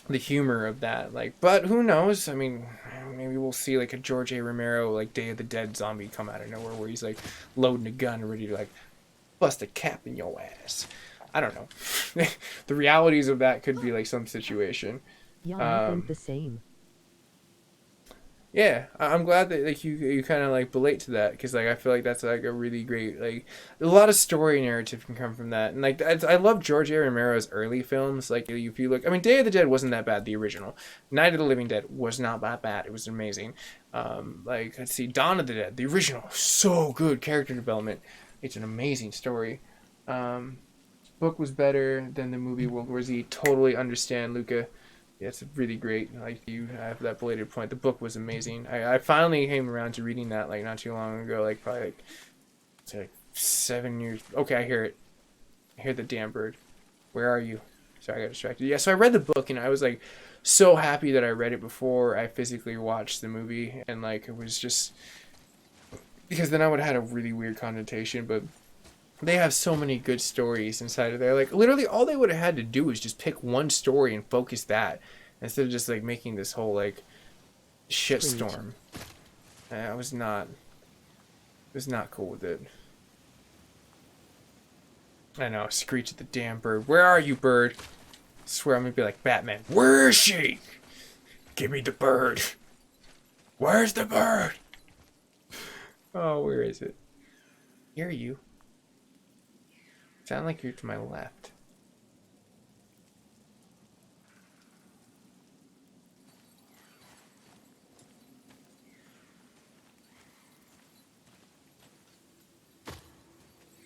the humor of that. Like, but who knows? I mean, maybe we'll see like a George A. Romero like Day of the Dead zombie come out of nowhere where he's like loading a gun and ready to like bust a cap in your ass. I don't know. The realities of that could be like some situation. Yeah, I think the same. Yeah, I'm glad that like you kind of like relate to that, because like I feel like that's like a really great, like a lot of story narrative can come from that. And like I love George A. Romero's early films. Like if you look, I mean, Day of the Dead wasn't that bad, the original. Night of the Living Dead was not that bad. It was amazing. Like let's see, Dawn of the Dead, the original, so good character development. It's an amazing story. Book was better than the movie World War Z. Totally understand, Luca. Yeah, it's really great. Like you have that belated point. The book was amazing. I finally came around to reading that like not too long ago. Like probably like, it's like 7 years. Okay, I hear it. I hear the damn bird. Where are you? Sorry, I got distracted. Yeah, so I read the book and I was like so happy that I read it before I physically watched the movie, and like it was just because then I would have had a really weird connotation, but they have so many good stories inside of there. Like literally all they would have had to do was just pick one story and focus that, instead of just like making this whole like shitstorm. I was not cool with it. I know, screech at the damn bird. Where are you, bird? I swear I'm gonna be like Batman. Where is she? Give me the bird. Where's the bird? Oh, where is it? Here you. Sound like you're to my left.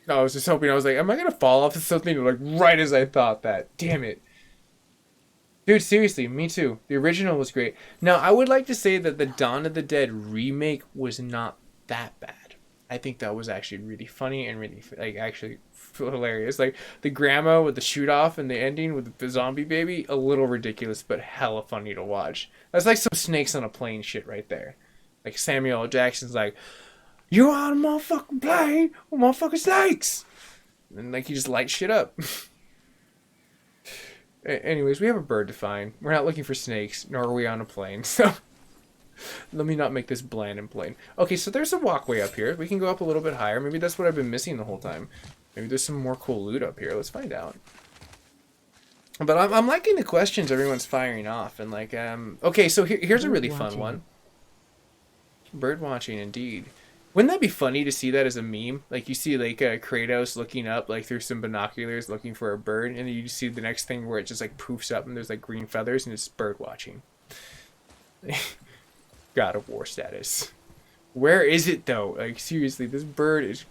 No, I was just hoping. I was like, am I gonna fall off something? Like right as I thought that. Damn it. Dude, seriously, me too. The original was great. Now, I would like to say that the Dawn of the Dead remake was not that bad. I think that was actually really funny and really, like, actually hilarious. Like, the grandma with the shoot-off and the ending with the zombie baby, a little ridiculous, but hella funny to watch. That's like some snakes on a plane shit right there. Like, Samuel L. Jackson's like, you on a motherfucking plane with motherfucking snakes! And, like, he just lights shit up. Anyways, we have a bird to find. We're not looking for snakes, nor are we on a plane, so let me not make this bland and plain. Okay, so there's a walkway up here. We can go up a little bit higher. Maybe that's what I've been missing the whole time. Maybe there's some more cool loot up here. Let's find out. But I'm liking the questions everyone's firing off. And like, okay, so here's a really fun one. Bird watching, indeed. Wouldn't that be funny to see that as a meme? Like, you see, like, Kratos looking up, like, through some binoculars looking for a bird, and then you see the next thing where it just, like, poofs up and there's, like, green feathers, and it's bird watching. God of War status. Where is it, though? Like, seriously, this bird is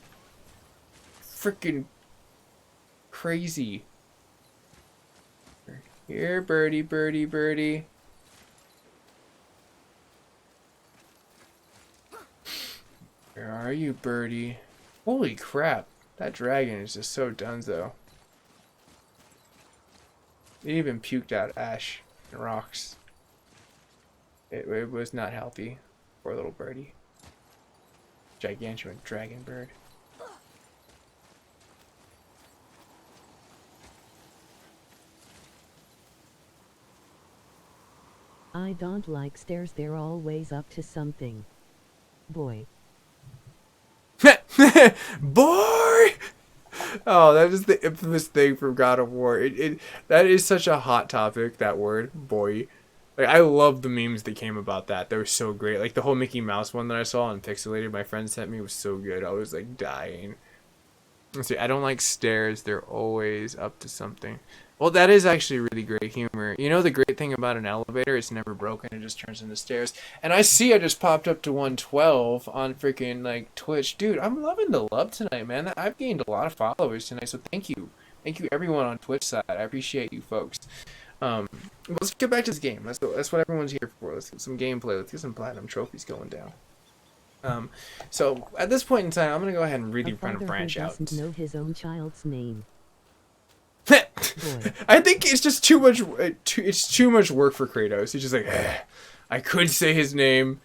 freaking crazy. Here, birdie, birdie, birdie. Where are you, birdie? Holy crap. That dragon is just so dunzo. It even puked out ash and rocks. It was not healthy. Poor little birdie. Gigantuan dragon bird. I don't like stairs, they're always up to something. Boy. Boy! Oh, that is the infamous thing from God of War. That is such a hot topic, that word, boy. Like, I love the memes that came about that. They were so great. Like, the whole Mickey Mouse one that I saw on Pixelated my friend sent me was so good. I was, like, dying. Let's see, I don't like stairs. They're always up to something. Well, that is actually really great humor. You know the great thing about an elevator? It's never broken. It just turns into stairs. And I see I just popped up to 112 on freaking, like, Twitch. Dude, I'm loving the love tonight, man. I've gained a lot of followers tonight, so thank you. Thank you, everyone on Twitch side. I appreciate you folks. Let's get back to this game. That's what everyone's here for. Let's get some gameplay. Let's get some platinum trophies going down. So at this point in time, I'm gonna go ahead and really kind of branch out. Doesn't know his own child's name. I think it's just too much. It's too much work for Kratos. He's just like, I could say his name,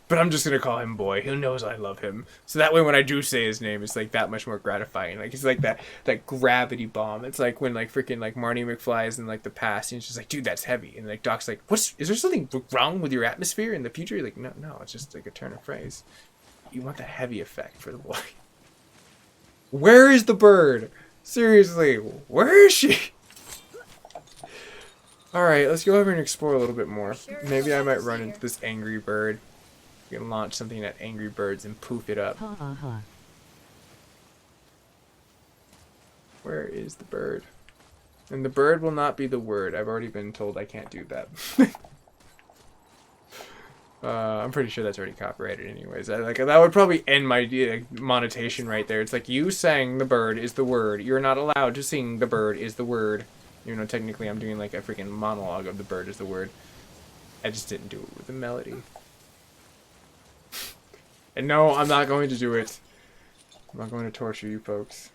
but I'm just gonna call him Boy. He knows I love him, so that way when I do say his name, it's like that much more gratifying. Like it's like that gravity bomb. It's like when like freaking like Marty McFly is in like the past, and he's just like, dude, that's heavy. And like Doc's like, is there something wrong with your atmosphere in the future? You're like, no, it's just like a turn of phrase. You want that heavy effect for the boy. Where is the bird? Seriously, where is she? Alright, let's go over and explore a little bit more. Maybe I might run into this angry bird. We can launch something at Angry Birds and poof it up. Ha ha ha. Where is the bird? And the bird will not be the word. I've already been told I can't do that. I'm pretty sure that's already copyrighted anyways. That would probably end my monetization right there. It's like, you sang the bird is the word. You're not allowed to sing the bird is the word. Even though technically I'm doing like a freaking monologue of the bird is the word. I just didn't do it with the melody. And no, I'm not going to do it. I'm not going to torture you folks.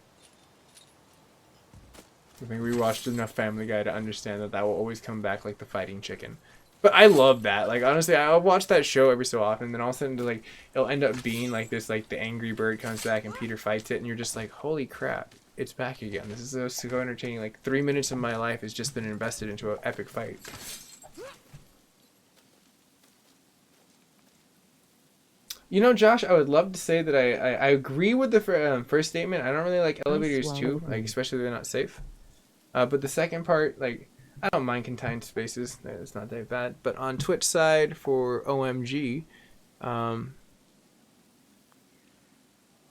I think we watched enough Family Guy to understand that will always come back like the fighting chicken. But I love that. Like, honestly, I'll watch that show every so often, and then all of a sudden, like, it'll end up being like this, like, the angry bird comes back and Peter fights it, and you're just like, holy crap, it's back again. This is so entertaining. Like, 3 minutes of my life has just been invested into an epic fight. You know, Josh, I would love to say that I agree with the first statement. I don't really like elevators too, like especially if they're not safe. But the second part, like, I don't mind confined spaces. It's not that bad. But on Twitch side for OMG,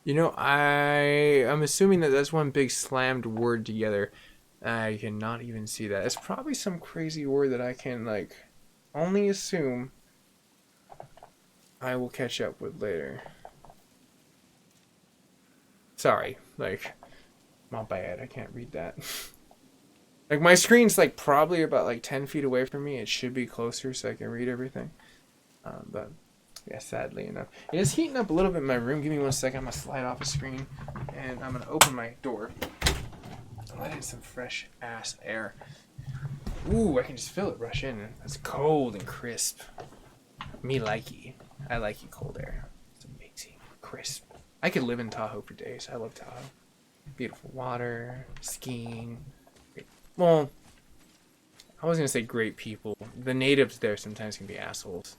you know, I'm assuming that that's one big slammed word together. I cannot even see that. It's probably some crazy word that I can, like, only assume I will catch up with later. Sorry, like, my bad. I can't read that. Like, my screen's, like, probably about, like, 10 feet away from me. It should be closer so I can read everything. But, yeah, sadly enough. It is heating up a little bit in my room. Give me 1 second. I'm going to slide off the screen. And I'm going to open my door. Let in some fresh-ass air. Ooh, I can just feel it rush in. It's cold and crisp. Me likey. I like you cold air. It's amazing. Crisp. I could live in Tahoe for days. I love Tahoe. Beautiful water, skiing. Well, I was gonna say great people. The natives there sometimes can be assholes.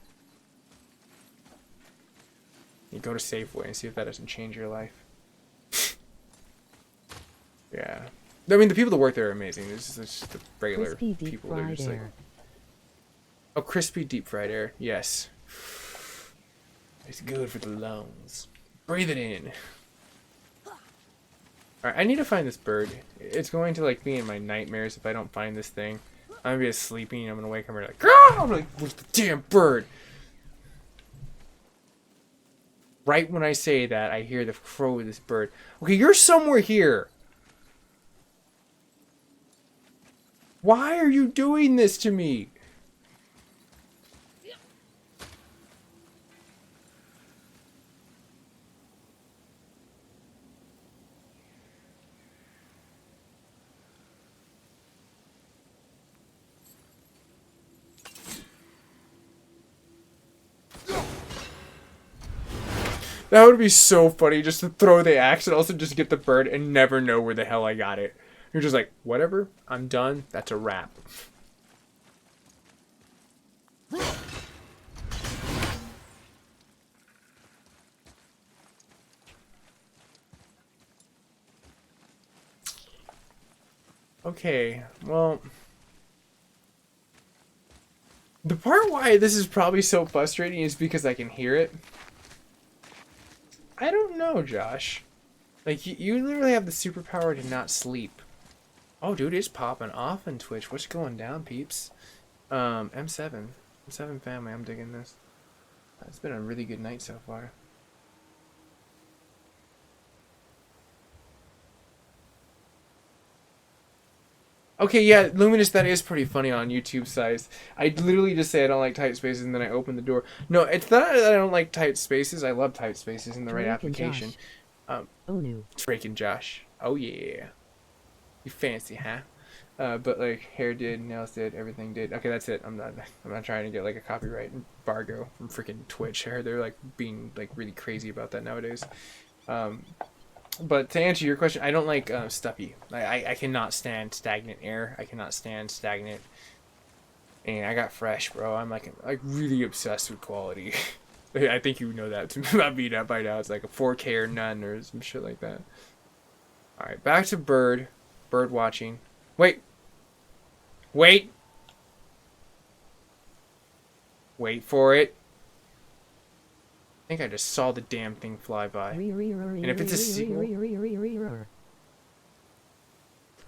You go to Safeway and see if that doesn't change your life. Yeah. I mean, the people that work there are amazing. It's just the regular Crispy deep people. They're fried just like, air. oh, crispy deep fried air. Yes. It's good for the lungs. Breathe it in. Alright, I need to find this bird. It's going to, like, be in my nightmares if I don't find this thing. I'm gonna be sleeping and I'm gonna wake up and be like, ah! I'm like, where's the damn bird? Right when I say that, I hear the crow of this bird. Okay, you're somewhere here. Why are you doing this to me? That would be so funny, just to throw the axe and also just get the bird and never know where the hell I got it. You're just like, whatever, I'm done, that's a wrap. Okay, well... The part why this is probably so frustrating is because I can hear it. I don't know, Josh. Like, you literally have the superpower to not sleep. Oh, dude, it's popping off on Twitch. What's going down, peeps? M7 family, I'm digging this. It's been a really good night so far. Okay, yeah, Luminous, that is pretty funny on YouTube size. I literally just say I don't like tight spaces and then I open the door. No, it's not that I don't like tight spaces. I love tight spaces in the right application. Oh no. Drake and Josh. Oh yeah. You fancy, huh? But like hair did, nails did, everything did. Okay, that's it. I'm not trying to get like a copyright embargo from freaking Twitch. I heard they're like being like really crazy about that nowadays. But to answer your question, I don't like stuffy. I cannot stand stagnant air. I cannot stand stagnant. And I got fresh, bro. I'm like really obsessed with quality. I think you know that about me now by now. It's like a 4K or none or some shit like that. All right, back to bird watching. Wait. Wait for it. I think I just saw the damn thing fly by. And if it's a seagull...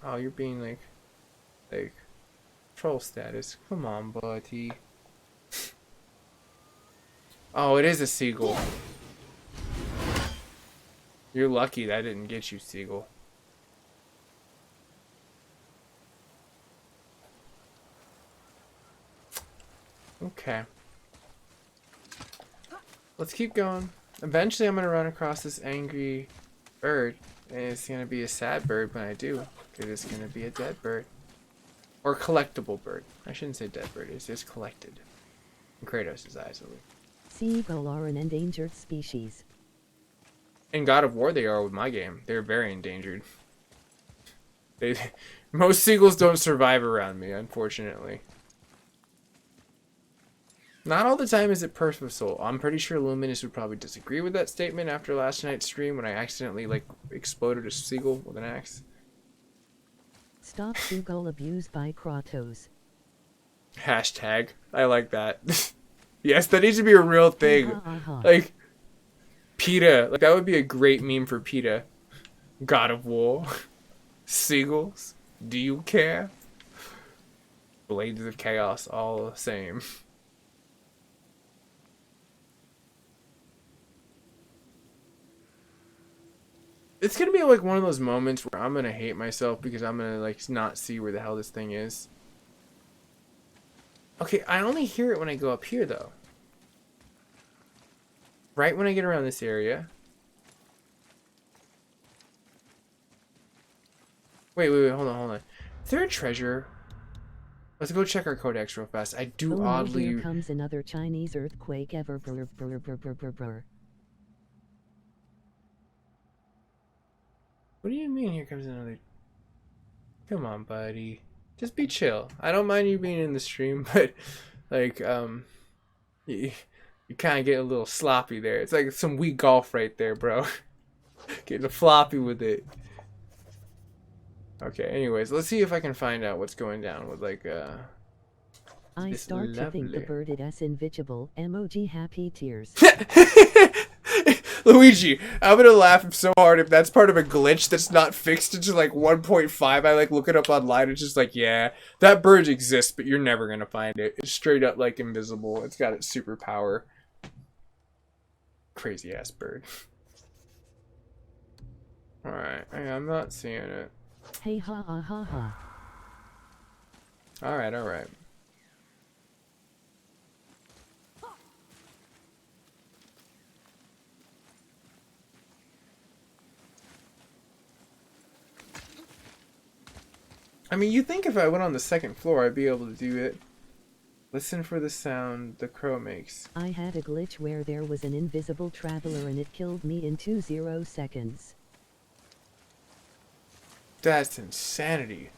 Oh, you're being like, troll status. Come on, buddy. Oh, it is a seagull. You're lucky that didn't get you, seagull. Okay. Let's keep going. Eventually I'm going to run across this angry bird. And it's going to be a sad bird when I do. Because it's going to be a dead bird. Or collectible bird. I shouldn't say dead bird. It's just collected. In Kratos' eyes, at least. Seagull are an endangered species. In God of War they are with my game. They're very endangered. Most seagulls don't survive around me, unfortunately. Not all the time is it purposeful. I'm pretty sure Luminous would probably disagree with that statement after last night's stream when I accidentally like exploded a seagull with an axe. Stop seagull abuse by Kratos. Hashtag. I like that. Yes, that needs to be a real thing. Ha, ha, ha. Like PETA. Like that would be a great meme for PETA. God of War. Seagulls. Do you care? Blades of Chaos, all the same. It's gonna be like one of those moments where I'm gonna hate myself because I'm gonna like not see where the hell this thing is. Okay, I only hear it when I go up here though. Right when I get around this area. Wait, hold on. Is there a treasure? Let's go check our codex real fast. I do Oh, oddly. here comes another Chinese earthquake ever. Brr, brr, brr, brr, brr, brr. What do you mean here comes another? Come on, buddy. Just be chill. I don't mind you being in the stream, but like you kind of get a little sloppy there. It's like some weak golf right there, bro. Getting floppy with it. Okay, anyways, let's see if I can find out what's going down with like I this start to think the lovely- bird is invisible. Emoji happy tears. Luigi, I'm gonna laugh so hard if that's part of a glitch that's not fixed into like 1.5. I like look it up online. It's just like, yeah, that bird exists, but you're never gonna find it. It's straight up like invisible. It's got its superpower. Crazy ass bird. All right, I'm not seeing it. Hey ha ha ha ha. All right. I mean, you think if I went on the second floor, I'd be able to do it. Listen for the sound the crow makes. I had a glitch where there was an invisible traveler and it killed me in 20 seconds. That's insanity.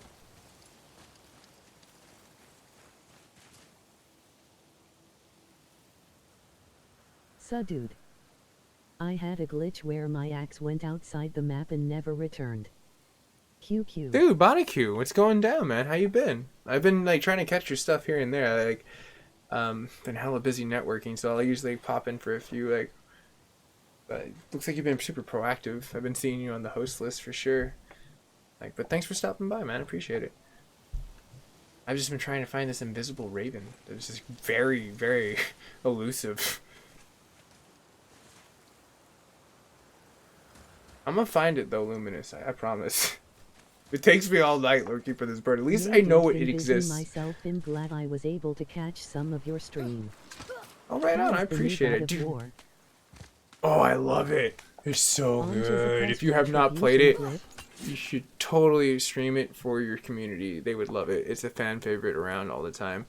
So dude. I had a glitch where my axe went outside the map and never returned. QQ. Dude, Bonicu, what's going down, man? How you been? I've been like trying to catch your stuff here and there. Like, been hella busy networking, so I'll usually pop in for a few. Like, but looks like you've been super proactive. I've been seeing you on the host list for sure. Like, but thanks for stopping by, man. Appreciate it. I've just been trying to find this invisible raven. It's just very, very elusive. I'm gonna find it though, Luminous. I promise. It takes me all night looking for this bird. At least I know it exists. Myself am glad I was able to catch some of your stream. Oh, right on. I How's the new appreciate God it, of dude. War? Oh, I love it. It's so Orange is a good. best If you have not played it, retribution you should totally stream it for your community. They would love it. It's a fan favorite around all the time.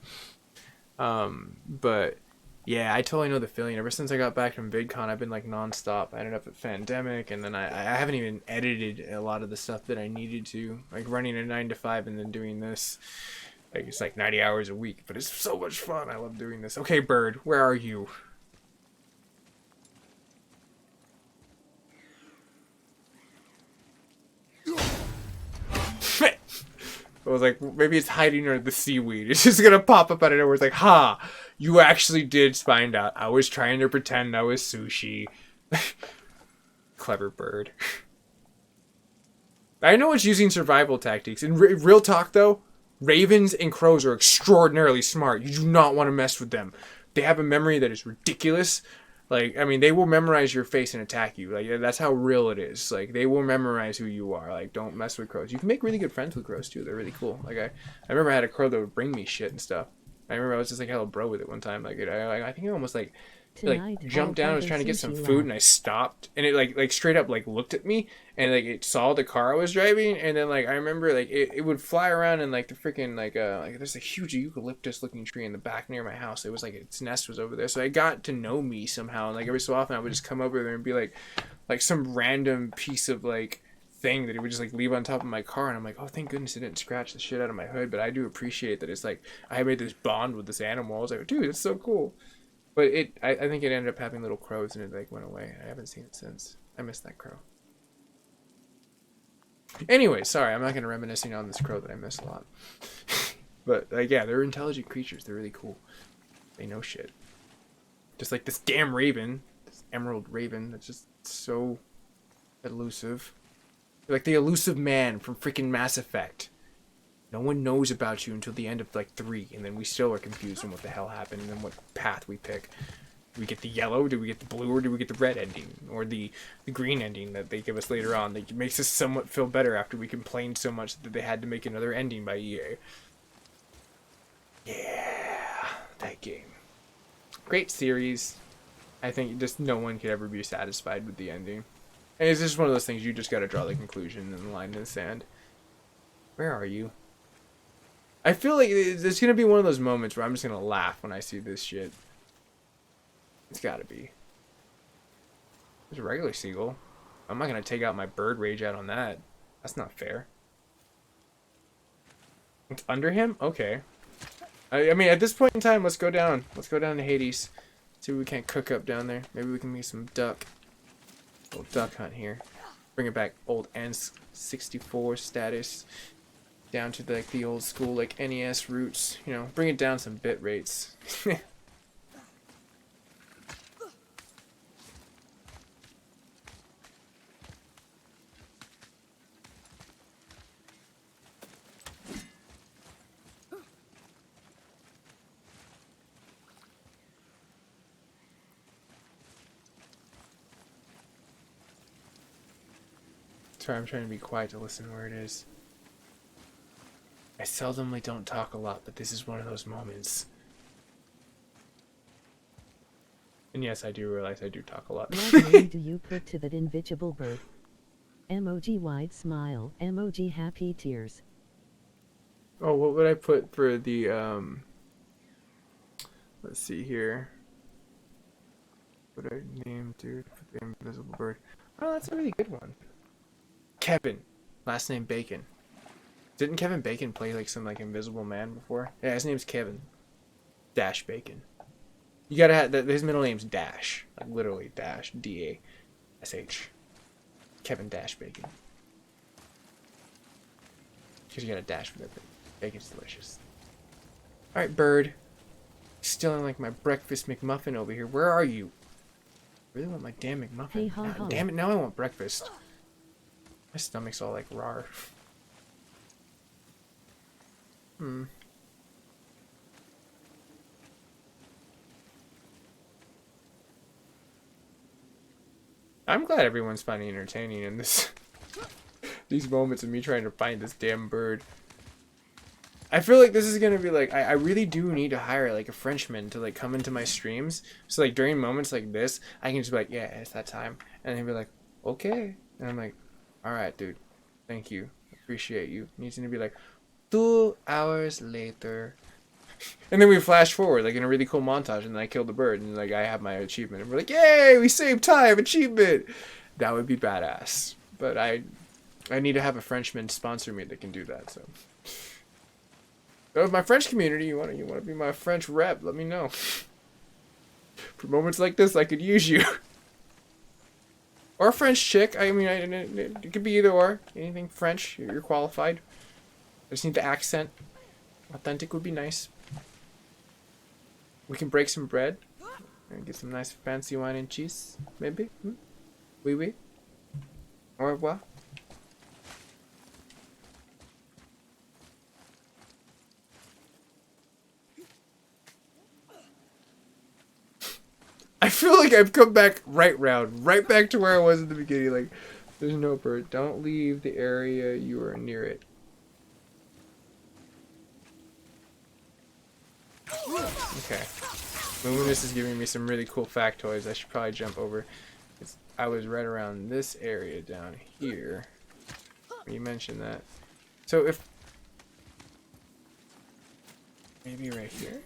But yeah, I totally know the feeling. Ever since I got back from VidCon, I've been like nonstop. I ended up at Fandemic, and then I haven't even edited a lot of the stuff that I needed to, like running a 9 to 5 and then doing this. Like it's like 90 hours a week, but it's so much fun. I love doing this. Okay, bird, where are you? I was like, maybe it's hiding under the seaweed. It's just gonna pop up out of nowhere. It's like, ha! You actually did find out. I was trying to pretend I was sushi. Clever bird. I know it's using survival tactics. In real talk, though, ravens and crows are extraordinarily smart. You do not want to mess with them. They have a memory that is ridiculous. Like, I mean, they will memorize your face and attack you. Like, that's how real it is. Like, they will memorize who you are. Like, don't mess with crows. You can make really good friends with crows, too. They're really cool. Like, I remember I had a crow that would bring me shit and stuff. I remember I was just, like, hella bro with it one time. Like, I think I almost, like jumped down. I was trying to get some food, and I stopped. And it, like straight up, like, looked at me. And, like, it saw the car I was driving. And then, like, I remember, like, it would fly around and, like, the freaking, like, there's a huge eucalyptus-looking tree in the back near my house. It was, like, its nest was over there. So it got to know me somehow. And, like, every so often I would just come over there and be, like some random piece of, like, thing that he would just like leave on top of my car, and I'm like, oh, thank goodness it didn't scratch the shit out of my hood. But I do appreciate that it's like I made this bond with this animal. I was like, dude, it's so cool. But I think it ended up having little crows and it like went away. I haven't seen it since. I missed that crow. Anyway, sorry, I'm not gonna reminiscing on this crow that I miss a lot. But like, yeah, they're intelligent creatures. They're really cool. They know shit. Just like this damn raven, this emerald raven that's just so elusive. They're like the elusive man from freaking Mass Effect. No one knows about you until the end of like 3, and then we still are confused on what the hell happened and then what path we pick. Do we get the yellow? Do we get the blue? Or do we get the red ending? Or the green ending that they give us later on that makes us somewhat feel better after we complained so much that they had to make another ending by EA. Yeah, that game. Great series. I think just no one could ever be satisfied with the ending. And it's just one of those things you just gotta draw the conclusion and the line in the sand. Where are you? I feel like there's gonna be one of those moments where I'm just gonna laugh when I see this shit. It's gotta be. There's a regular seagull. I'm not gonna take out my bird rage out on that. That's not fair. It's under him? Okay. I mean, at this point in time, let's go down. Let's go down to Hades. See what we can't cook up down there. Maybe we can make some duck. Little duck hunt here. Bring it back old N64 status. Down to like the old school like NES roots. You know, bring it down some bit rates. Sorry, I'm trying to be quiet to listen where it is. I seldomly don't talk a lot, but this is one of those moments. And yes, I do realize I do talk a lot. What name do you put to that invisible bird? Emoji wide smile, emoji happy tears. Oh, what would I put for the, let's see here. What would I name, dude, for the invisible bird? Oh, that's a really good one. Kevin. Last name Bacon. Didn't Kevin Bacon play like some like invisible man before? Yeah, his name's Kevin. Dash Bacon. You gotta have his middle name's Dash. Like literally Dash. D-A-S-H. Kevin Dash Bacon. Because you gotta dash with it. Bacon's delicious. Alright, bird. Stealing like my breakfast McMuffin over here. Where are you? I really want my damn McMuffin. Hey, ha, ha. Damn it, now I want breakfast. My stomach's all like raw. I'm glad everyone's finding entertaining in this these moments of me trying to find this damn bird. I feel like this is gonna be like I really do need to hire like a Frenchman to like come into my streams. So like during moments like this, I can just be like, yeah, it's that time. And he'll be like, okay. And I'm like, alright, dude. Thank you. Appreciate you. Needs to be like 2 hours later. And then we flash forward like in a really cool montage, and then I kill the bird and like I have my achievement and we're like, yay, we saved time, achievement. That would be badass. But I need to have a Frenchman sponsor me that can do that. So if my French community, you want to be my French rep, let me know. For moments like this, I could use you. Or a French chick. I mean, it could be either or. Anything French, you're qualified. I just need the accent. Authentic would be nice. We can break some bread. And get some nice fancy wine and cheese. Maybe? Oui, oui. Au revoir. I feel like I've come back right back to where I was at the beginning. Like, there's no bird. Don't leave the area you are near it. Okay. Luminous is giving me some really cool factoids I should probably jump over. I was right around this area down here. You mentioned that. So if... maybe right here?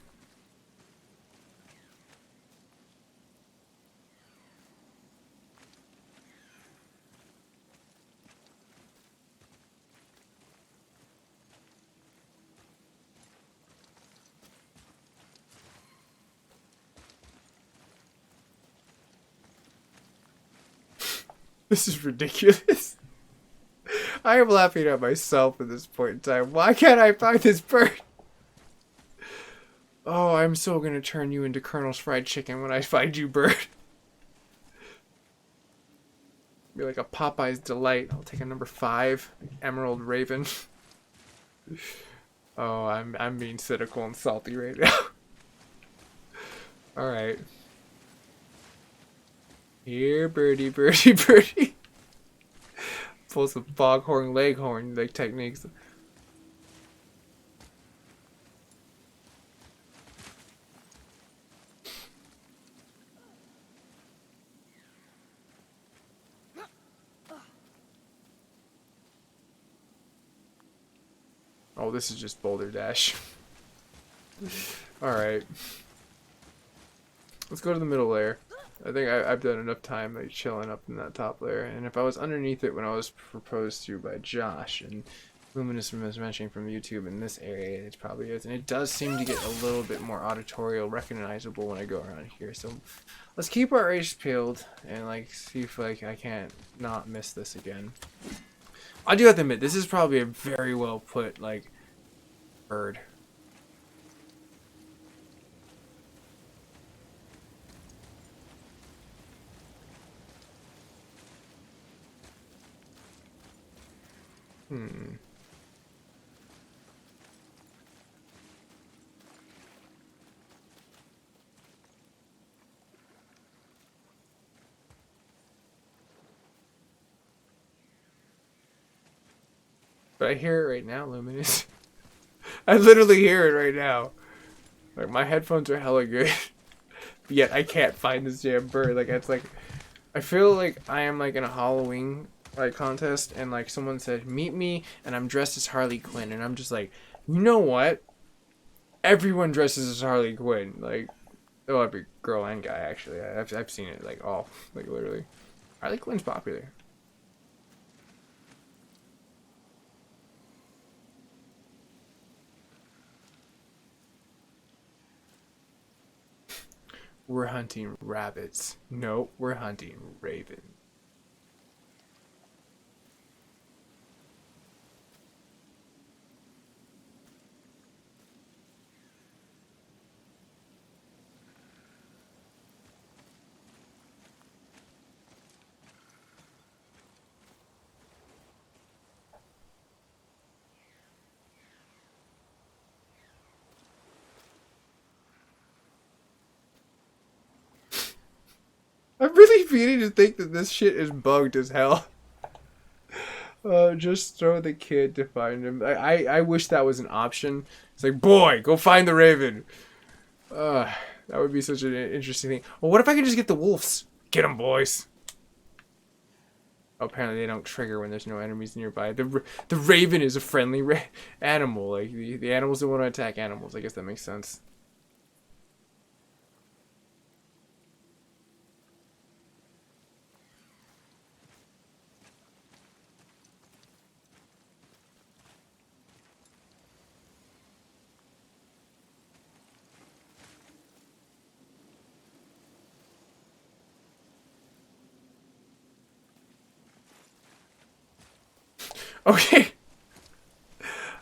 This is ridiculous. I am laughing at myself at this point in time. Why can't I find this bird? Oh, I'm so gonna turn you into Colonel's Fried Chicken when I find you, bird. Be like a Popeye's Delight. I'll take a number 5, Emerald Raven. Oh, I'm being cynical and salty right now. All right. Here, birdie, birdie, birdie. Pull some foghorn leghorn like techniques. Oh, this is just Boulder Dash. Alright. Let's go to the middle layer. I think I've done enough time like chilling up in that top layer. And if I was underneath it when I was proposed to by Josh and Luminous was mentioning from YouTube in this area, it probably is. And it does seem to get a little bit more auditorial, recognizable when I go around here. So let's keep our eyes peeled and like see if like I can't not miss this again. I do have to admit, this is probably a very well put, like, bird. But I hear it right now, Luminous. I literally hear it right now. Like, my headphones are hella good. Yet I can't find this damn bird. Like, it's like, I feel like I am like in a Halloween like contest and like someone said, meet me and I'm dressed as Harley Quinn. And I'm just like, you know what? Everyone dresses as Harley Quinn. Like, oh, every girl and guy actually. I've seen it like all, like literally. Harley Quinn's popular. We're hunting rabbits. No, we're hunting ravens. I'm really beginning to think that this shit is bugged as hell. Just throw the kid to find him. I wish that was an option. It's like, boy, go find the raven. That would be such an interesting thing. Well, what if I can just get the wolves? Get them, boys. Oh, apparently they don't trigger when there's no enemies nearby. The raven is a friendly animal. Like, the animals don't want to attack animals. I guess that makes sense. Okay.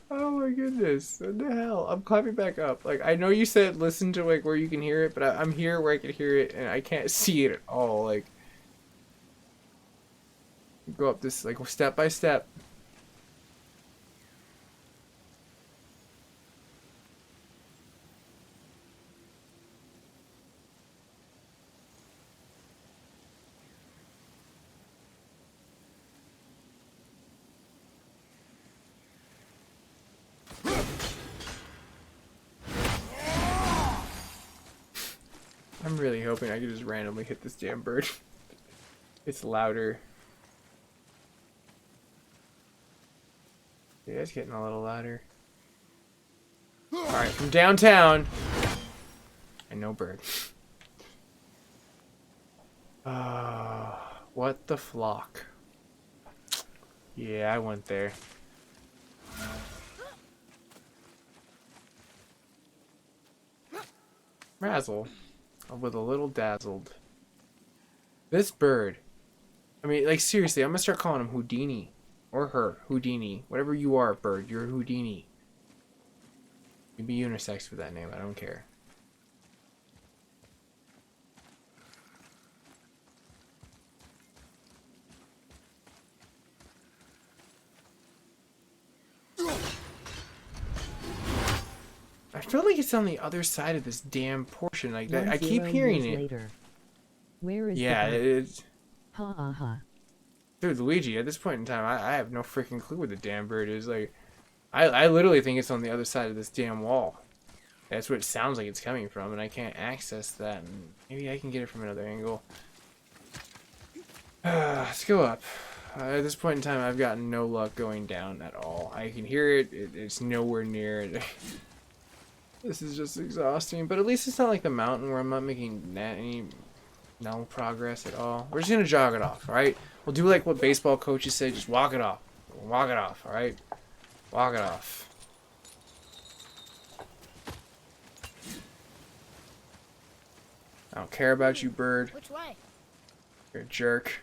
Oh my goodness. What the hell? I'm climbing back up. Like, I know you said listen to like where you can hear it, but I'm here where I can hear it and I can't see it at all. Like, go up this like step by step. I'm really hoping I can just randomly hit this damn bird. It's louder. Yeah, it's getting a little louder. Alright, from downtown. And no bird. What the flock? Yeah, I went there. Razzle. With a little dazzled. This bird I mean, like, seriously, I'm gonna start calling him Houdini. Or her. Houdini. Whatever you are, bird. You're Houdini. You be unisex with that name. I don't care. I feel like it's on the other side of this damn portion. Like that. I keep 10 hearing years it. later. Where is Yeah, the it's... ha ha ha. Dude, Luigi, at this point in time, I have no freaking clue where the damn bird is. Like, I literally think it's on the other side of this damn wall. That's what it sounds like it's coming from, and I can't access that. And maybe I can get it from another angle. Let's go up. At this point in time, I've got no luck going down at all. I can hear it. It's nowhere near. This is just exhausting. But at least it's not like the mountain where I'm not making any no progress at all. We're just gonna jog it off, alright? We'll do like what baseball coaches say, just walk it off. Walk it off, alright? Walk it off. I don't care about you, bird. Which way? You're a jerk.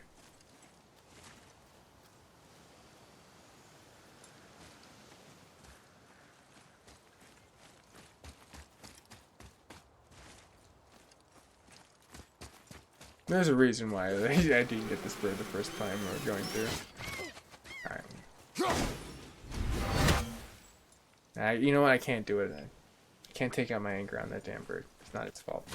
There's a reason why I didn't get this bird the first time we were going through. Alright. You know what? I can't do it. I can't take out my anger on that damn bird. It's not its fault.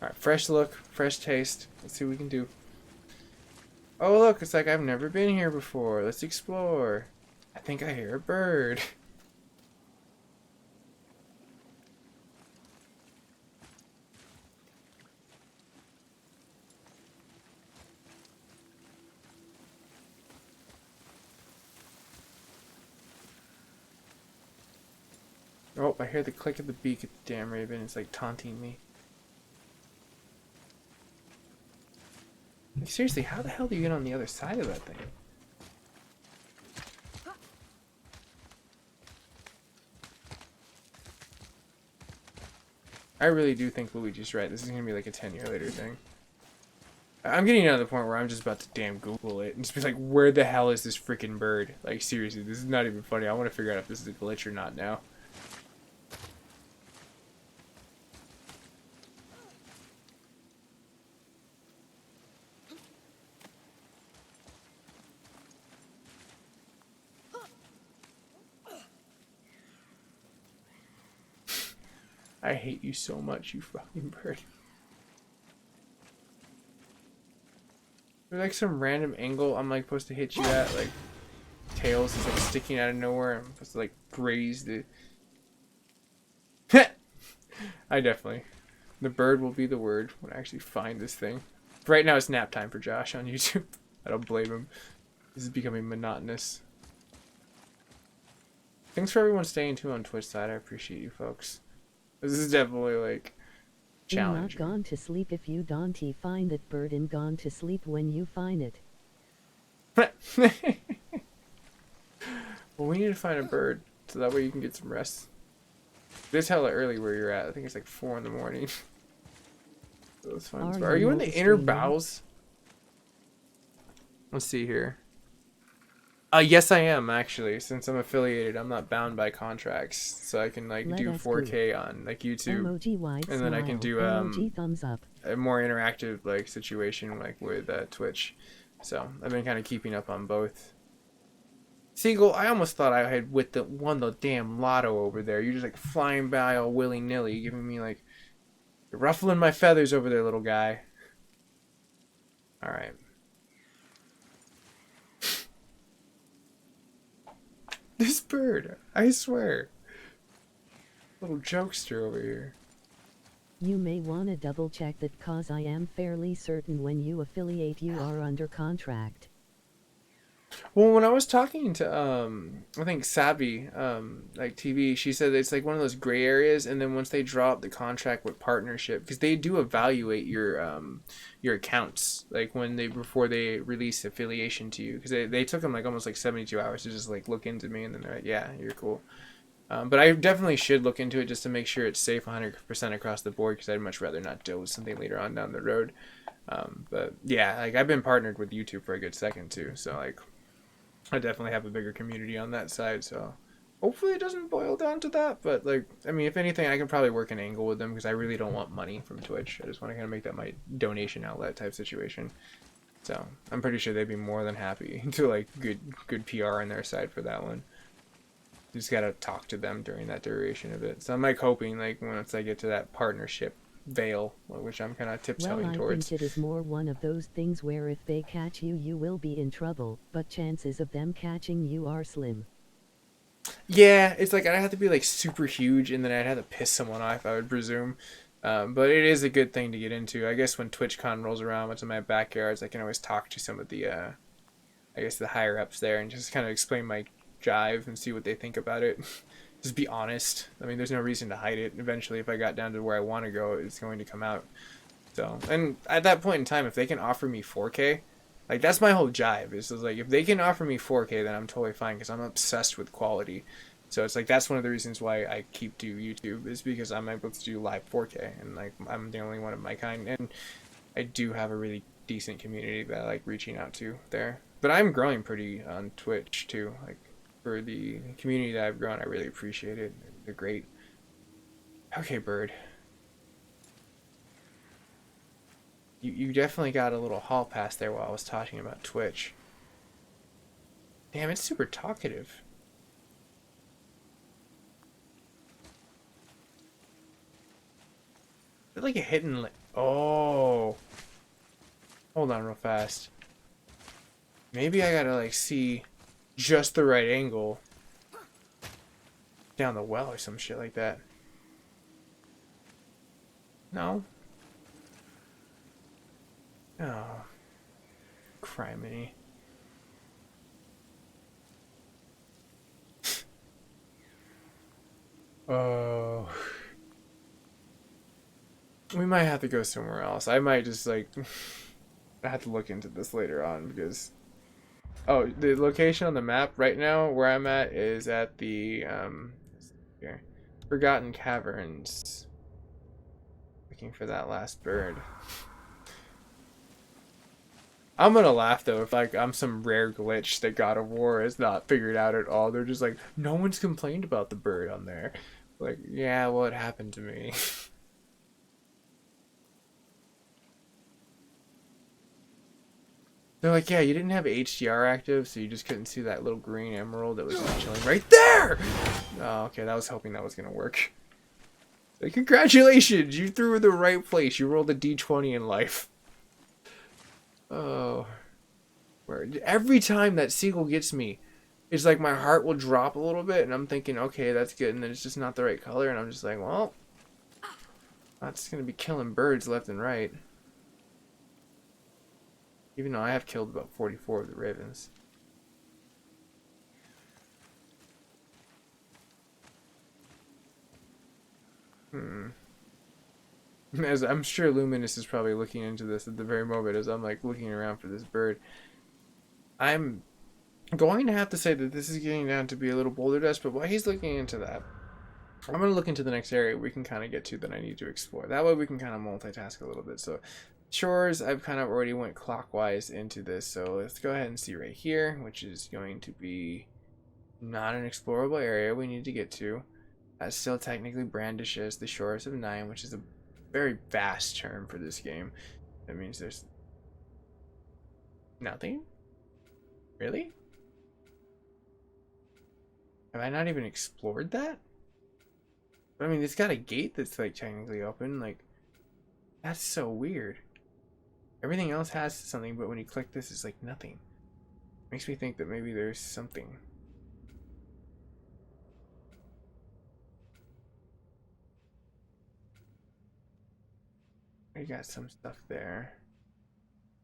Alright, fresh look, fresh taste. Let's see what we can do. Oh look, it's like I've never been here before. Let's explore. I think I hear a bird. Oh, I hear the click of the beak at the damn raven. It's like taunting me. Like, seriously, how the hell do you get on the other side of that thing? I really do think Luigi's right. This is gonna be like a 10-year later thing. I'm getting out of the point where I'm just about to damn Google it and just be like, where the hell is this freaking bird? Like, seriously, this is not even funny. I want to figure out if this is a glitch or not now. I hate you so much, you fucking bird. There's like some random angle I'm like supposed to hit you at, like tails is like sticking out of nowhere. I'm supposed to like graze the. I definitely. The bird will be the word when I actually find this thing. But right now it's nap time for Josh on YouTube. I don't blame him. This is becoming monotonous. Thanks for everyone staying too on Twitch side. I appreciate you folks. This is definitely like challenging. You're not gone to sleep if you don't find that bird and gone to sleep when you find it. Well, we need to find a bird so that way you can get some rest. It's hella early where you're at. I think it's like 4 in the morning. So it's fun. Are you in the inner bowels? Let's see here. Yes, I am actually. Since I'm affiliated, I'm not bound by contracts, so I can like do 4K on like YouTube, and then I can do thumbs up. a more interactive like situation like with Twitch. So I've been kind of keeping up on both. Seagull, I almost thought I had won the damn lotto over there. You're just like flying by all willy nilly, giving me like you're ruffling my feathers over there, little guy. All right. This bird, I swear. Little jokester over here. You may want to double check that cause I am fairly certain when you affiliate you are under contract. Well, when I was talking to I think Savvy like TV, she said it's like one of those gray areas, and then once they draw up the contract with partnership, because they do evaluate your accounts like before they release affiliation to you, because they took them like almost like 72 hours to just like look into me, and then they're like, yeah, you're cool. But I definitely should look into it just to make sure it's safe 100% across the board, because I'd much rather not deal with something later on down the road. But yeah, like I've been partnered with YouTube for a good second too, so like I definitely have a bigger community on that side. So hopefully it doesn't boil down to that. But like, I mean, if anything, I can probably work an angle with them, because I really don't want money from Twitch. I just want to kind of make that my donation outlet type situation. So I'm pretty sure they'd be more than happy to like good PR on their side for that one. Just gotta talk to them during that duration of it. So I'm like hoping like once I get to that partnership veil, which I'm kind of tiptoeing Well, I towards. think it is more one of those things where if they catch you, you will be in trouble, but chances of them catching you are slim. Yeah, it's like I'd have to be like super huge, and then I'd have to piss someone off, I would presume. But it is a good thing to get into. I guess when TwitchCon rolls around, what's in my backyards, I can always talk to some of the, I guess the higher ups there, and just kind of explain my jive and see what they think about it. Just be honest. I mean, there's no reason to hide it. Eventually, if I got down to where I want to go, it's going to come out. So, and at that point in time, if they can offer me 4K, like that's my whole jive. Is like if they can offer me 4K, then I'm totally fine, because I'm obsessed with quality. So it's like that's one of the reasons why I keep do YouTube, is because I'm able to do live 4K, and like I'm the only one of my kind, and I do have a really decent community that I like reaching out to there. But I'm growing pretty on Twitch too. Like for the community that I've grown, I really appreciate it. They're great. Okay, Bird. You definitely got a little hall pass there while I was talking about Twitch. Damn, it's super talkative. Is it like a hidden oh. Hold on real fast. Maybe I gotta like see just the right angle down the well or some shit like that. No? Oh. Criminy. Oh. We might have to go somewhere else. I might just like I have to look into this later on, because oh, the location on the map right now where I'm at is at the here, Forgotten Caverns. Looking for that last bird. I'm gonna laugh though if like I'm some rare glitch that God of War has not figured out at all. They're just like, no one's complained about the bird on there. Like, yeah, well, it happened to me. They're like, yeah, you didn't have HDR active, so you just couldn't see that little green emerald that was chilling right there! Oh, okay, I was hoping that was gonna work. Like, congratulations! You threw in the right place. You rolled a D20 in life. Oh. Every time that seagull gets me, it's like my heart will drop a little bit, and I'm thinking, okay, that's good, and then it's just not the right color, and I'm just like, well, that's gonna be killing birds left and right. Even though I have killed about 44 of the ravens. As I'm sure Luminous is probably looking into this at the very moment as I'm like looking around for this bird. I'm going to have to say that this is getting down to be a little boulder dust, but while he's looking into that, I'm going to look into the next area we can kind of get to that I need to explore. That way we can kind of multitask a little bit. So shores, I've kind of already went clockwise into this, so let's go ahead and see right here, which is going to be not an explorable area we need to get to. That still technically brandishes the shores of Nine, which is a very vast term for this game. That means there's nothing? Really? Have I not even explored that? I mean, it's got a gate that's like technically open. Like, that's so weird. Everything else has something, but when you click this, it's like nothing. Makes me think that maybe there's something. I got some stuff there.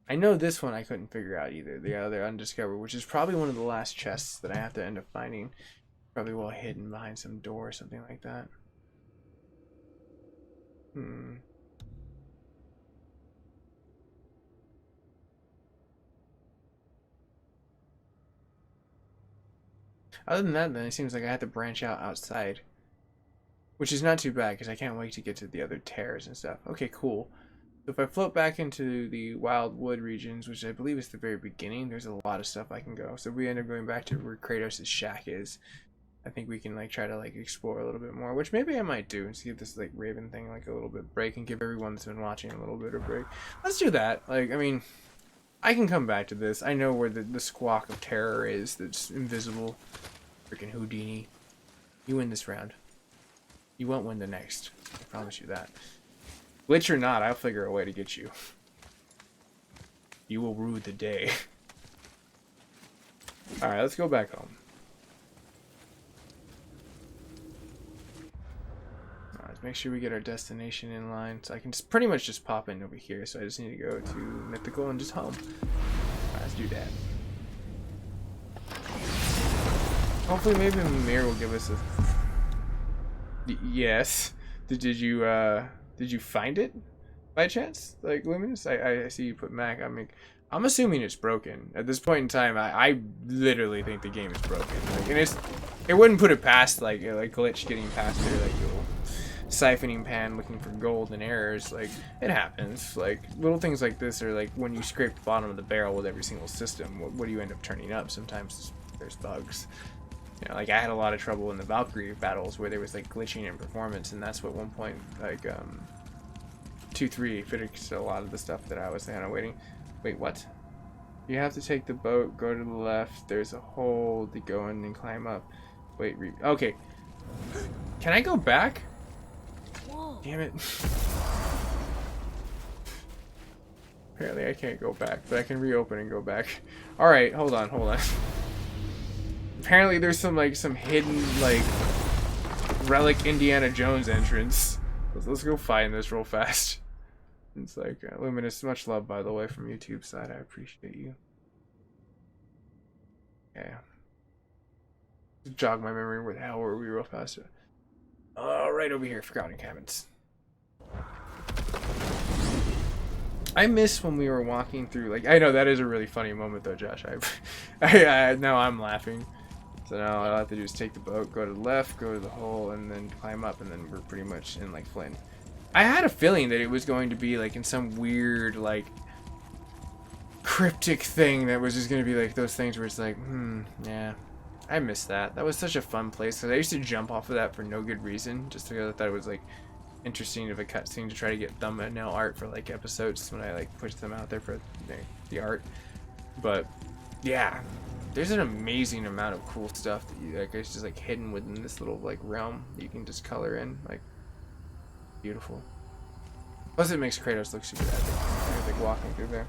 I know this one I couldn't figure out either. The other undiscovered, which is probably one of the last chests that I have to end up finding. Probably well hidden behind some door or something like that. Other than that, then it seems like I have to branch out outside. Which is not too bad, because I can't wait to get to the other terrace and stuff. Okay, cool. So if I float back into the Wild Wood regions, which I believe is the very beginning, there's a lot of stuff I can go. So if we end up going back to where Kratos' shack is, I think we can like try to like explore a little bit more, which maybe I might do, and see if this like Raven thing like a little bit break, and give everyone that's been watching a little bit of break. Let's do that. Like, I mean, I can come back to this. I know where the squawk of terror is that's invisible. Freaking Houdini. You win this round. You won't win the next. I promise you that. Glitch or not, I'll figure a way to get you. You will rue the day. Alright, let's go back home. Let's make sure we get our destination in line. So I can just pretty much just pop in over here. So I just need to go to Mythical and just home. Alright, let's do that. Hopefully maybe Mimir will give us a... Yes. Did you find it by chance? Like, Luminous? I see you put Mac. I mean, I'm assuming it's broken. At this point in time, I literally think the game is broken. Like, and it wouldn't put it past like Glitch getting past their like little siphoning pan looking for gold and errors. Like, it happens. Like, little things like this are like when you scrape the bottom of the barrel with every single system, what do you end up turning up? Sometimes there's bugs. You know, like I had a lot of trouble in the Valkyrie battles where there was like glitching in performance, and that's what at one point like 2-3 fixed a lot of the stuff that I was kind of waiting. Wait, what? You have to take the boat, go to the left. There's a hole to go in and climb up. Wait, okay. Can I go back? Whoa. Damn it. Apparently I can't go back, but I can reopen and go back. All right, hold on. Apparently there's some hidden like relic Indiana Jones entrance. Let's go find this real fast. It's like Luminous, much love by the way from YouTube side. I appreciate you. Yeah. Jog my memory. Where the hell were we real fast? Oh, right over here, Forgotten Cabins. I miss when we were walking through. Like, I know that is a really funny moment though, Josh. Now I'm laughing. So now all I have to do is take the boat, go to the left, go to the hole, and then climb up, and then we're pretty much in like Flynn. I had a feeling that it was going to be like in some weird like cryptic thing that was just going to be like those things where it's like, yeah. I miss that. That was such a fun place because I used to jump off of that for no good reason, just because I thought it was like interesting of a cutscene to try to get thumbnail art for like episodes when I like pushed them out there for the art. But yeah. There's an amazing amount of cool stuff that you like. It's just like hidden within this little like realm that you can just color in. Like, beautiful. Plus, it makes Kratos look super epic. Like walking through there.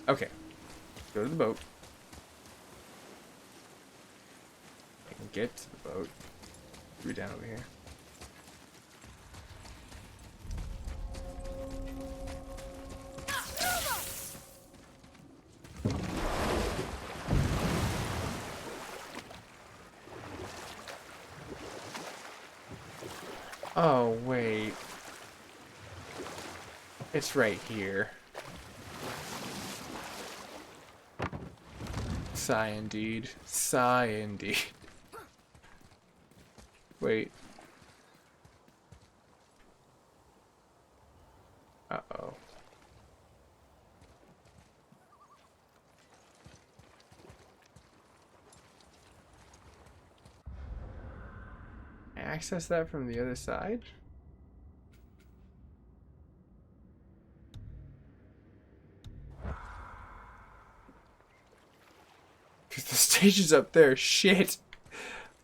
Okay, go to the boat. I can get to the boat. We're down over here. Oh, wait. It's right here. Sigh indeed. Sigh indeed. Wait. Uh-oh. Access that from the other side? Because the stage is up there. Shit.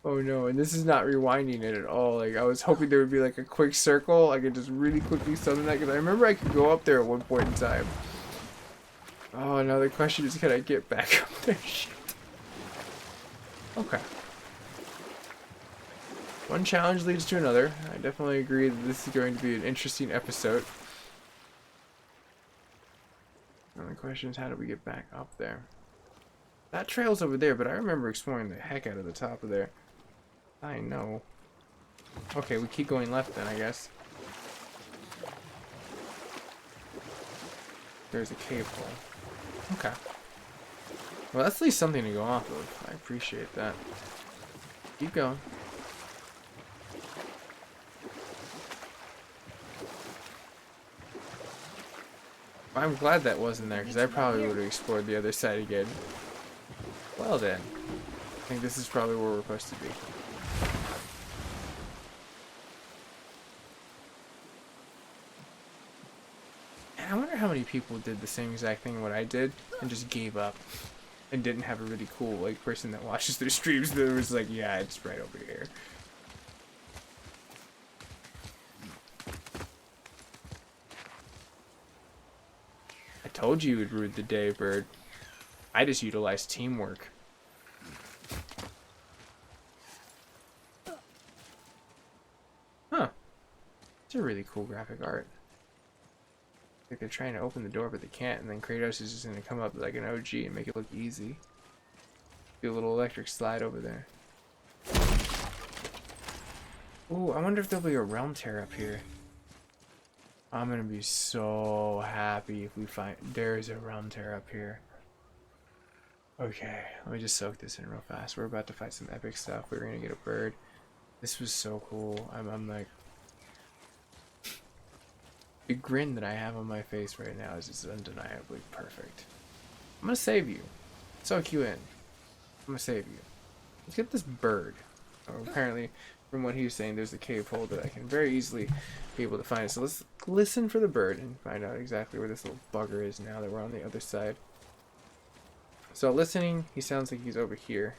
Oh no, and this is not rewinding it at all. Like, I was hoping there would be like a quick circle. I could just really quickly summon that, because I remember I could go up there at one point in time. Oh, now the question is, can I get back up there? Shit. Okay. One challenge leads to another. I definitely agree that this is going to be an interesting episode. And the question is, how do we get back up there? That trail's over there, but I remember exploring the heck out of the top of there. I know. Okay, we keep going left then, I guess. There's a cave hole. Okay. Well, that's at least something to go off of. I appreciate that. Keep going. I'm glad that wasn't there, because I probably would have explored the other side again. Well then. I think this is probably where we're supposed to be. And I wonder how many people did the same exact thing what I did and just gave up. And didn't have a really cool like person that watches their streams that was like, yeah, it's right over here. I told you it would ruin the day, bird. I just utilized teamwork. Huh. It's a really cool graphic art. Like they're trying to open the door, but they can't, and then Kratos is just gonna come up like an OG and make it look easy. Do a little electric slide over there. Ooh, I wonder if there'll be a realm tear up here. I'm gonna be so happy if we find there's a realm tear up here. Okay, let me just soak this in real fast. We're about to fight some epic stuff. We're gonna get a bird. This was so cool. I'm like, the grin that I have on my face right now is just undeniably perfect. I'm gonna save you. Soak you in. I'm gonna save you. Let's get this bird. Oh, apparently, from what he was saying, there's a cave hole that I can very easily be able to find. So let's listen for the bird and find out exactly where this little bugger is now that we're on the other side. So listening, he sounds like he's over here.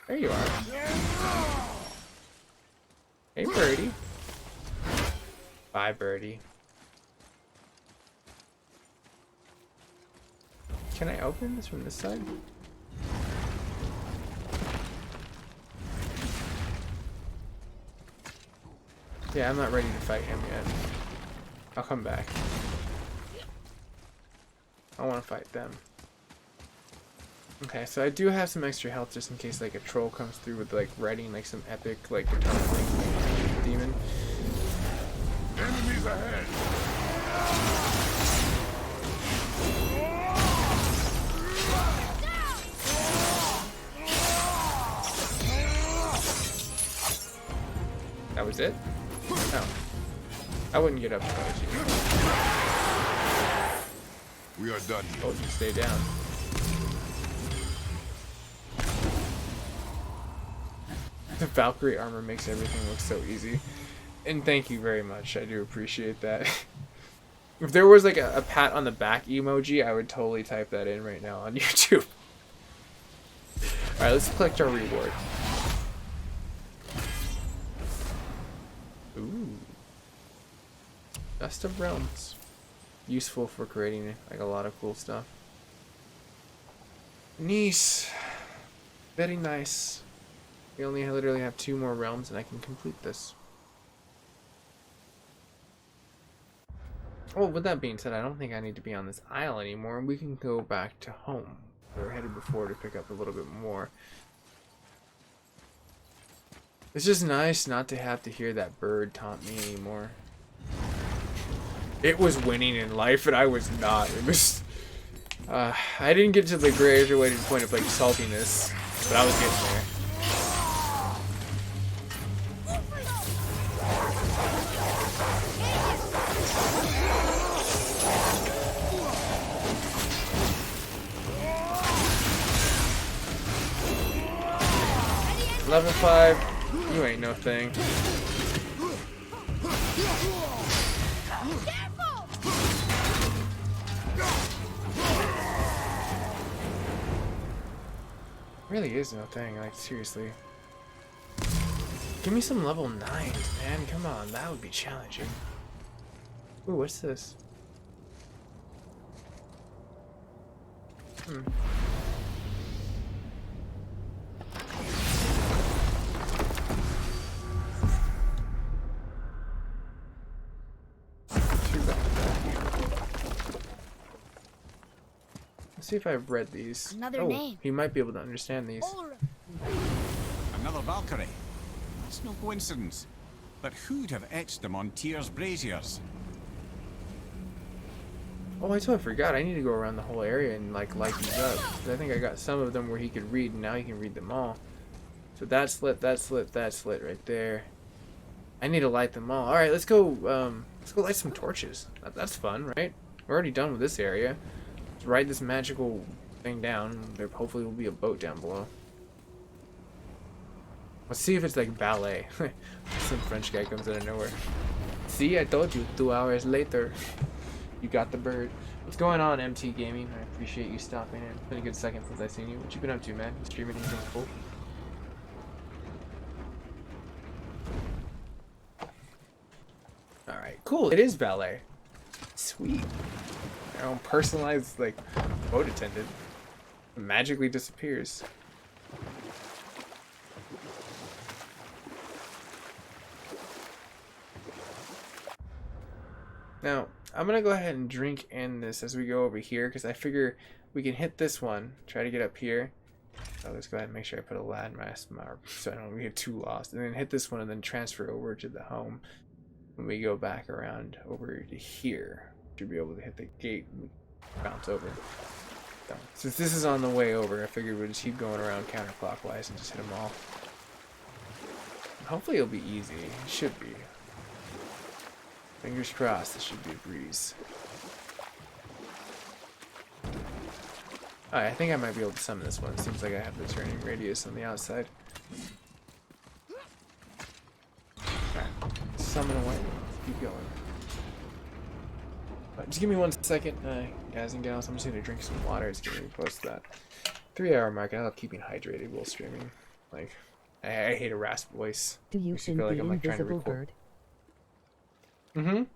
There you are. Hey, birdie. Bye, birdie. Can I open this from this side? Yeah, I'm not ready to fight him yet. I'll come back. I want to fight them. Okay, so I do have some extra health just in case like a troll comes through with like riding like some epic like demon. Enemies ahead! That was it? No. I wouldn't get up if I was you. We are done here. Oh, you stay down. The Valkyrie armor makes everything look so easy. And thank you very much. I do appreciate that. If there was like a pat on the back emoji, I would totally type that in right now on YouTube. Alright, let's collect our reward. Ooh. Best of Realms. Useful for creating like a lot of cool stuff. Nice. Very nice. We only literally have 2 more realms and I can complete this. Well, with that being said, I don't think I need to be on this isle anymore. We can go back to home. We're headed before to pick up a little bit more. It's just nice not to have to hear that bird taunt me anymore. It was winning in life and I was not. It was... I didn't get to the graduating point of like saltiness, but I was getting there. Level 5, you ain't no thing. Really is no thing, like seriously. Give me some level 9s, man. Come on, that would be challenging. Ooh, what's this? See if I've read these. Another name. He might be able to understand these. Another Valkyrie. It's no coincidence. But who'd have etched them on Tyr's braziers? Oh, I totally forgot. I need to go around the whole area and like light these up. 'Cause I think I got some of them where he could read, and now he can read them all. So that's lit, that's lit, that's lit right there. I need to light them all. All right, let's go light some torches. That's fun, right? We're already done with this area. Let's ride this magical thing down. There hopefully will be a boat down below. Let's see if it's like ballet. Some French guy comes out of nowhere. See, I told you. 2 hours later, you got the bird. What's going on, MT Gaming? I appreciate you stopping in. It's been a good second since I've seen you. What you been up to, man? You streaming anything cool? Alright, cool. It is ballet. Sweet. Our own personalized, like, boat attendant. It magically disappears. Now, I'm going to go ahead and drink in this as we go over here, because I figure we can hit this one, try to get up here. So let's go ahead and make sure I put a landmass mark so I don't get too lost. And then hit this one and then transfer over to the home. When we go back around over to here, should be able to hit the gate and bounce over. So, since this is on the way over, I figured we'll just keep going around counterclockwise and just hit them all. Hopefully it'll be easy. It should be. Fingers crossed, this should be a breeze. Alright, I think I might be able to summon this one. It seems like I have the turning radius on the outside. Alright, summon away. Keep going. Just give me 1 second, guys and gals. I'm just gonna drink some water. It's getting close to that 3-hour mark. I love keeping hydrated while streaming. Like, I hate a rasp voice. Do you Makes me think feel like the I'm, like, trying to invisible record. bird?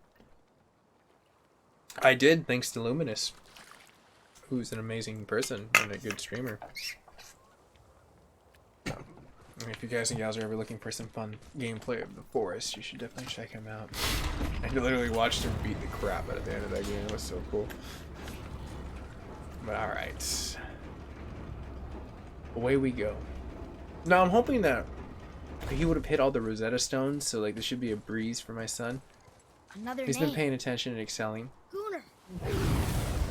I did, thanks to Luminous, who's an amazing person and a good streamer. If you guys and gals are ever looking for some fun gameplay of The Forest, you should definitely check him out. I literally watched him beat the crap out of the end of that game. It was so cool. But alright. Away we go. Now I'm hoping that he would have hit all the Rosetta Stones, so like this should be a breeze for my son. Another He's name. been paying attention and excelling. Gunnar.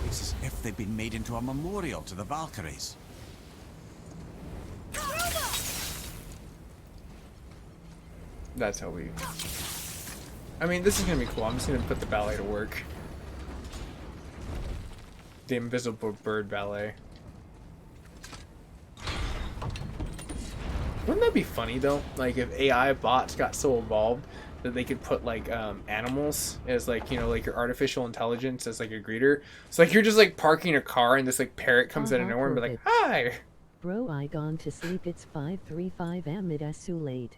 It's as if they've been made into a memorial to the Valkyries. That's how we... I mean, this is going to be cool. I'm just going to put the ballet to work. The invisible bird ballet. Wouldn't that be funny, though? Like, if AI bots got so evolved that they could put, like, animals as, like, you know, like your artificial intelligence as, like, a greeter. So, like, you're just, like, parking a car and this, like, parrot comes out of nowhere and be like, hi! Bro, I gone to sleep. It's 5:35 am. It's too late.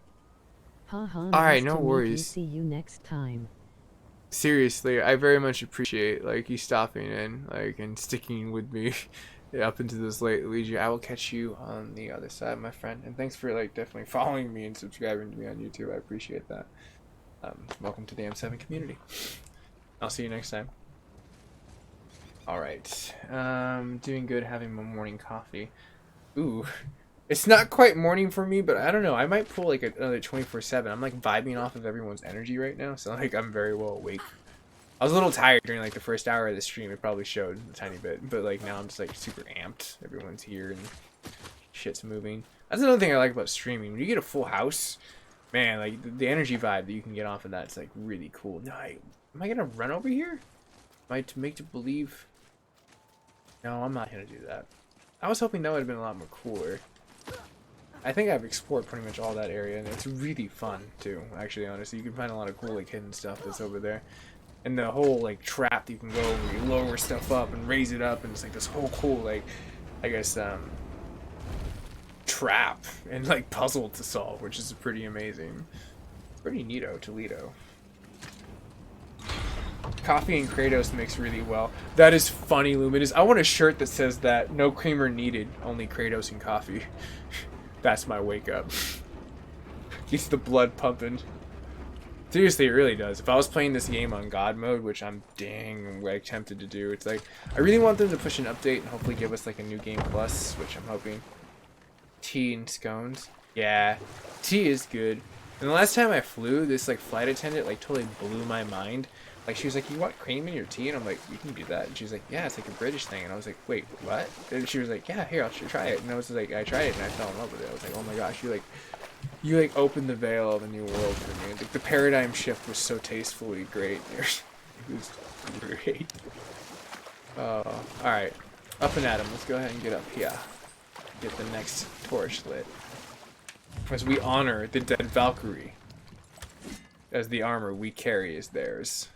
Haha. Alright, nice no to meet you. worries. See you next time. Seriously, I very much appreciate, like, you stopping in, like, and sticking with me up into this late, Luigi. I will catch you on the other side, my friend. And thanks for, like, definitely following me and subscribing to me on YouTube. I appreciate that. Welcome to the M7 community. I'll see you next time. Alright. Doing good, having my morning coffee. Ooh. It's not quite morning for me, but I don't know. I might pull like another 24/7. I'm like vibing off of everyone's energy right now, so like I'm very well awake. I was a little tired during like the first hour of the stream. It probably showed a tiny bit, but like now I'm just like super amped. Everyone's here and shit's moving. That's another thing I like about streaming. When you get a full house, man, like the energy vibe that you can get off of that's like really cool. No, am I gonna run over here? Am I to make to believe? No, I'm not gonna do that. I was hoping that would have been a lot more cooler. I think I've explored pretty much all that area, and it's really fun too. Actually, honestly, you can find a lot of cool like hidden stuff that's over there, and the whole like trap that you can go where you lower stuff up and raise it up, and it's like this whole cool like, I guess trap and like puzzle to solve, which is pretty amazing. Pretty neato, Toledo. Coffee and Kratos mix really well. That is funny, Luminous. I want a shirt that says that. No creamer needed, only Kratos and coffee. That's my wake up. Gets the blood pumping. Seriously, it really does. If I was playing this game on God mode, which I'm dang like tempted to do, it's like I really want them to push an update and hopefully give us like a new game plus, which I'm hoping. Tea and scones. Yeah, tea is good. And the last time I flew, this like flight attendant like totally blew my mind Like, she was like, you want cream in your tea? And I'm like, you can do that. And she's like, yeah, it's like a British thing. And I was like, wait, what? And she was like, yeah, here, I'll try it. And I was like, I tried it and I fell in love with it. I was like, oh my gosh, you like opened the veil of a new world for me. Like, the paradigm shift was so tastefully great. It was great. Alright. Up and at him. Let's go ahead and get up here. Get the next torch lit. As we honor the dead Valkyrie. As the armor we carry is theirs.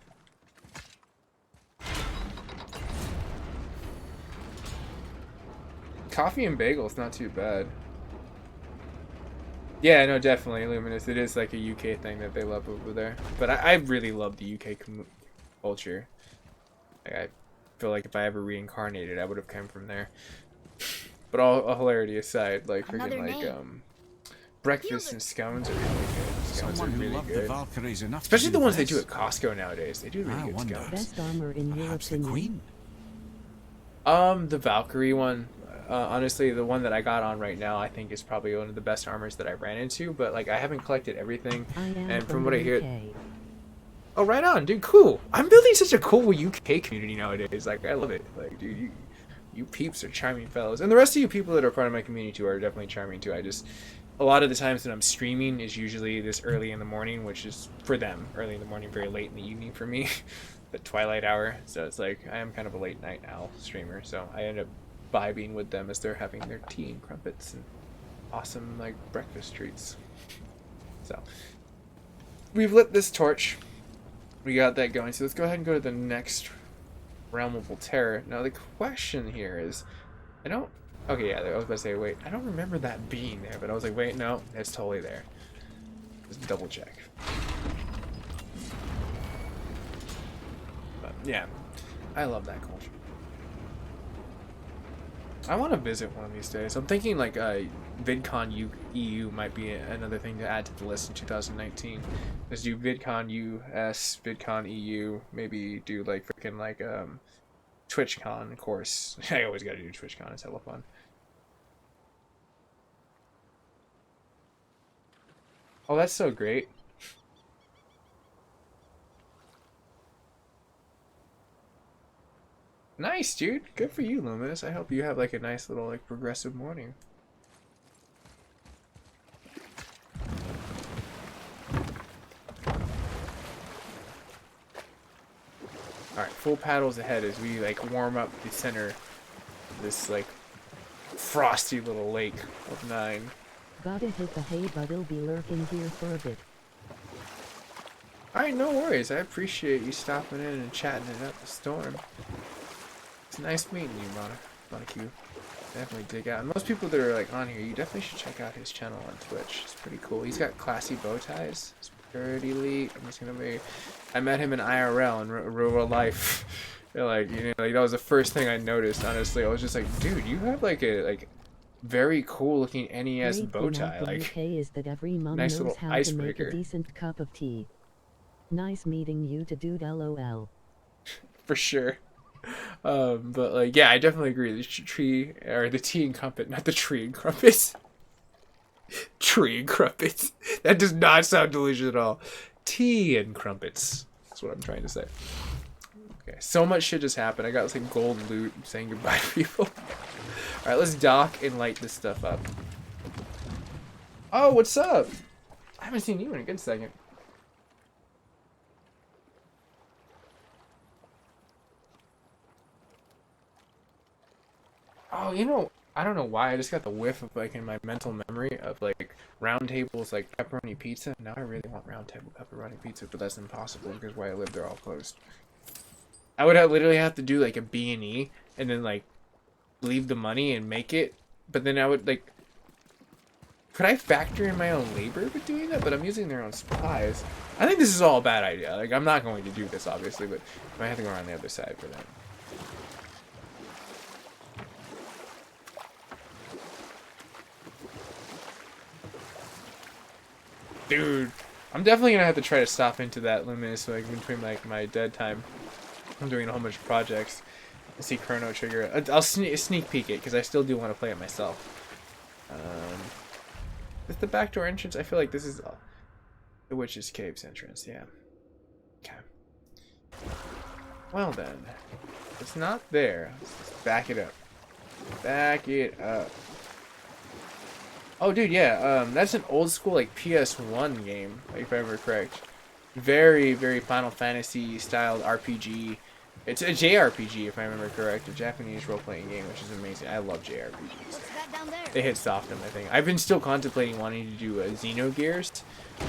Coffee and bagels, not too bad. Yeah, no, definitely, Luminous. It is like a UK thing that they love over there. But I really love the UK culture. Like, I feel like if I ever reincarnated, I would have come from there. But all hilarity aside, like freaking like breakfast and scones are really good. Scones are really good. Especially the ones they do at Costco nowadays. They do really good scones. Best armor in your opinion? The Valkyrie one. Honestly, the one that I got on right now, I think is probably one of the best armors that I ran into. But like, I haven't collected everything, and from what I hear, oh, right on, dude, cool. I'm building such a cool UK community nowadays. Like, I love it. Like, dude, you peeps are charming fellows, and the rest of you people that are part of my community too are definitely charming too. A lot of the times that I'm streaming is usually this early in the morning, which is for them early in the morning, very late in the evening for me, the twilight hour. So it's like I am kind of a late night owl streamer, so I end up vibing with them as they're having their tea and crumpets and awesome like breakfast treats. So we've lit this torch, we got that going, so let's go ahead and go to the next realm of Volterra. Now the question here is, okay, yeah, I was about to say, wait, I don't remember that being there, but I was like, wait, no, it's totally there. Just double check. But yeah, I love that culture. I want to visit one of these days. I'm thinking like VidCon EU might be another thing to add to the list in 2019. Let's do VidCon US, VidCon EU, maybe do like freaking like TwitchCon, of course. I always gotta do TwitchCon, it's hella fun. Oh, that's so great. Nice, dude. Good for you, Luminous. I hope you have like a nice little like progressive morning. Alright, full paddles ahead as we like warm up the center of this like frosty little lake of 9. Gotta hit the hay, but it'll be lurking here for a bit. Alright, no worries. I appreciate you stopping in and chatting it up the storm. It's nice meeting you, Monaco. Definitely dig out. And most people that are like on here, you definitely should check out his channel on Twitch. It's pretty cool. He's got classy bow ties. It's pretty elite. I met him in IRL in real life. Like, you know, like that was the first thing I noticed. Honestly, I was just like, dude, you have like a very cool looking NES bow tie. Like, UK is that every mom nice knows little how icebreaker. to make a decent cup of tea. Nice meeting you, to dude. LOL. For sure. But like, yeah, I definitely agree. The tea and crumpet, not the tree and crumpets. Tree and crumpets. That does not sound delicious at all. Tea and crumpets. That's what I'm trying to say. Okay, so much shit just happened. I got like gold loot. I'm saying goodbye to people. All right, let's dock and light this stuff up. Oh, what's up? I haven't seen you in a good second. Oh, you know, I don't know why, I just got the whiff of, like, in my mental memory of, like, Round Table's, like, pepperoni pizza. Now I really want Round Table pepperoni pizza, but that's impossible because where I live, they're all closed. I would literally have to do, like, a B&E and then, like, leave the money and make it, but then I would, like... Could I factor in my own labor with doing that? But I'm using their own supplies. I think this is all a bad idea. Like, I'm not going to do this, obviously, but I might have to go around the other side for that. Dude, I'm definitely gonna have to try to stop into that Luminous like between like my dead time. I'm doing a whole bunch of projects. I see Chrono Trigger. I'll sneak peek it because I still do want to play it myself. Is the backdoor entrance? I feel like this is the Witch's Caves entrance. Yeah. Okay. Well then, it's not there. Let's back it up. Back it up. Oh, dude, yeah. That's an old school like PS1 game, like, if I remember correct. Very, very Final Fantasy styled RPG. It's a JRPG, if I remember correct, a Japanese role-playing game, which is amazing. I love JRPGs. What's that down there? They hit soft on my thing. I've been still contemplating wanting to do a Xenogears.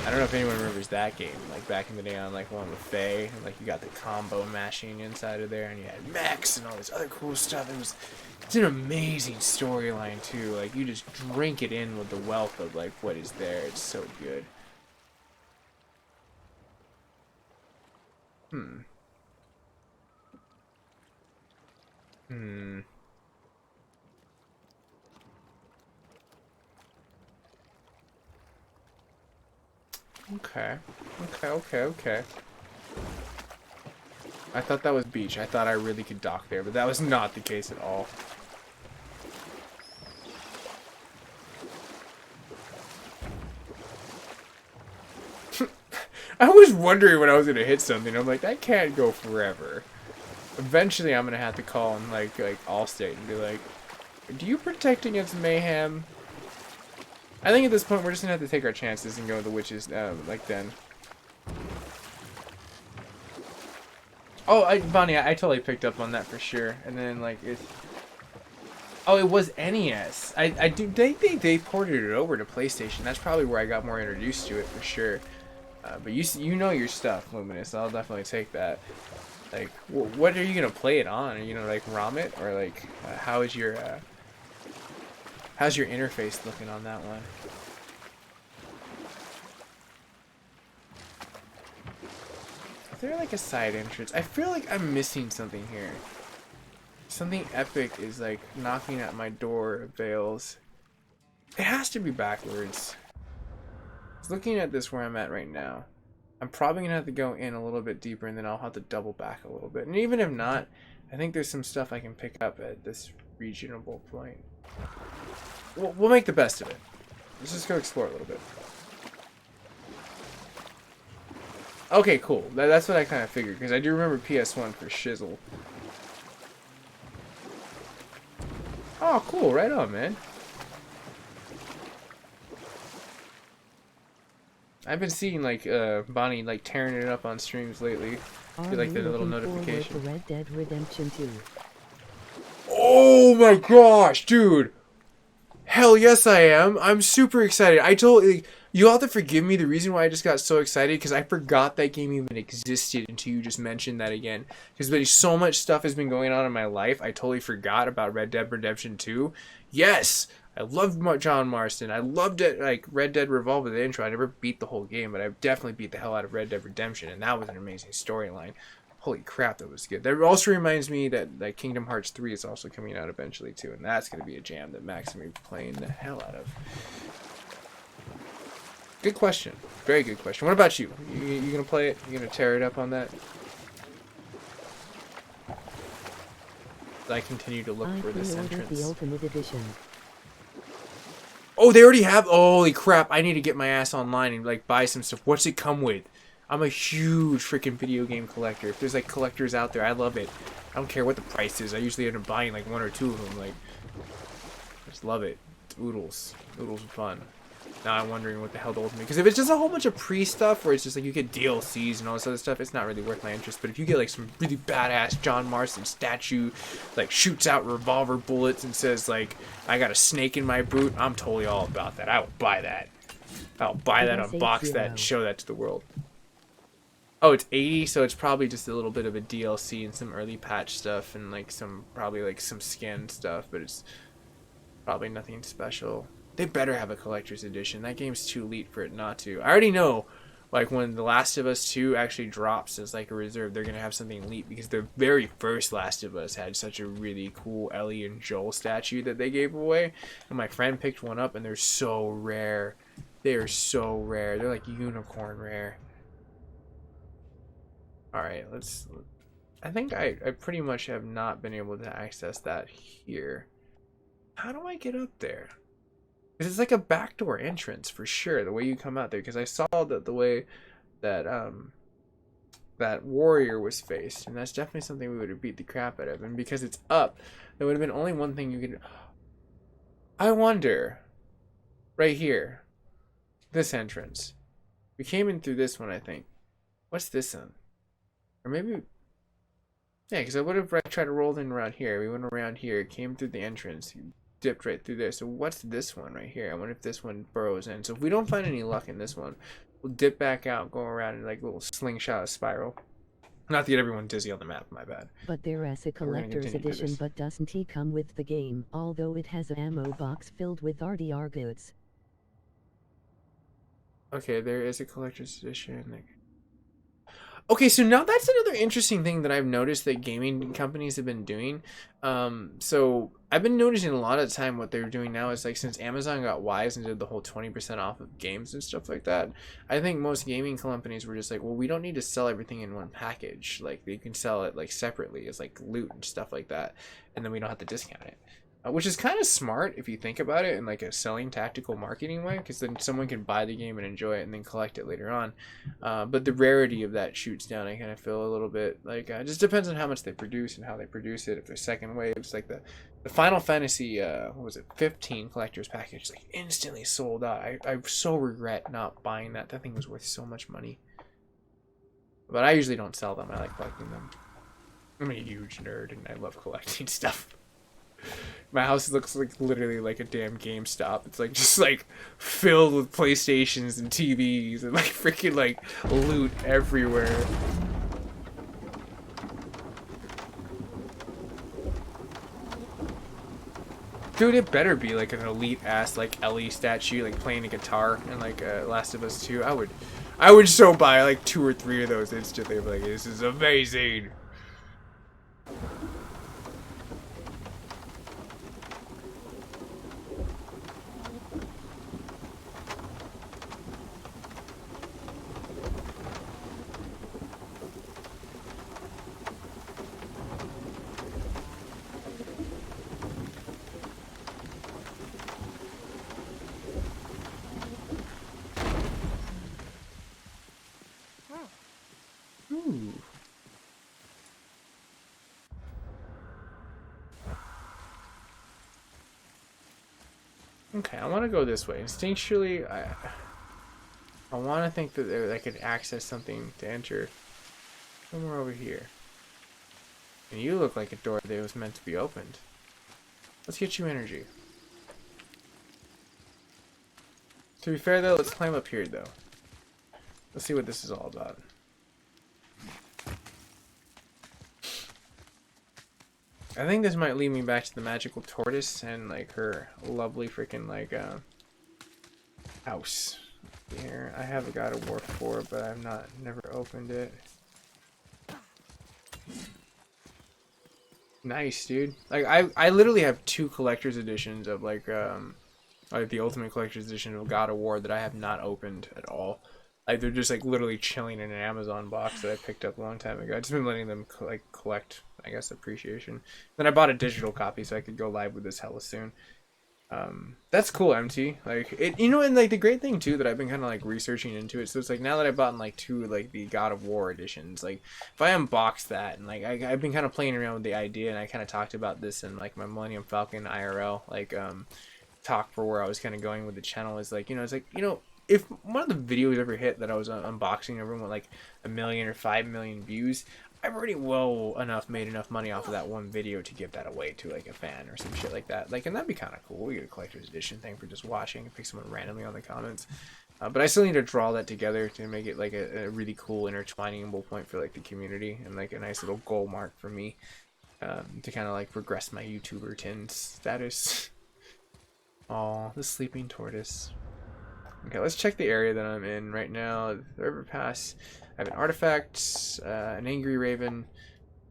I don't know if anyone remembers that game. Like back in the day on like one with Faye, and like you got the combo mashing inside of there, and you had mechs and all this other cool stuff. It's an amazing storyline too. Like you just drink it in with the wealth of like what is there. It's so good. Okay. I thought that was beach. I thought I really could dock there, but that was not the case at all. I was wondering when I was gonna hit something. I'm like, that can't go forever. Eventually, I'm gonna have to call in like Allstate and be like, "Do you protect against mayhem?" I think at this point we're just gonna have to take our chances and go with the witches. Like then. Oh, Bonnie, I totally picked up on that for sure. And then like it's. Oh, it was NES. I do. They ported it over to PlayStation. That's probably where I got more introduced to it for sure. But you know your stuff, Luminous. I'll definitely take that. Like, what are you gonna play it on? Are you gonna like ROM it, or like how's your interface looking on that one? Is there like a side entrance? I feel like I'm missing something here. Something epic is like knocking at my door, Vales. It has to be backwards. Looking at this where I'm at right now, I'm probably gonna have to go in a little bit deeper, and then I'll have to double back a little bit. And even if not, I think there's some stuff I can pick up at this regional point. We'll make the best of it. Let's just go explore a little bit. Okay, cool. That's what I kind of figured, because I do remember PS1 for shizzle. Oh, cool. Right on, man. I've been seeing like Bonnie like tearing it up on streams lately. Are Get like the you little looking forward notification. to Red Dead Redemption 2? Oh my gosh, dude! Hell yes, I am. I'm super excited. You'll have to forgive me. The reason why I just got so excited because I forgot that game even existed until you just mentioned that again. Because so much stuff has been going on in my life, I totally forgot about Red Dead Redemption 2. Yes. I loved John Marston. I loved it, like Red Dead Revolver, the intro. I never beat the whole game, but I definitely beat the hell out of Red Dead Redemption, and that was an amazing storyline. Holy crap, that was good. That also reminds me that Kingdom Hearts 3 is also coming out eventually, too, and that's going to be a jam that Max is going to be playing the hell out of. Good question. Very good question. What about you? You going to play it? You going to tear it up on that? I continue to look for this entrance. The Ultimate Edition. Oh, they already have. Holy crap! I need to get my ass online and like buy some stuff. What's it come with? I'm a huge freaking video game collector. If there's like collectors out there, I love it. I don't care what the price is. I usually end up buying like one or two of them. Like, I just love it. It's oodles. Oodles are fun. Now I'm wondering what the hell the ultimate. Because if it's just a whole bunch of pre-stuff where it's just like you get DLCs and all this other stuff, it's not really worth my interest. But if you get like some really badass John Marston statue, like shoots out revolver bullets and says like, I got a snake in my boot, I'm totally all about that. I will buy that. I'll buy that, unbox that, and show that to the world. Oh, it's 80, so it's probably just a little bit of a DLC and some early patch stuff and like probably like some skin stuff, but it's probably nothing special. They better have a collector's edition. That game's too elite for it not to. I already know, like, when The Last of Us 2 actually drops as, like, a reserve, they're going to have something elite because the very first Last of Us had such a really cool Ellie and Joel statue that they gave away. And my friend picked one up, and they're so rare. They are so rare. They're, like, unicorn rare. Alright, I think I pretty much have not been able to access that here. How do I get up there? Because it's like a backdoor entrance for sure, the way you come out there. Because I saw that the way that that warrior was faced, and that's definitely something we would have beat the crap out of. And because it's up, there would have been only one thing you could. I wonder, right here, this entrance. We came in through this one, I think. What's this one? Or maybe, yeah, because I would have tried to roll in around here. We went around here, came through the entrance, dipped right through there. So what's this one right here? I wonder if this one burrows in. So if we don't find any luck in this one, we'll dip back out, go around in like a little slingshot spiral. Not to get everyone dizzy on the map, my bad. But there is a We're gonna collector's continue to edition, this. but doesn't he come with the game, although it has an ammo box filled with RDR goods. Okay, there is a collector's edition. Okay, so now that's another interesting thing that I've noticed that gaming companies have been doing. So I've been noticing a lot of the time what they're doing now is like, since Amazon got wise and did the whole 20% off of games and stuff like that, I think most gaming companies were just like, well, we don't need to sell everything in one package. Like, they can sell it like separately as like loot and stuff like that, and then we don't have to discount it. Which is kind of smart if you think about it in like a selling tactical marketing way, because then someone can buy the game and enjoy it and then collect it later on. But the rarity of that shoots down. I kind of feel a little bit like it just depends on how much they produce and how they produce it. If there's second waves, like the Final Fantasy what was it, 15 collector's package, like instantly sold out. I so regret not buying that. That thing was worth so much money. But I usually don't sell them. I like collecting them. I'm a huge nerd and I love collecting stuff. My house looks like literally like a damn GameStop. It's like just like filled with PlayStations and TVs and like freaking like loot everywhere. Dude, it better be like an elite ass like Ellie statue like playing a guitar in like Last of Us 2. I would so buy like 2 or 3 of those instantly. Like, this is amazing. Ooh. Okay, I want to go this way. Instinctually, I want to think that I could access something to enter somewhere over here. And you look like a door that was meant to be opened. Let's get you energy. To be fair though, let's climb up here though. Let's see what this is all about. I think this might lead me back to the magical tortoise and like her lovely freaking like house. Here, I have a God of War 4, but I've never opened it. Nice, dude. Like I literally have 2 collector's editions of like the ultimate collector's edition of God of War that I have not opened at all. Like, they're just like literally chilling in an Amazon box that I picked up a long time ago. I've just been letting them like collect, I guess, appreciation. Then I bought a digital copy so I could go live with this hella soon. That's cool, MT. Like, it, you know, and like the great thing too that I've been kind of like researching into it. So it's like now that I bought like 2 like the God of War editions, like if I unbox that and like I've been kind of playing around with the idea, and I kind of talked about this in like my Millennium Falcon IRL like talk for where I was kind of going with the channel. Is like, you know, it's like, you know, if one of the videos ever hit that I was unboxing, everyone with like 1 million or 5 million views, I've already made enough money off of that one video to give that away to like a fan or some shit like that. Like, and that'd be kind of cool. We get a collector's edition thing for just watching and pick someone randomly on the comments. But I still need to draw that together to make it like a really cool intertwiningable point for like the community and like a nice little goal mark for me to kind of like progress my YouTuber tin status. Oh, the sleeping tortoise. Okay, let's check the area that I'm in right now. The river pass. I have an artifact, an angry raven.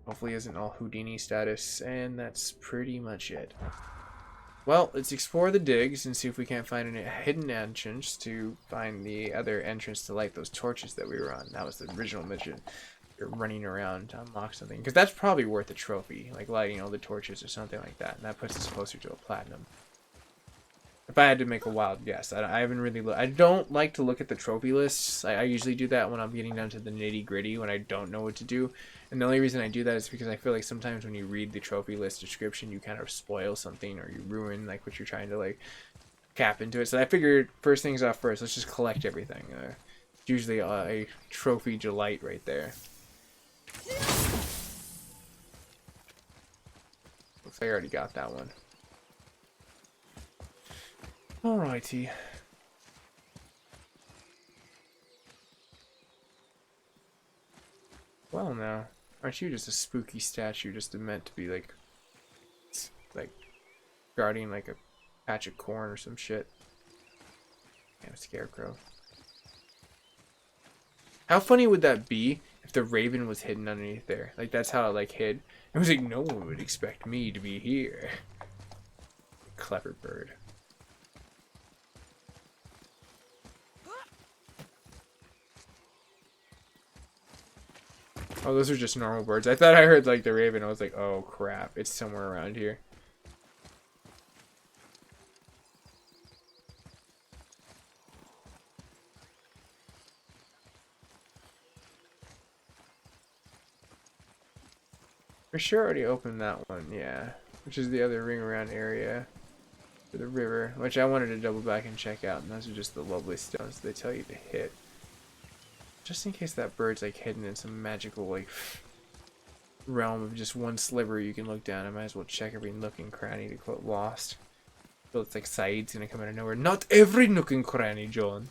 Hopefully isn't all Houdini status, and that's pretty much it. Well, let's explore the digs and see if we can't find a hidden entrance to find the other entrance to light those torches that we were on. That was the original mission. You're running around to unlock something, because that's probably worth a trophy, like lighting all the torches or something like that, and that puts us closer to a platinum. If I had to make a wild guess, I haven't really I don't like to look at the trophy lists. I usually do that when I'm getting down to the nitty gritty, when I don't know what to do. And the only reason I do that is because I feel like sometimes when you read the trophy list description, you kind of spoil something or you ruin like what you're trying to like cap into it. So I figured first things off first, let's just collect everything. It's usually a trophy delight right there. Looks like I already got that one. Alrighty. Well now, aren't you just a spooky statue just meant to be like guarding like a patch of corn or some shit? Damn scarecrow. How funny would that be if the raven was hidden underneath there? Like that's how it like hid. It was like no one would expect me to be here. Clever bird. Oh, those are just normal birds. I thought I heard like the raven. I was like, oh crap, it's somewhere around here. For sure already opened that one, yeah. Which is the other ring around area for the river, which I wanted to double back and check out. And those are just the lovely stones they tell you to hit. Just in case that bird's like hidden in some magical like realm of just one sliver you can look down. I might as well check every nook and cranny, to quote Lost. So it's like Saeed's gonna come out of nowhere. Not every nook and cranny, John.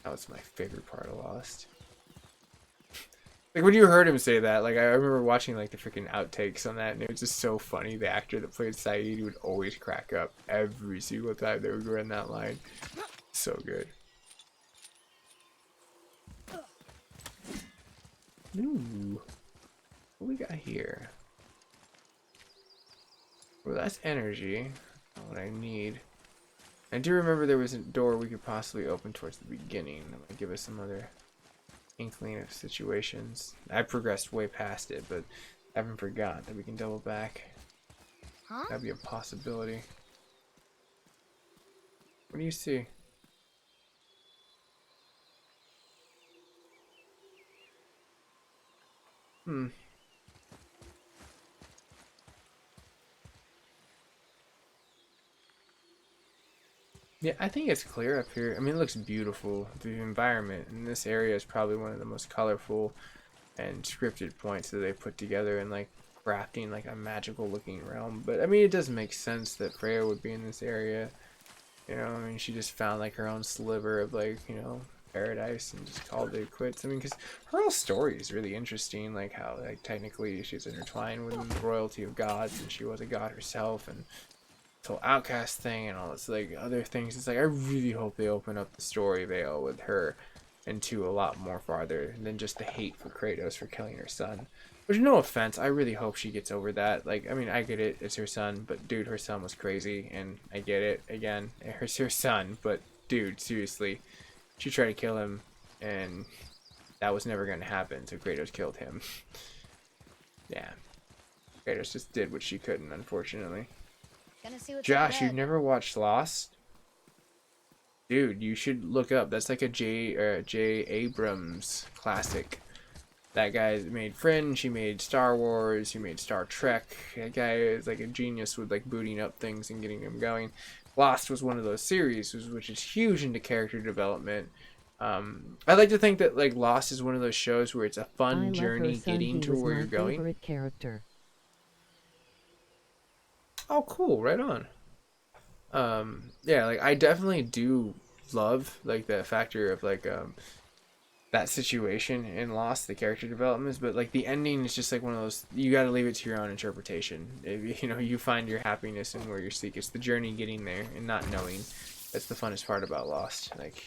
That was my favorite part of Lost. Like when you heard him say that, like I remember watching like the freaking outtakes on that, and it was just so funny. The actor that played Saeed would always crack up every single time they would run that line. So good. Ooh, what we got here? Well, that's energy. Not what I need. I do remember there was a door we could possibly open towards the beginning. That might give us some other inkling of situations. I progressed way past it, but I haven't forgot that we can double back. Huh? That'd be a possibility. What do you see? Yeah, I think it's clear up here. I mean, it looks beautiful. The environment in this area is probably one of the most colorful and scripted points that they put together in like crafting like a magical looking realm. But I mean, it does make sense that Freya would be in this area. You know, I mean, she just found like her own sliver of like, you know, paradise and just called it quits. I mean, because her whole story is really interesting, like how like technically she's intertwined with the royalty of gods and she was a god herself, and this whole outcast thing and all this like other things. It's like I really hope they open up the story veil with her into a lot more farther than just the hate for Kratos for killing her son. Which, no offense, I really hope she gets over that. Like, I mean, I get it, it's her son, but dude, her son was crazy, and I get it, again, it's her son, but dude, seriously, she tried to kill him, and that was never going to happen, so Kratos killed him. Yeah. Kratos just did what she couldn't, unfortunately. Gonna see what's Josh, ahead. you've never watched Lost? Dude, you should look up. That's like a J. Abrams classic. That guy made Fringe, he made Star Wars, he made Star Trek. That guy is like a genius with like booting up things and getting them going. Lost was one of those series, which is huge into character development. I like to think that like Lost is one of those shows where it's a fun journey getting to where you're going. Favorite character. Oh, cool! Right on. Yeah, like I definitely do love like the factor of like that situation in Lost, the character developments, but like the ending is just like one of those, you got to leave it to your own interpretation. If, you know, you find your happiness in where you seek. It's the journey getting there and not knowing. That's the funnest part about Lost. Like,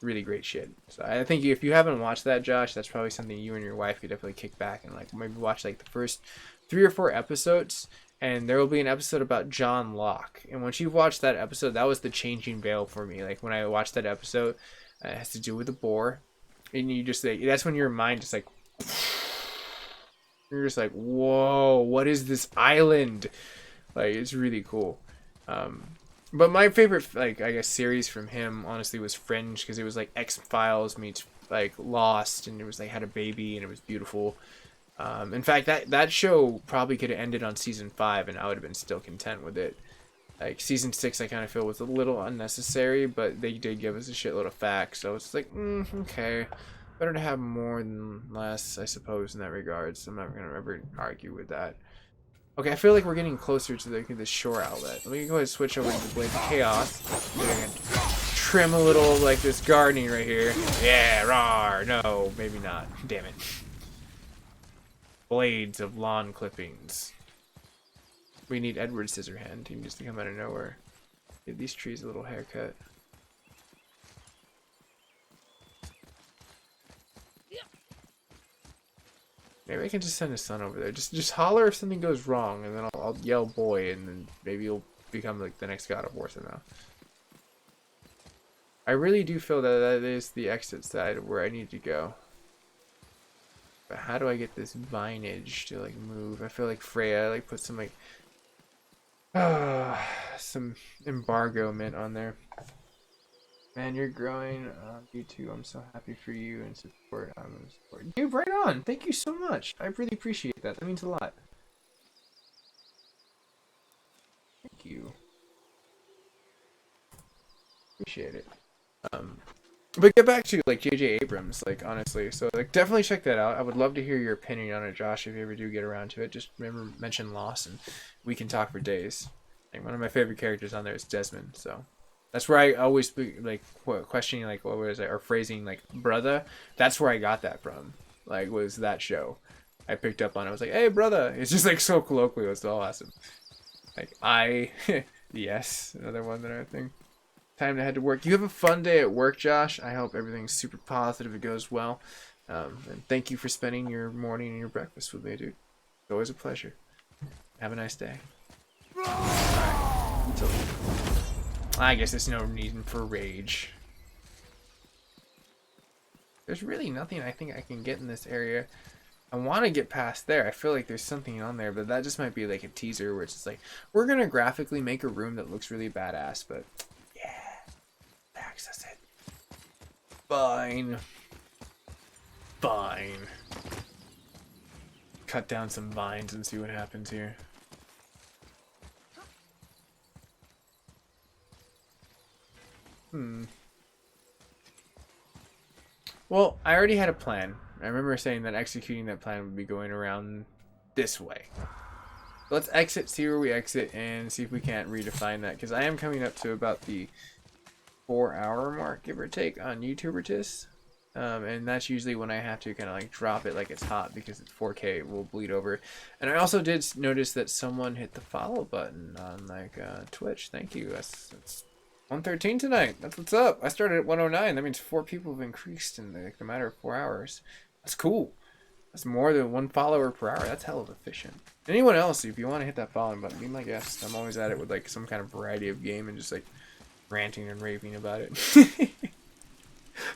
really great shit. So I think if you haven't watched that, Josh, that's probably something you and your wife could definitely kick back and like maybe watch like the first 3 or 4 episodes. And there will be an episode about John Locke. And once you've watched that episode, that was the changing veil for me. Like when I watched that episode, it has to do with the boar. And you just like, that's when your mind just like, you're just like, whoa, what is this island? Like, it's really cool. But my favorite, like, I guess, series from him, honestly, was Fringe, because it was like X-Files meets like Lost, and it was like had a baby, and it was beautiful. In fact, that show probably could have ended on season 5, and I would have been still content with it. Like season 6, I kind of feel was a little unnecessary, but they did give us a shitload of facts, so it's like, okay, better to have more than less, I suppose, in that regard. So I'm not gonna ever argue with that. Okay, I feel like we're getting closer to the shore outlet. Let me go ahead and switch over to the Blade of Chaos. Trim a little like this gardening right here. Yeah, rawr. No, maybe not. Damn it. Blades of lawn clippings. We need Edward Scissorhand. He needs to come out of nowhere. Give these trees a little haircut. Maybe I can just send his son over there. Just holler if something goes wrong, and then I'll yell boy, and then maybe he'll become like the next God of War somehow. I really do feel that that is the exit side of where I need to go. But how do I get this vinage to like move? I feel like Freya like put some like some embargoment on there. Man, you're growing. You too. I'm so happy for you and support. I'm gonna support. Dude, right on. Thank you so much. I really appreciate that. That means a lot. Thank you. Appreciate it. But get back to like J.J. Abrams, like honestly. So like definitely check that out. I would love to hear your opinion on it, Josh, if you ever do get around to it. Just remember mention Lost, and we can talk for days. Like one of my favorite characters on there is Desmond. So. That's where I always be like questioning like what was it or phrasing like brother. That's where I got that from. Like was that show. I picked up on it. I was like, hey brother. It's just like so colloquial. It's all awesome. Like yes, another one that I think. Time to head to work. You have a fun day at work, Josh. I hope everything's super positive. It goes well. And thank you for spending your morning and your breakfast with me, dude. It's always a pleasure. Have a nice day. Right. Until I guess there's no need for rage. There's really nothing I think I can get in this area. I want to get past there. I feel like there's something on there, but that just might be like a teaser where it's just like, we're going to graphically make a room that looks really badass, but yeah, access it. Fine. Fine. Cut down some vines and see what happens here. Well, I already had a plan. I remember saying that executing that plan would be going around this way. Let's exit, see where we exit, and see if we can't redefine that. Because I am coming up to about the 4-hour mark, give or take, on YouTubertis. And that's usually when I have to kind of like drop it like it's hot because it's 4K, it will bleed over. And I also did notice that someone hit the follow button on like Twitch. Thank you. That's 113 tonight. That's what's up. I started at 109. That means 4 people have increased in like the matter of 4 hours. That's cool. That's more than 1 follower per hour. That's hell of efficient. Anyone else, if you want to hit that following button, be my guest. I'm always at it with like some kind of variety of game and just like ranting and raving about it.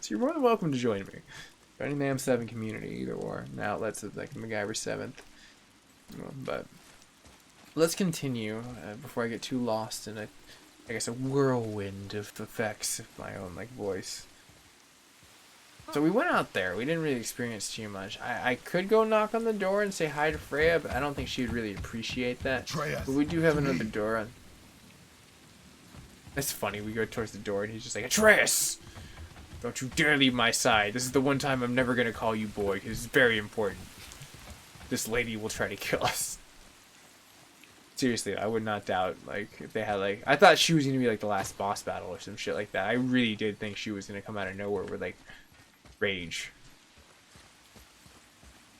So you're more than welcome to join me. Joining the M7 community, either or. And outlets of like Macgyver7th. But let's continue before I get too lost in I guess a whirlwind of effects of my own like voice. So we went out there. We didn't really experience too much. I could go knock on the door and say hi to Freya, but I don't think she would really appreciate that. But we do have another door on. That's funny. We go towards the door and he's just like, Atreus! Don't you dare leave my side. This is the one time I'm never going to call you boy, because it's very important. This lady will try to kill us. Seriously, I would not doubt, like, if they had, like... I thought she was going to be, like, the last boss battle or some shit like that. I really did think she was going to come out of nowhere with, like, rage.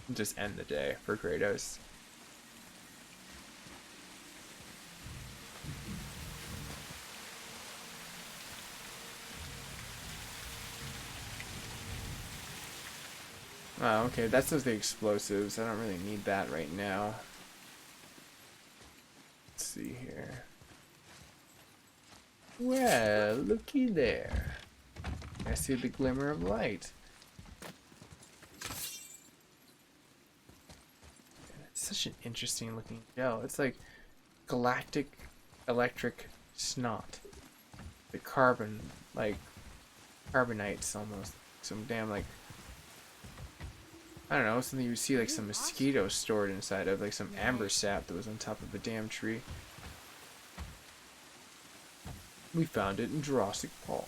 And just end the day for Kratos. Oh, okay, that's just the explosives. I don't really need that right now. Let's see here. Well, looky there. I see the glimmer of light. It's such an interesting looking gel. It's like galactic electric snot. the carbon, like carbonites almost. Some damn like, I don't know, something you would see like some mosquitoes stored inside of, like some amber sap that was on top of a damn tree. We found it in Jurassic Park.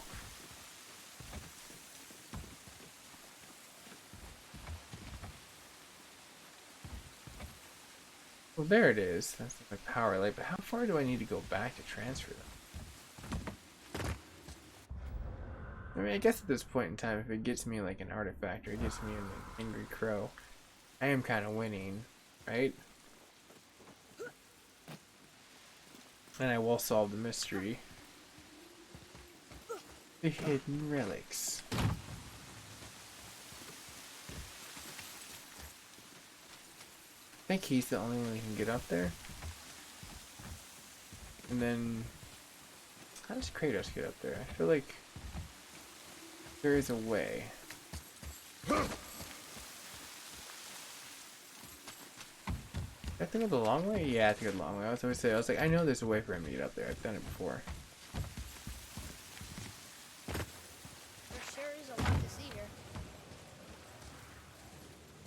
Well, there it is. That's my power light, but how far do I need to go back to transfer them? I mean, I guess at this point in time, if it gets me like an artifact or it gets me an angry crow, I am kind of winning, right? And I will solve the mystery. The hidden relics. I think he's the only one who can get up there. And then, how does Kratos get up there? I feel like there is a way. Did I think of the long way? Yeah, I think of the long way. I was like, I know there's a way for him to get up there. I've done it before. There sure is a lot to see here.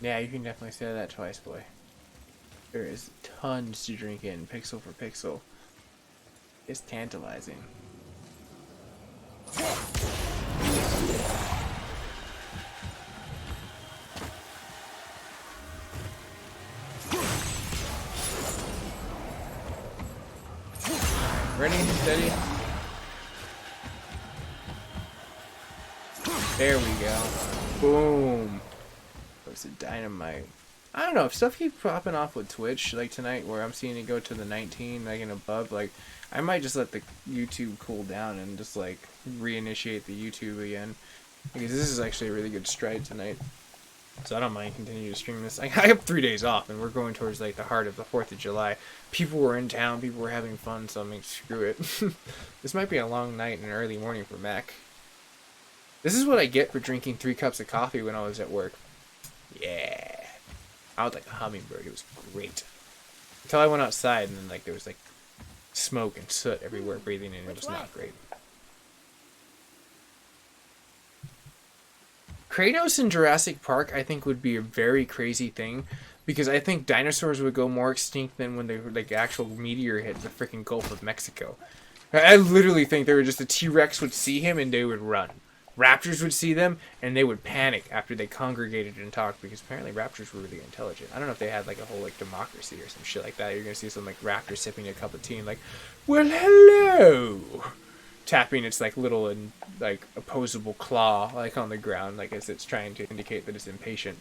Yeah, you can definitely say that twice, boy. There is tons to drink in, pixel for pixel. It's tantalizing. Ready, steady. There we go. Boom. Looks of dynamite. I don't know, if stuff keeps popping off with Twitch, like tonight, where I'm seeing it go to the 19, like, and above, like, I might just let the YouTube cool down and just, like, reinitiate the YouTube again. Because this is actually a really good stride tonight. So I don't mind continuing to stream this. I have 3 days off, and we're going towards, like, the heart of the 4th of July. People were in town, people were having fun, so I'm like, screw it. This might be a long night and an early morning for Mac. This is what I get for drinking 3 cups of coffee when I was at work. Yeah. I was like a hummingbird. It was great. Until I went outside and then like there was like smoke and soot everywhere breathing in. It was not great. Kratos in Jurassic Park I think would be a very crazy thing because I think dinosaurs would go more extinct than when they were like actual meteor hit the freaking Gulf of Mexico. I literally think there were just a T-Rex would see him and they would run. Raptors would see them, and they would panic after they congregated and talked, because apparently raptors were really intelligent. I don't know if they had, like, a whole, like, democracy or some shit like that. You're gonna see some, like, raptor sipping a cup of tea and, like, well, hello! Tapping its, like, little and, like, opposable claw, like, on the ground, like, as it's trying to indicate that it's impatient.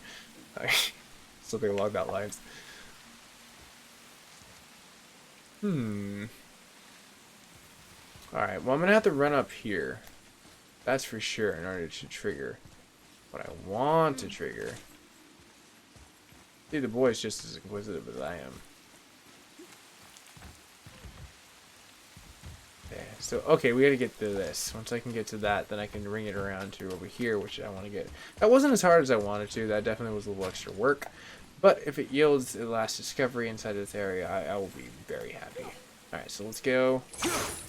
Something along that lines. Alright, well, I'm gonna have to run up here. That's for sure in order to trigger what I want to trigger. See, the boy's just as inquisitive as I am. Okay, so, okay, we gotta get to this. Once I can get to that, then I can ring it around to over here, which I want to get. That wasn't as hard as I wanted to. That definitely was a little extra work. But if it yields the last discovery inside this area, I will be very happy. Alright, so let's go.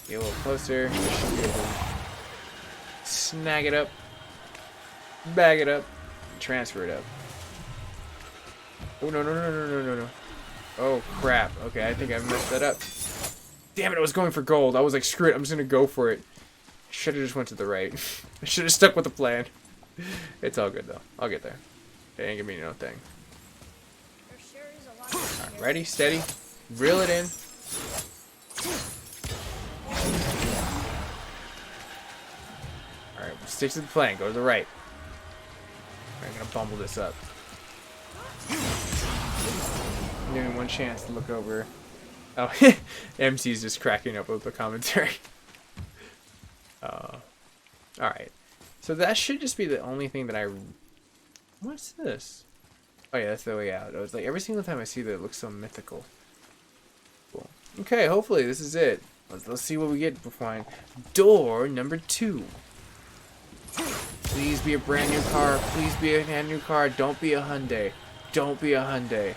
Get a little closer. Snag it up, bag it up, transfer it up. Oh, no, no, no, no, no, no, no. Oh, crap. Okay, I think I messed that up. Damn it, I was going for gold. I was like, screw it, I'm just gonna go for it. I should have just went to the right. I should have stuck with the plan. It's all good, though. I'll get there. It ain't gonna be no thing. There sure is a lot to see Alright, here. ready, steady, reel it in. Alright, stick to the plan. Go to the right. I'm gonna bumble this up. Give me one chance to look over. Oh, MC's just cracking up with the commentary. Alright. So that should just be the only thing that I... What's this? Oh yeah, that's the way out. I was like, every single time I see that, it looks so mythical. Cool. Okay, hopefully this is it. Let's see what we get before I... Door number 2. Please be a brand new car. Please be a brand new car. Don't be a Hyundai. Don't be a Hyundai.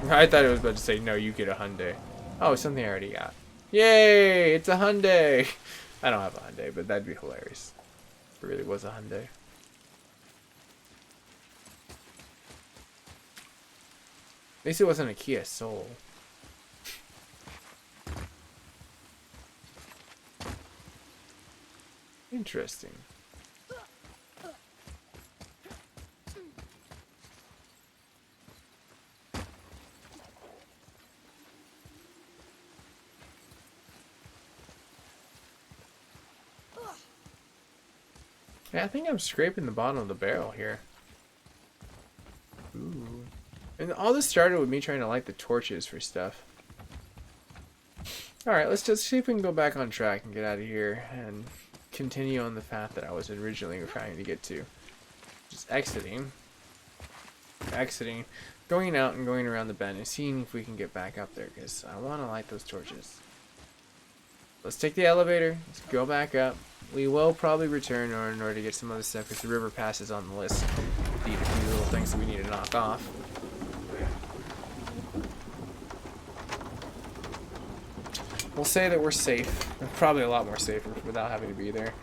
I thought it was about to say, no, you get a Hyundai. Oh, something I already got. Yay! It's a Hyundai! I don't have a Hyundai, but that'd be hilarious. If it really was a Hyundai. At least it wasn't a Kia Soul. Interesting. Yeah, I think I'm scraping the bottom of the barrel here. Ooh. And all this started with me trying to light the torches for stuff. Alright, let's just see if we can go back on track and get out of here and continue on the path that I was originally trying to get to. Just exiting, going out and going around the bend and seeing if we can get back up there, because I want to light those torches. Let's take the elevator, let's go back up. We will probably return in order to get some other stuff, because the river pass is on the list. Need a few little things that we need to knock off. We'll say that we're safe. We're probably a lot more safer without having to be there.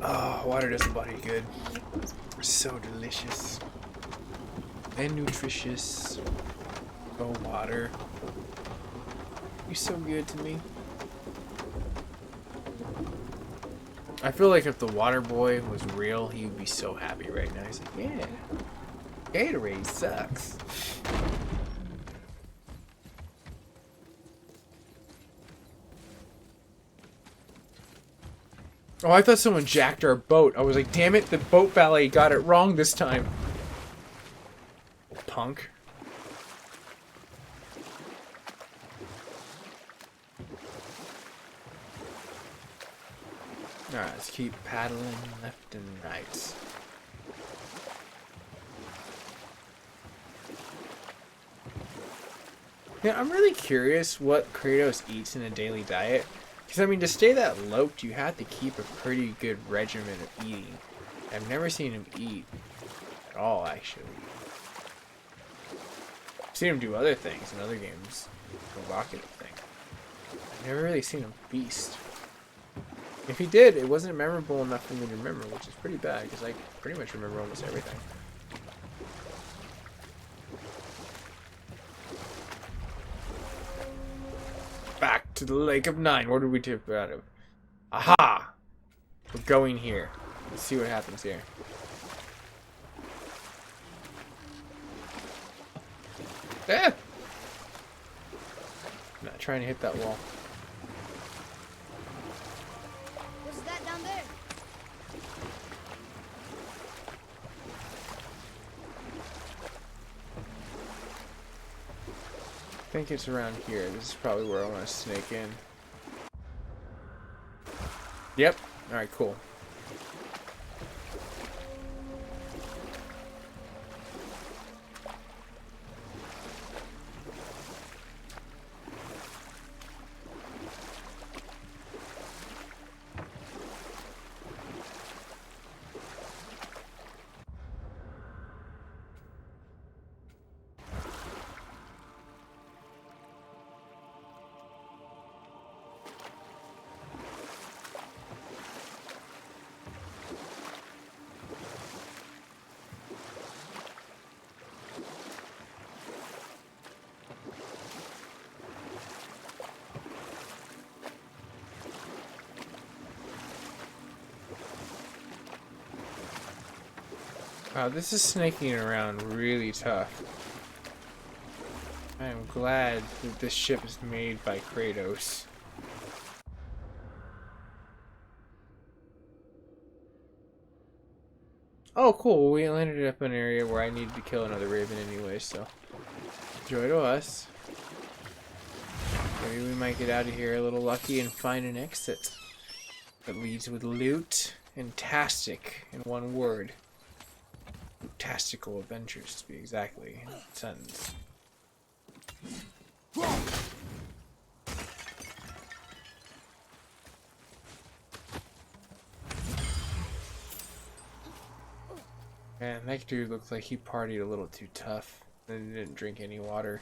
Oh, water does the body good. So delicious. And nutritious. Oh, water. You're so good to me. I feel like if the water boy was real, he would be so happy right now. He's like, yeah, Gatorade sucks. Oh, I thought someone jacked our boat. I was like, damn it, the boat valet got it wrong this time. Punk. Alright, let's keep paddling left and right. Yeah, I'm really curious what Kratos eats in a daily diet. Because, I mean, to stay that loped, you have to keep a pretty good regimen of eating. I've never seen him eat at all, actually. I've seen him do other things in other games. The rocket thing. I've never really seen him feast. If he did, it wasn't memorable enough for me to remember, which is pretty bad, because I pretty much remember almost everything. Back to the Lake of Nine. What did we tip out of? Aha! We're going here. Let's see what happens here. Ah! I'm not trying to hit that wall. What's that down there? I think it's around here. This is probably where I want to snake in. Yep. Alright, cool. Wow, this is snaking around really tough. I am glad that this ship is made by Kratos. Oh, cool. We landed up in an area where I needed to kill another raven anyway, so joy to us. Maybe we might get out of here a little lucky and find an exit that leads with loot and tastic in one word. Tastical adventures, to be exactly in a sentence. Man, that dude looked like he partied a little too tough and didn't drink any water.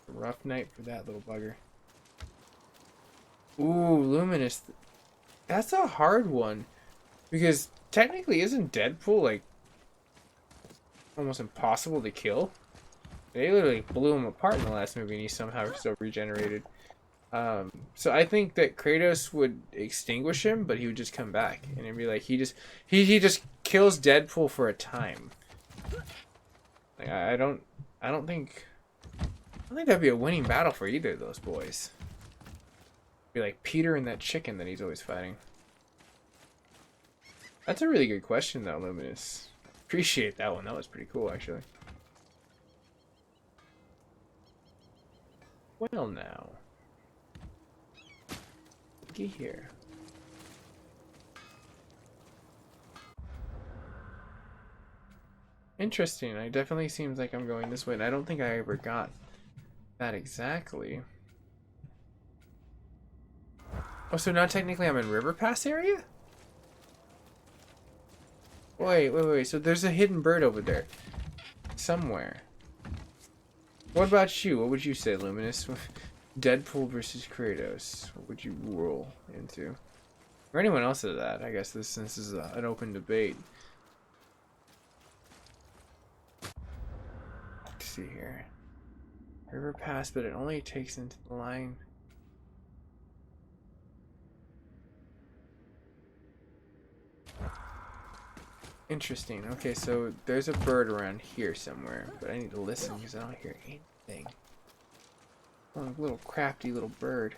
Rough night for that little bugger. Ooh, Luminous. That's a hard one. Because technically, isn't Deadpool like almost impossible to kill? They literally blew him apart in the last movie and he somehow still regenerated. So I think that Kratos would extinguish him, but he would just come back, and it'd be like he just kills Deadpool for a time. Like I don't think that'd be a winning battle for either of those boys. It'd be like Peter and that chicken that he's always fighting. That's a really good question though, Luminous. Appreciate that one. That was pretty cool actually. Well now. Get here. Interesting. It definitely seems like I'm going this way, and I don't think I ever got that exactly. Oh, so now technically I'm in River Pass area? Wait. So there's a hidden bird over there. Somewhere. What about you? What would you say, Luminous? Deadpool versus Kratos. What would you roll into? Or anyone else of that? I guess this is an open debate. Let's see here. River Pass, but it only takes into the line. Interesting. Okay, so there's a bird around here somewhere, but I need to listen because I don't hear anything. Oh, a little crafty little bird.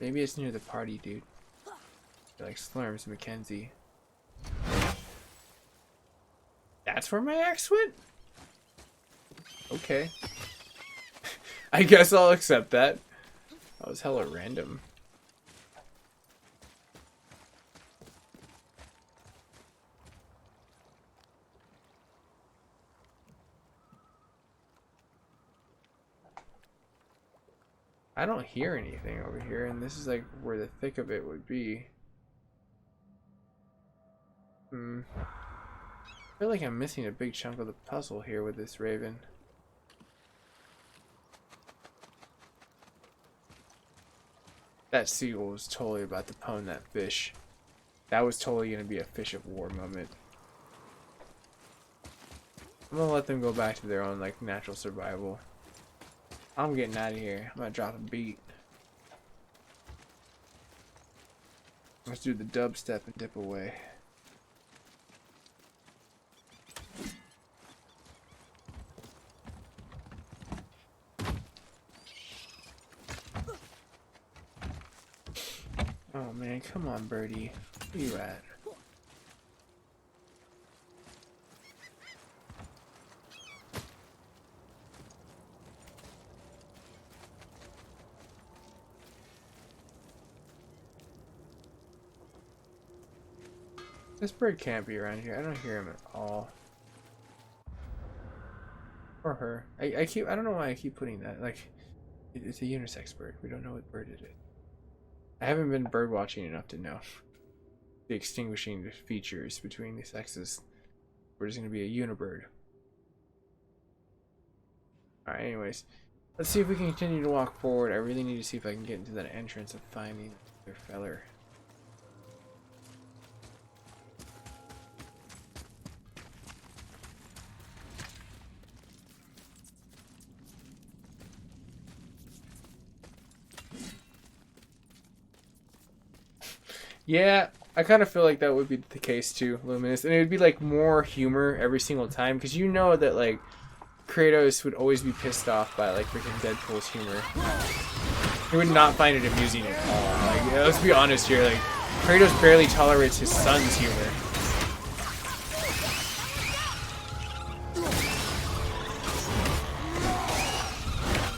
Maybe it's near the party, dude. Like Slurms, Mackenzie. That's where my axe went? Okay. I guess I'll accept that. That was hella random. I don't hear anything over here, and this is like where the thick of it would be. I feel like I'm missing a big chunk of the puzzle here with this raven. That seagull was totally about to pwn that fish. That was totally going to be a fish of war moment. I'm going to let them go back to their own like natural survival. I'm getting out of here. I'm going to drop a beat. Let's do the dubstep and dip away. Oh man, come on, birdie. Where you at? This bird can't be around here. I don't hear him at all. Or her. I don't know why I keep putting that. Like, it's a unisex bird. We don't know what bird it is. I haven't been bird watching enough to know the extinguishing features between the sexes. We're just gonna be a unibird. Alright, anyways. Let's see if we can continue to walk forward. I really need to see if I can get into that entrance and find the other feller. Yeah, I kind of feel like that would be the case too, Luminous. And it would be like more humor every single time, because you know that like Kratos would always be pissed off by like freaking Deadpool's humor. He would not find it amusing at all. Like, yeah, let's be honest here, like Kratos barely tolerates his son's humor.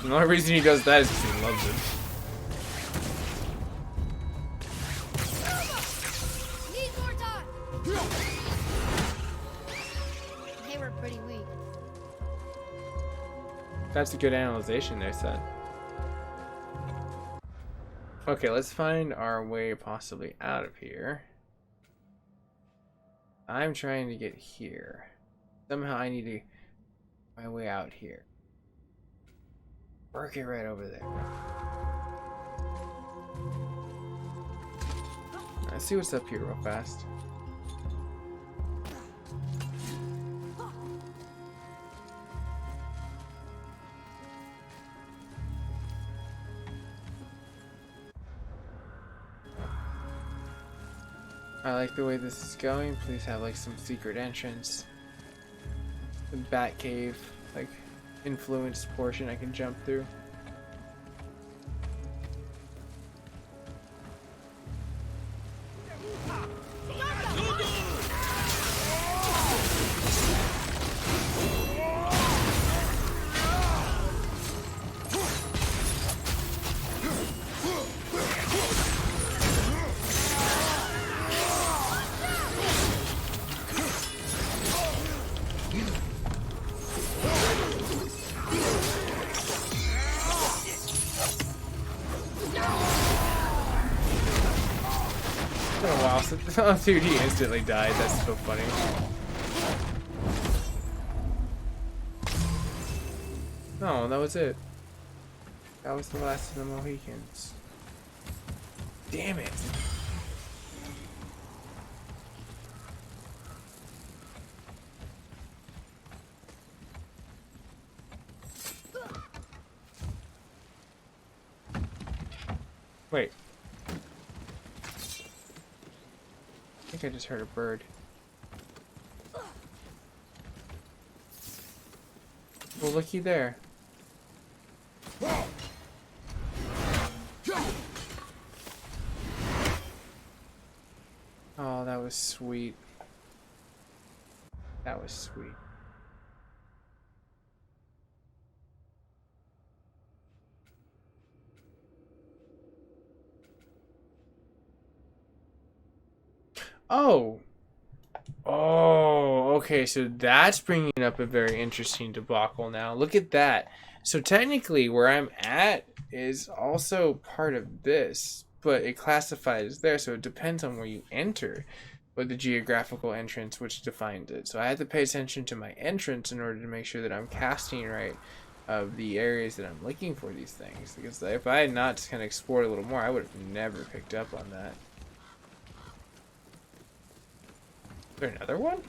And the only reason he does that is because he loves it. That's a good analyzation there, son. Okay, let's find our way possibly out of here. I'm trying to get here. Somehow I need to my way out here. Work it right over there. Let's see what's up here real fast. I like the way this is going. Please have like some secret entrance. The bat cave, like influenced portion I can jump through. Oh, dude, he instantly died. That's so funny. No, that was it. That was the last of the Mohicans. Damn it. Wait. I think I just heard a bird. Well, looky there. Oh, that was sweet. That was sweet. Oh! Oh, okay, so that's bringing up a very interesting debacle now. Look at that. So technically where I'm at is also part of this, but it classifies there, so it depends on where you enter with the geographical entrance which defines it. So I had to pay attention to my entrance in order to make sure that I'm casting right of the areas that I'm looking for these things. Because if I had not kind of explored a little more, I would have never picked up on that. Is there another one?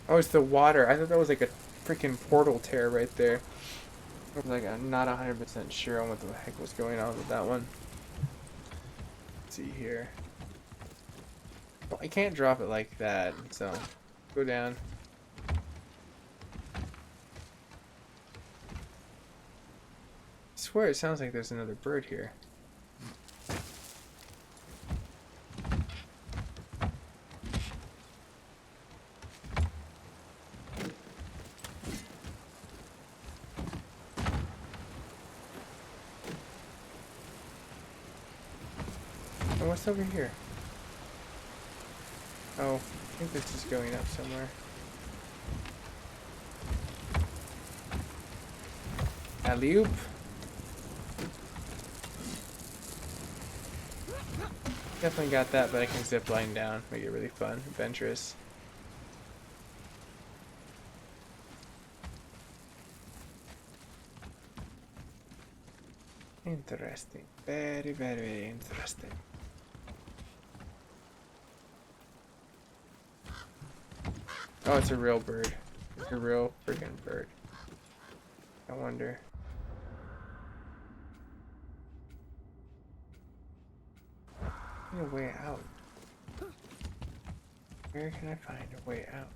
Oh, it's the water. I thought that was like a freaking portal tear right there. I was like, I'm not 100% sure on what the heck was going on with that one. Let's see here. Well, I can't drop it like that, so go down. I swear it sounds like there's another bird here. Oh, what's over here? Oh, I think this is going up somewhere. Alley-oop. Definitely got that, but I can zip line down. Make it really fun, adventurous. Interesting. Very, very, very interesting. Oh, it's a real bird. It's a real freaking bird. I wonder. I need a way out. Where can I find a way out?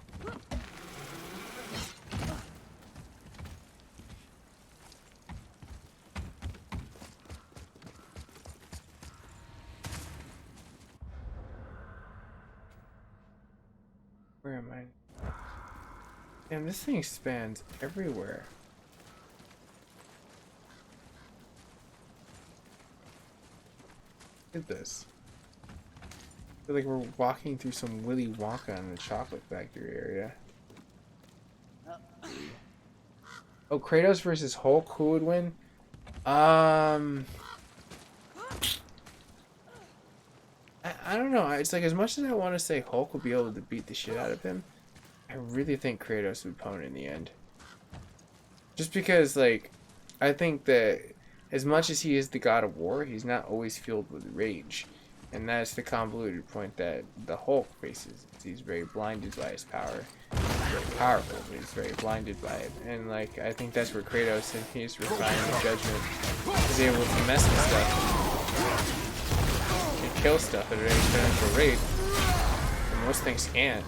Where am I? Damn, this thing spans everywhere. Look at this. I feel like we're walking through some Willy Wonka in the chocolate factory area. Oh, Kratos versus Hulk, who would win? I don't know. It's like, as much as I want to say Hulk would be able to beat the shit out of him, I really think Kratos would pwn in the end. Just because, like, I think that as much as he is the god of war, he's not always filled with rage. And that's the convoluted point that the Hulk faces. He's very blinded by his power. He's very powerful, but he's very blinded by it. And, like, I think that's where Kratos, in his refinement judgment, is able to mess with stuff and kill stuff at an exponential rate. And most things can't.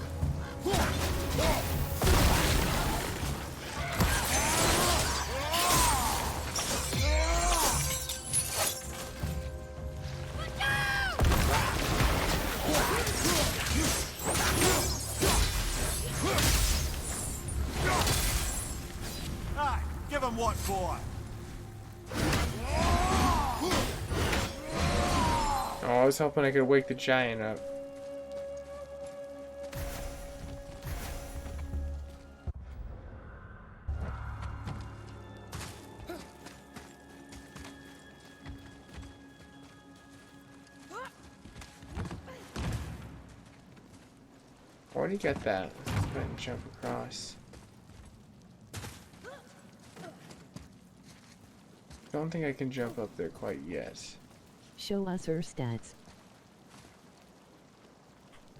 Aye, give him what for. Oh, I was hoping I could wake the giant up. Where do you get that? Let's go ahead and jump across. Don't think I can jump up there quite yet. Show us her stats.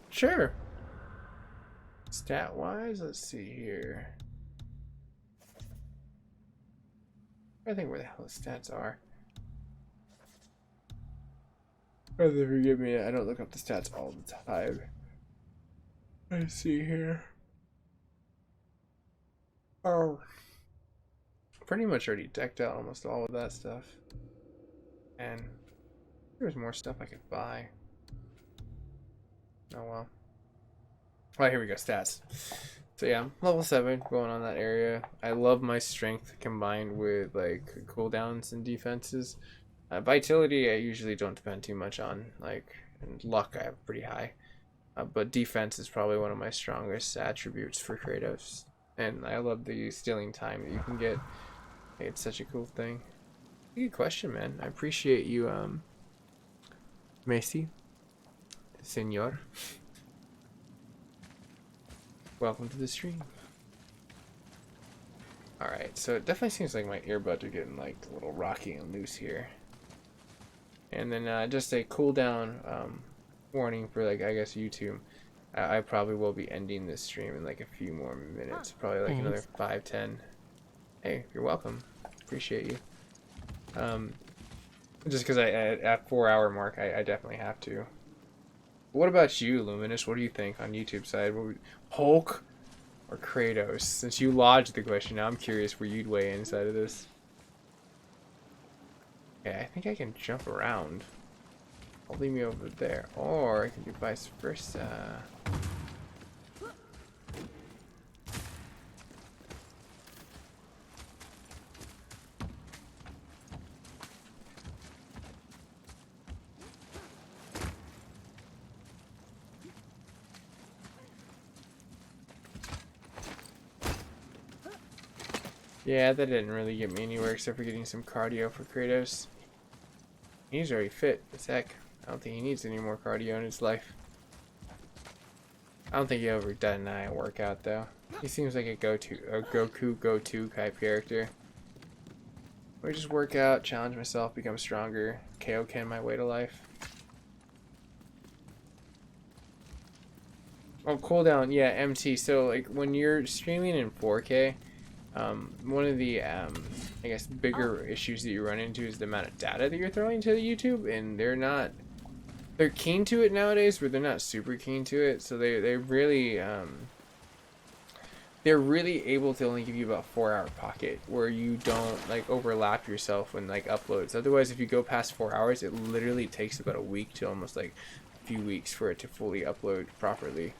Sure. Stat wise, let's see here. I think where the hell the stats are. Rather forgive me, I don't look up the stats all the time. Let's see here. Oh. Pretty much already decked out almost all of that stuff. And there's more stuff I could buy. Oh well. Well, here we go, stats. So yeah, level 7, going on that area. I love my strength combined with like cooldowns and defenses. Vitality I usually don't depend too much on, like, and luck I have pretty high. But defense is probably one of my strongest attributes for Kratos. And I love the stealing time that you can get. It's such a cool thing. Good question, man. I appreciate you, Macy. Senor. Welcome to the stream. Alright, so it definitely seems like my earbuds are getting like a little rocky and loose here. And then just a cooldown warning for, like, I guess YouTube. I probably will be ending this stream in like a few more minutes. Probably like another 5-10. Hey, you're welcome. Appreciate you. Just because at 4-hour mark, I definitely have to. What about you, Luminous? What do you think on YouTube side? Hulk or Kratos? Since you lodged the question, now I'm curious where you'd weigh inside of this. Yeah, I think I can jump around. I'll leave me over there, or I can do vice versa. Yeah, that didn't really get me anywhere except for getting some cardio for Kratos. He's already fit as heck. I don't think he needs any more cardio in his life. I don't think he ever done a workout though. He seems like a Goku go-to type character. I just work out, challenge myself, become stronger, KO-ken my way to life. Oh, cooldown, yeah, MT. So like when you're streaming in 4K, one of the I guess bigger issues that you run into is the amount of data that you're throwing to the YouTube, and they're keen to it nowadays, but they're not super keen to it. So they're really able to only give you about 4-hour pocket where you don't like overlap yourself when like uploads. Otherwise, if you go past 4 hours, it literally takes about a week to almost like a few weeks for it to fully upload properly.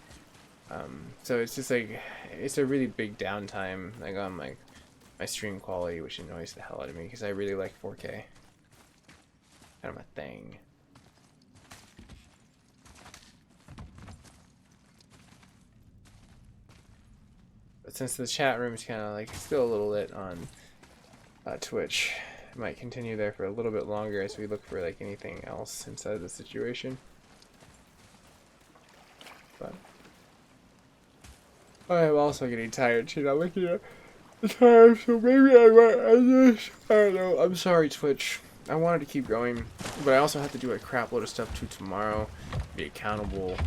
So it's just like it's a really big downtime like on my stream quality, which annoys the hell out of me because I really like 4K. Kind of my thing. But since the chat room is kind of like still a little lit on Twitch, I might continue there for a little bit longer as we look for like anything else inside the situation. But I am also getting tired too. I'm looking at the time, so maybe I might end this. I don't know. I'm sorry, Twitch. I wanted to keep going, but I also have to do a crap load of stuff too tomorrow. Be accountable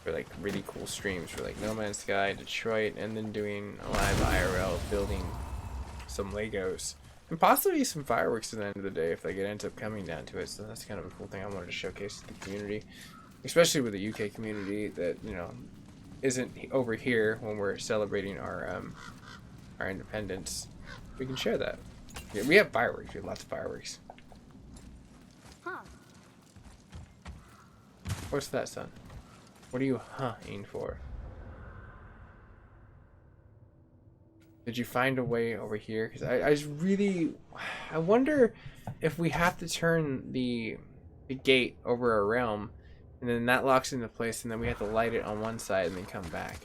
for like really cool streams for like No Man's Sky, Detroit, and then doing a live IRL building some Legos. And possibly some fireworks at the end of the day if like it ends up coming down to it. So that's kind of a cool thing I wanted to showcase to the community. Especially with the UK community that, you know, isn't over here when we're celebrating our independence. We can share that. Yeah, we have fireworks. We have lots of fireworks. Huh. What's that, son? What are you huh-ing for? Did you find a way over here? Because I just really... I wonder if we have to turn the gate over our realm, and then that locks into place, and then we have to light it on one side and then come back.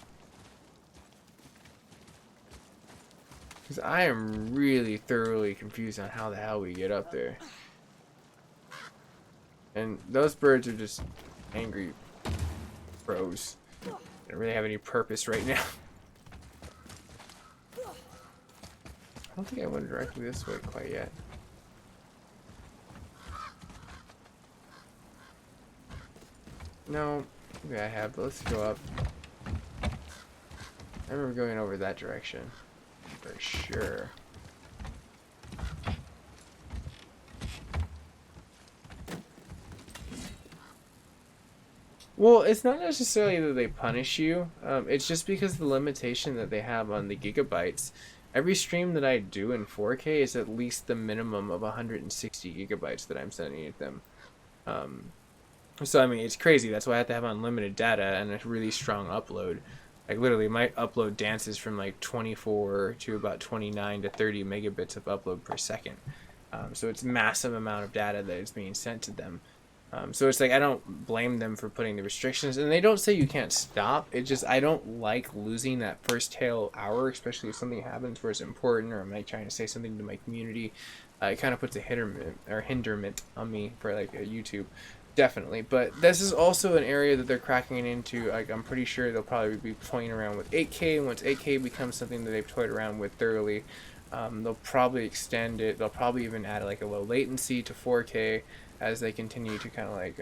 Because I am really thoroughly confused on how the hell we get up there. And those birds are just angry bros. They don't really have any purpose right now. I don't think I went directly this way quite yet. No, maybe I have, but let's go up. I remember going over that direction. For sure. Well, it's not necessarily that they punish you. It's just because of the limitation that they have on the gigabytes. Every stream that I do in 4K is at least the minimum of 160 gigabytes that I'm sending at them. So, I mean, it's crazy. That's why I have to have unlimited data and a really strong upload. Like, literally, my upload dances from, like, 24 to about 29 to 30 megabits of upload per second. So it's a massive amount of data that is being sent to them. So it's like, I don't blame them for putting the restrictions. And they don't say you can't stop. It's just, I don't like losing that first tail hour, especially if something happens where it's important or I'm, like, trying to say something to my community. It kind of puts a hinderment on me for, like, YouTube. Definitely, but this is also an area that they're cracking into. Like, I'm pretty sure they'll probably be toying around with 8K, and once 8K becomes something that they've toyed around with thoroughly, they'll probably extend it. They'll probably even add like a low latency to 4K as they continue to kind of like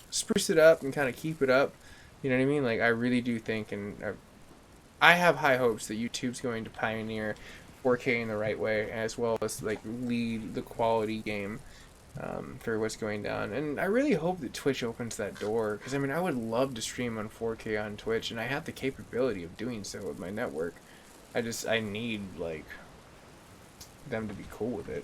spruce it up and kind of keep it up. You know what I mean? Like, I really do think, and I have high hopes that YouTube's going to pioneer 4K in the right way, as well as like lead the quality game. For what's going down, and I really hope that Twitch opens that door, because I mean I would love to stream on 4K on Twitch, and I have the capability of doing so with my network. I need like them to be cool with it.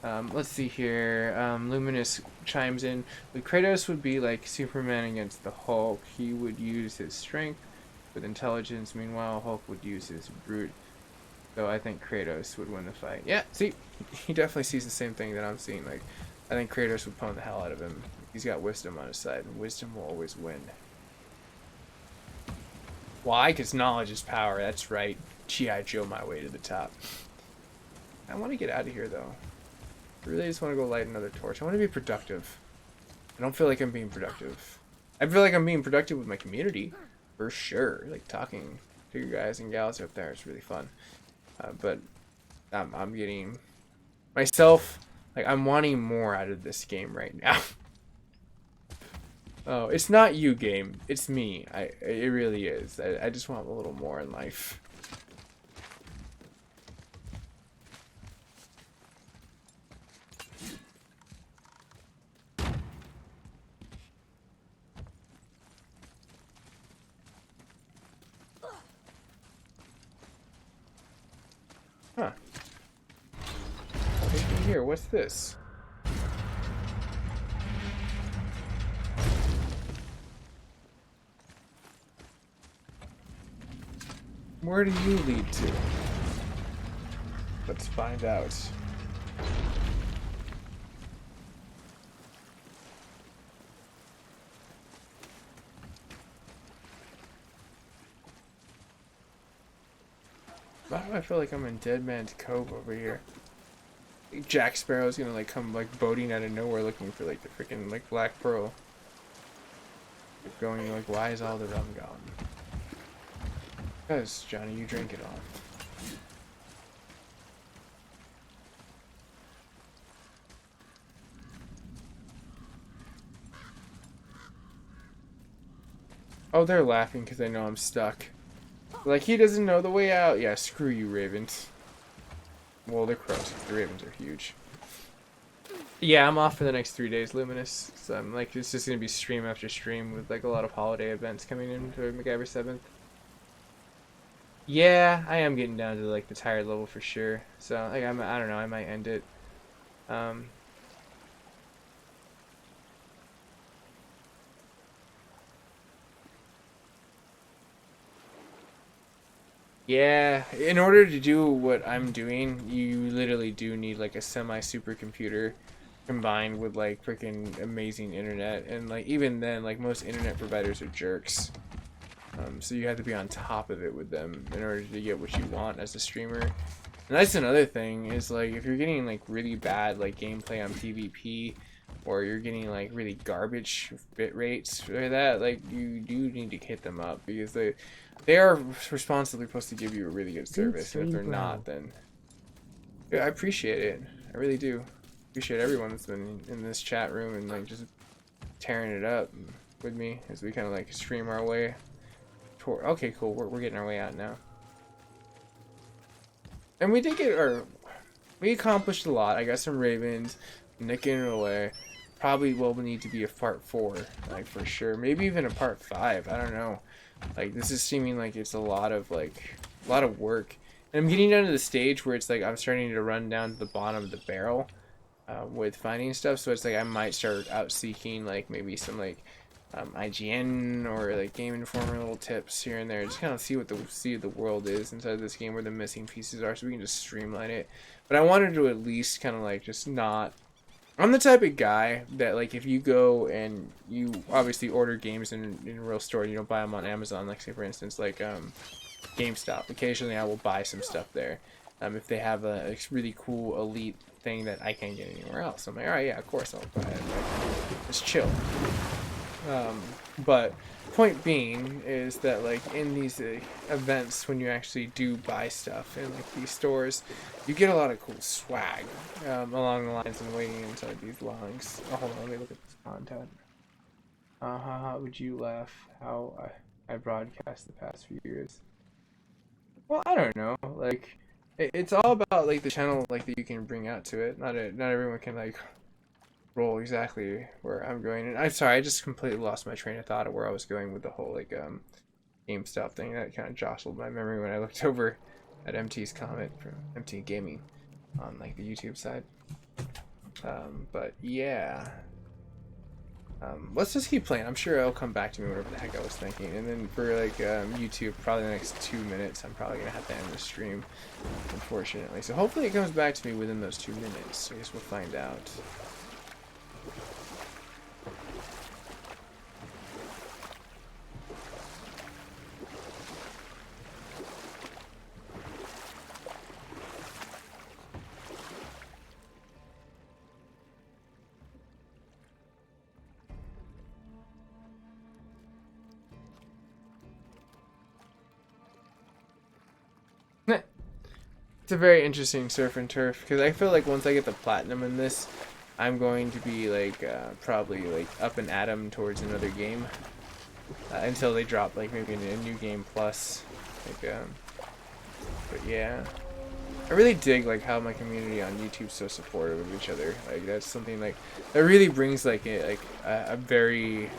Let's see here. Luminous chimes in. But Kratos would be like Superman against the Hulk. He would use his strength with intelligence. Meanwhile, Hulk would use his brute. So I think Kratos would win the fight. Yeah, see, he definitely sees the same thing that I'm seeing. Like, I think Kratos would pwn the hell out of him. He's got wisdom on his side, and wisdom will always win. Why? Because knowledge is power. That's right. G.I. Joe my way to the top. I want to get out of here, though. I really just want to go light another torch. I want to be productive. I don't feel like I'm being productive. I feel like I'm being productive with my community, for sure. Like, talking to you guys and gals up there. It's really fun. But I'm getting myself, like, I'm wanting more out of this game right now. Oh, it's not you, game. It's me. It really is. I just want a little more in life. Huh. Here, what's this? Where do you lead to? Let's find out. Why do I feel like I'm in Dead Man's Cove over here? Jack Sparrow's gonna like come like boating out of nowhere looking for like the freaking like black pearl. Going like, why is all the rum gone? Because Johnny, you drank it all. Oh, they're laughing because they know I'm stuck. Like, he doesn't know the way out. Yeah, screw you, ravens. Well, they're crows. The ravens are huge. Yeah, I'm off for the next 3 days, Luminous. So I'm like, it's just gonna be stream after stream with like a lot of holiday events coming in for Macgyver7th. Yeah, I am getting down to like the tired level for sure. So like, I don't know, I might end it. Yeah, in order to do what I'm doing, you literally do need like a semi-supercomputer combined with like freaking amazing internet, and like even then, like most internet providers are jerks. So you have to be on top of it with them in order to get what you want as a streamer. And that's another thing is like if you're getting like really bad like gameplay on PvP, or you're getting like really garbage bit rates or that, like you do need to hit them up because they are responsibly supposed to give you a really good service, and if they're not, then yeah, I appreciate it. I really do. Appreciate everyone that's been in this chat room and like just tearing it up with me as we kind of like stream our way toward. Okay, cool. We're getting our way out now, and we did get we accomplished a lot. I got some ravens, nicking it away. Probably will need to be a part 4, like for sure. Maybe even a part 5. I don't know. Like this is seeming like it's a lot of work, and I'm getting down to the stage where it's like I'm starting to run down to the bottom of the barrel with finding stuff. So it's like I might start out seeking like maybe some like IGN or like Game Informer little tips here and there, just kind of see what the world is inside this game, where the missing pieces are, so we can just streamline it. But I wanted to at least kind of like just not. I'm the type of guy that, like, if you go and you obviously order games in a real store, you don't buy them on Amazon, like, say, for instance, like, GameStop. Occasionally I will buy some stuff there if they have a really cool elite thing that I can't get anywhere else. I'm like, alright, yeah, of course I'll buy it. Like, just chill. But point being is that like in these events, when you actually do buy stuff in like these stores, you get a lot of cool swag along the lines of waiting inside these lines. Oh, hold on, let me look at this content. How would you laugh how I broadcast the past few years? Well, I don't know, like it's all about like the channel like that you can bring out to it. Not everyone can like roll exactly where I'm going. And I'm sorry, I just completely lost my train of thought of where I was going with the whole like GameStop thing. That kind of jostled my memory when I looked over at MT's comment from MT Gaming on like the YouTube side. But yeah, let's just keep playing. I'm sure it'll come back to me whatever the heck I was thinking. And then for like YouTube, probably the next 2 minutes, I'm probably gonna have to end the stream, unfortunately. So hopefully it comes back to me within those 2 minutes. I guess we'll find out. It's a very interesting surf and turf because I feel like once I get the platinum in this, I'm going to be like probably like up and at 'em towards another game until they drop like maybe a new game plus. Like, but yeah, I really dig like how my community on YouTube's so supportive of each other. Like that's something like that really brings like a very,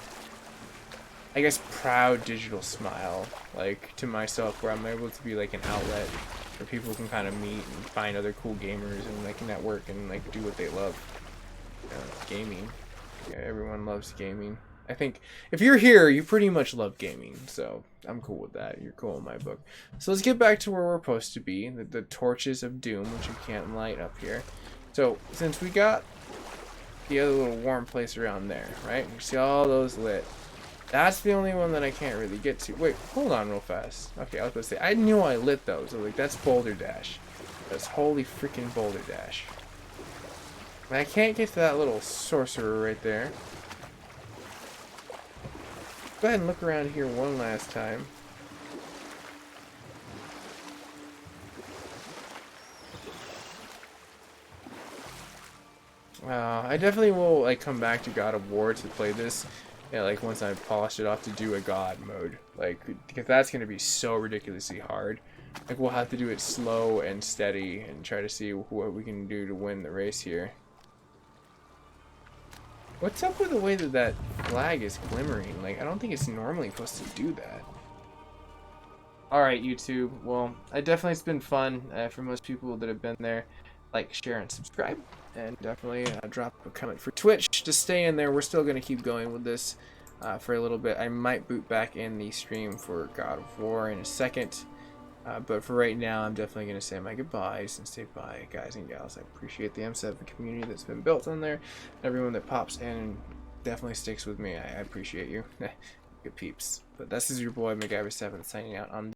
I guess, proud digital smile like to myself, where I'm able to be like an outlet where people can kind of meet and find other cool gamers and like network and like do what they love. Gaming. Yeah, everyone loves gaming. I think if you're here, you pretty much love gaming, so I'm cool with that. You're cool in my book. So let's get back to where we're supposed to be, the torches of doom, which you can't light up here. So since we got the other little warm place around there, right? You see all those lit. That's the only one that I can't really get to. Wait, hold on real fast. Okay, I was going to say, I knew I lit those. So, like, that's Boulder Dash. That's holy freaking Boulder Dash. And I can't get to that little sorcerer right there. Go ahead and look around here one last time. I definitely will like come back to God of War to play this. Yeah, like once I polish it off to do a God mode, like because that's gonna be so ridiculously hard. Like we'll have to do it slow and steady and try to see what we can do to win the race here. What's up with the way that that flag is glimmering? Like I don't think it's normally supposed to do that. All right, YouTube. Well, it's been fun for most people that have been there. Like, share, and subscribe. And definitely drop a comment for Twitch to stay in there. We're still going to keep going with this for a little bit. I might boot back in the stream for God of War in a second. But for right now, I'm definitely going to say my goodbyes and say bye, guys and gals. I appreciate the M7 community that's been built on there. Everyone that pops in and definitely sticks with me. I appreciate you. Good peeps. But this is your boy, Macgyver7th, signing out on